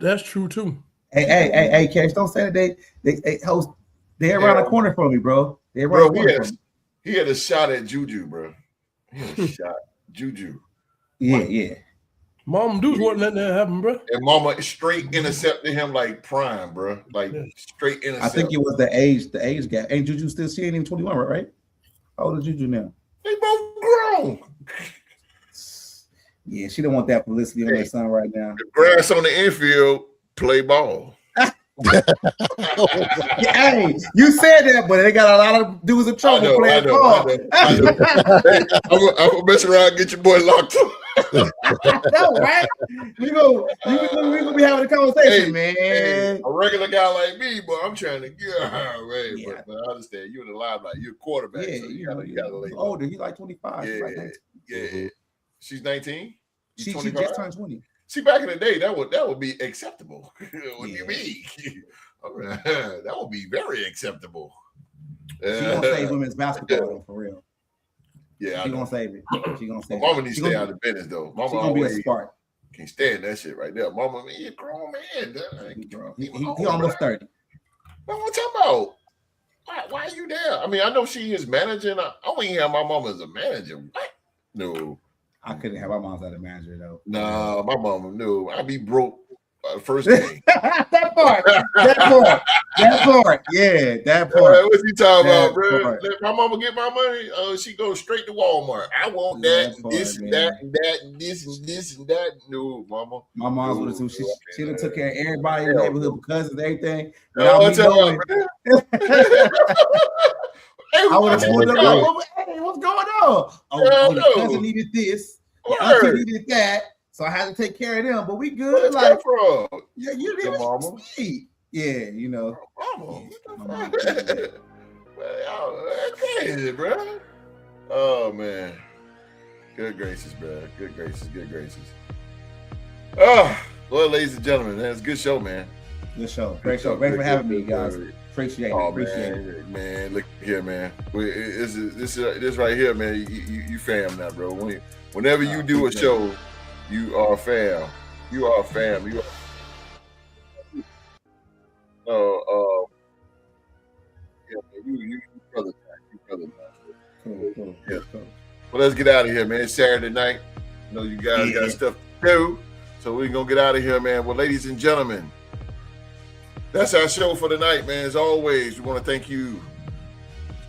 that's true too. Hey, Cash, don't say that they host. They're around the corner from me, bro. They're around the corner from me. He had a shot at JuJu, bro. He had a shot. JuJu. Yeah. Mom Deuce wasn't letting that happen, bro. And Mama straight intercepted him like prime, bro. Like straight intercept. I think it was the age gap. Ain't JuJu still? She ain't even 21, right? How old is JuJu now? They both grown. Yeah, she don't want that publicity on her son right now. The grass on the infield, play ball. Hey, you said that, but they got a lot of dudes in trouble playing ball. I'm gonna mess around and get your boy locked up. No, right? We gonna be having a conversation, man. Hey, a regular guy like me, but I'm trying to get right. Yeah. But I understand you're in the limelight. You're a quarterback. Yeah, so you gotta lay he's low. older. He's like 25. Yeah. She's 19. She just turned 20. See, back in the day, that would be acceptable. What do you mean? That would be very acceptable. She gonna save women's basketball though, for real. Yeah, she gonna save it. She gonna save it. Mama needs to stay out of business though. Mama she gonna be a spark. Can't stand that shit right there. Mama, man, you're a grown man. He almost 30. What I'm talking about? Why are you there? I mean, I know she is managing. I wouldn't have my mama as a manager. What? No. I couldn't have my mom as a manager though. Nah, my mama knew. I'd be broke first game. that part. Yeah, that part. What you talking about, bro? Let my mama get my money. She goes straight to Walmart. I want that, this, and that, and that, and this, and this, and that. No, mama. My mom's would have too. She done took care of everybody in the neighborhood, cousins, everything. I would have pulled them out. Hey, what's going on? Oh, your cousin needed this. Your auntie needed that. So I had to take care of them. But we good. Like, yeah, you did mama. Sweet. Yeah, Mama. Crazy, bro. Oh, man. Good gracious, bro. Good gracious. Oh, well, ladies and gentlemen, that's a good show, man. Good show. Great show. Thanks for having me, guys. Appreciate it. Man, look here, man. This right here, man. You fam now, bro. Whenever you do a show, you are fam. You are fam. You brother. Cool. Yeah. Well, let's get out of here, man. It's Saturday night. I know you guys got stuff to do, so we're gonna get out of here, man. Well, ladies and gentlemen, that's our show for tonight, man. As always, we want to thank you,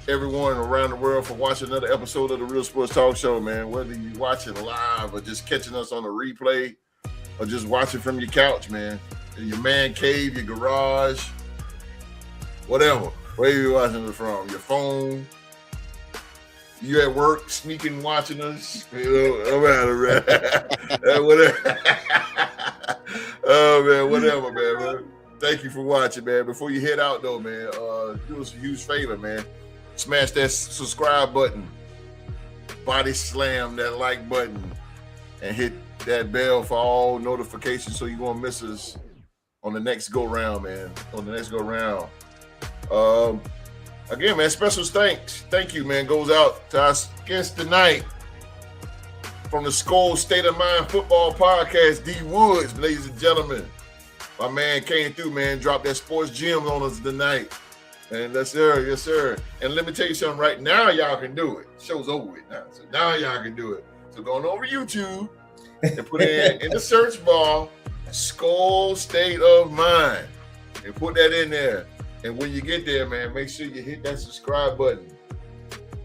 everyone around the world, for watching another episode of the Real Sports Talk Show, man. Whether you're watching live or just catching us on the replay or just watching from your couch, man, in your man cave, your garage, whatever, where you're watching it from, your phone, you at work sneaking watching us, no matter, man. Whatever. Oh, man, whatever, man. Thank you for watching, man. Before you head out, though, man, do us a huge favor, man. Smash that subscribe button, body slam that like button, and hit that bell for all notifications so you won't miss us on the next go round, man. Again, man, special thank you, man, goes out to our guest tonight from the Skull State of Mind Football Podcast, D Woods, ladies and gentlemen. My man came through, man, dropped that sports gem on us tonight. And yes, sir. And let me tell you something right now, y'all can do it. Show's over with now. So now y'all can do it. So going over YouTube and put in the search bar, Skull State of Mind. And put that in there. And when you get there, man, make sure you hit that subscribe button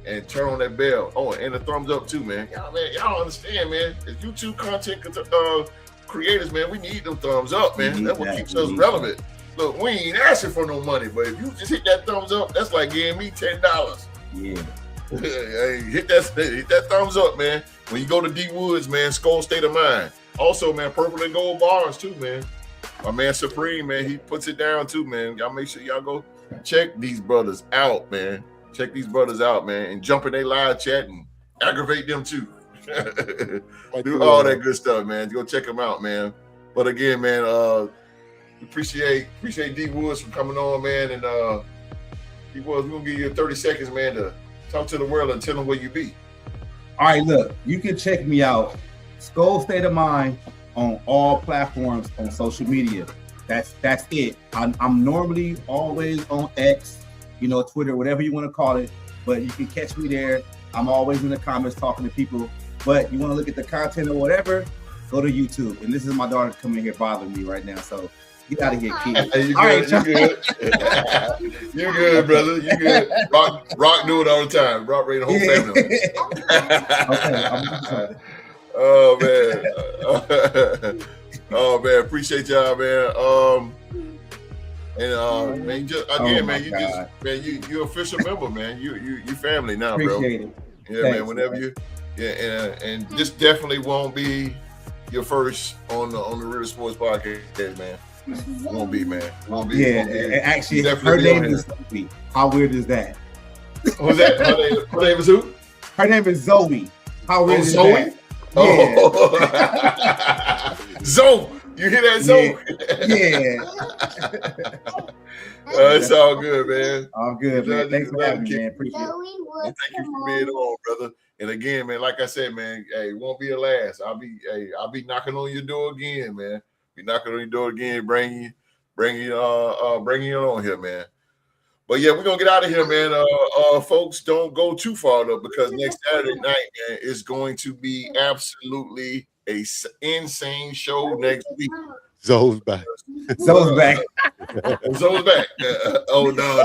and turn on that bell. Oh, and the thumbs up too, man. Y'all understand, man. As YouTube content creators, man, we need them thumbs up, man. That's what keeps us relevant. Look, we ain't asking for no money, but if you just hit that thumbs up, that's like giving me $10. Yeah. hit that thumbs up, man. When you go to D Woods, man, Skull State of Mind. Also, man, purple and gold bars too, man. My man Supreme, man, he puts it down too, man. Y'all make sure y'all go check these brothers out, man. Check these brothers out, man, and jump in their live chat and aggravate them too. Do all that good stuff, man. Go check them out, man. But again, man, appreciate D Woods for coming on, man. And D Woods, we're gonna give you 30 seconds, man, to talk to the world and tell them where you be. All right, look, you can check me out. Skull State of Mind on all platforms on social media. That's it. I'm normally always on X, Twitter, whatever you want to call it. But you can catch me there. I'm always in the comments talking to people. But you want to look at the content or whatever, go to YouTube. And this is my daughter coming here bothering me right now. So get out of here, kid. Hey, you good. You good, brother. You good. Rock do it all the time. Rock bring the whole family. Okay, Oh man, appreciate y'all, man. Man, you official member, man. You family now, appreciate bro. It. Yeah, thanks, man. Whenever man. And this definitely won't be your first on the Real Sports Podcast, man. Won't be, man. Won't be. Yeah, and actually, her name is Zoe. How weird is that? Who's that? Her name is who? Her name is Zoe. How weird is Zoe? that? Oh, yeah. Zoe. You hear that, Zoe? Yeah. It's all good, man. All good, man. Thanks for having me, man. Appreciate it. Thank you for being on, brother. And again, man, like I said, man, hey, it won't be the last. I'll be knocking on your door again, man. Be knocking on your door again, bringing you on here, man. But yeah, we're gonna get out of here, man. Folks, don't go too far though, because next Saturday night, man, is going to be absolutely a insane show next week. Zoe's back. Zoe's back. Zoe's back. Oh no.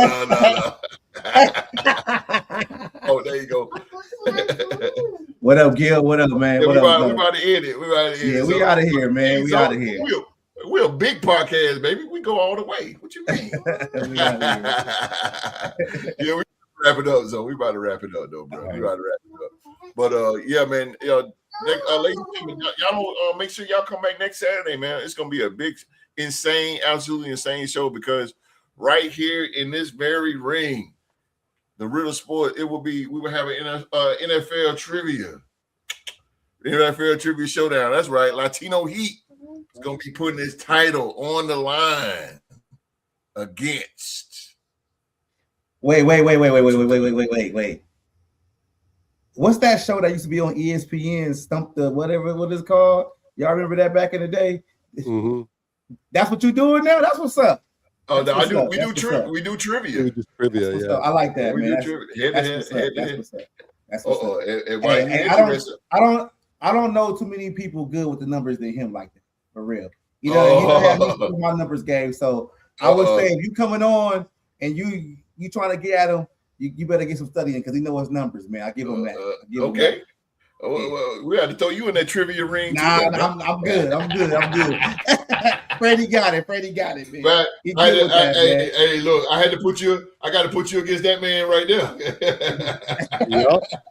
Oh, there you go. What up, Gil? What up, man? Yeah, what we up? about to end it. Yeah, we out of here, man. We out of here. We're a big podcast, baby. We go all the way. What you mean? Yeah, we wrap it up, Zoe. We about to wrap it up, though, bro. Right. We about to wrap it up. But yeah, man. Ladies and gentlemen, y'all make sure y'all come back next Saturday, man. It's gonna be a big, insane, absolutely insane show, because right here in this very ring, the Real Sport, we will have an NFL trivia. NFL trivia showdown. That's right. Latino Heat is gonna be putting his title on the line against. Wait. What's that show that used to be on ESPN? Stump the whatever what it's called? Y'all remember that back in the day? Mm-hmm. That's what you doing now? That's what's up. Oh, we do trivia. We do trivia, yeah. I like that, man. That's what's up. I don't know too many people good with the numbers than him like that, for real. He don't have me through my numbers game. So I would say if you coming on and you trying to get at him, you better get some studying, because he knows his numbers, man. I give him that. Okay. Well, we had to throw you in that trivia ring. Nah, I'm good. Freddie got it, man. But hey, look, I got to put you against that man right there.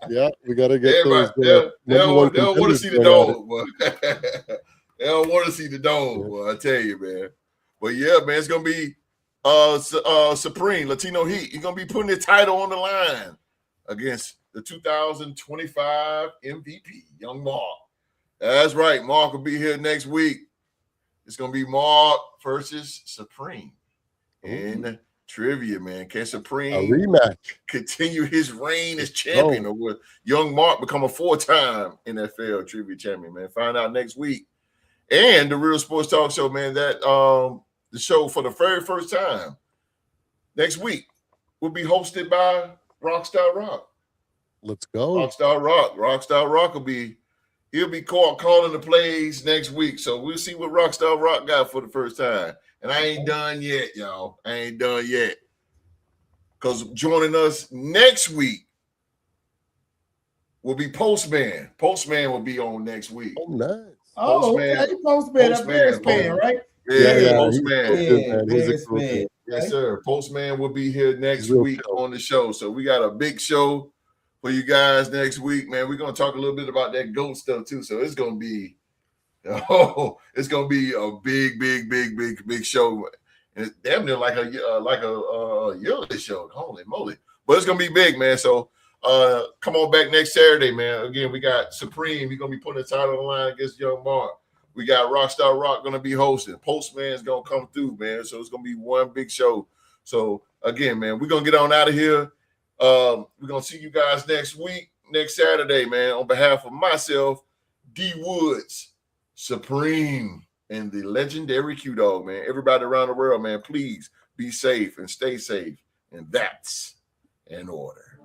Yeah, we got to get those. They don't want to see the dog, boy. They don't want to see the dog, boy. I tell you, man. But yeah, man, it's gonna be Supreme Latino Heat. He's gonna be putting his title on the line against the 2025 MVP, Young Mark. That's right. Mark will be here next week. It's going to be Mark versus Supreme in trivia, man. Can Supreme a rematch continue his reign as champion, or will Young Mark become a 4-time NFL trivia champion, man? Find out next week. And the Real Sports Talk Show, man, that the show for the very first time next week will be hosted by Rockstar Rock. Let's go. Rockstar Rock he'll be calling the plays next week. So we'll see what Rockstar Rock got for the first time. And I ain't done yet, y'all. Because joining us next week will be Postman. Postman will be on next week. Oh, nice. Postman, a Bears fan, right? Yeah, Postman. He's a cool fan. Yes, sir. Postman will be here next week on the show. So we got a big show for you guys next week, man. We're gonna talk a little bit about that GOAT stuff too. So it's gonna be a big show. And it's damn near like a yearly show. Holy moly! But it's gonna be big, man. So come on back next Saturday, man. Again, we got Supreme. He's gonna be putting the title on the line against Young Mark. We got Rockstar Rock gonna be hosting. Postman's gonna come through, man. So it's gonna be one big show. So again, man, we're gonna get on out of here. We're gonna see you guys next week. next Saturday, man. On behalf of myself, D Woods, Supreme, and the legendary Q Dog, man. Everybody around the world, man, please be safe and stay safe. And that's in order.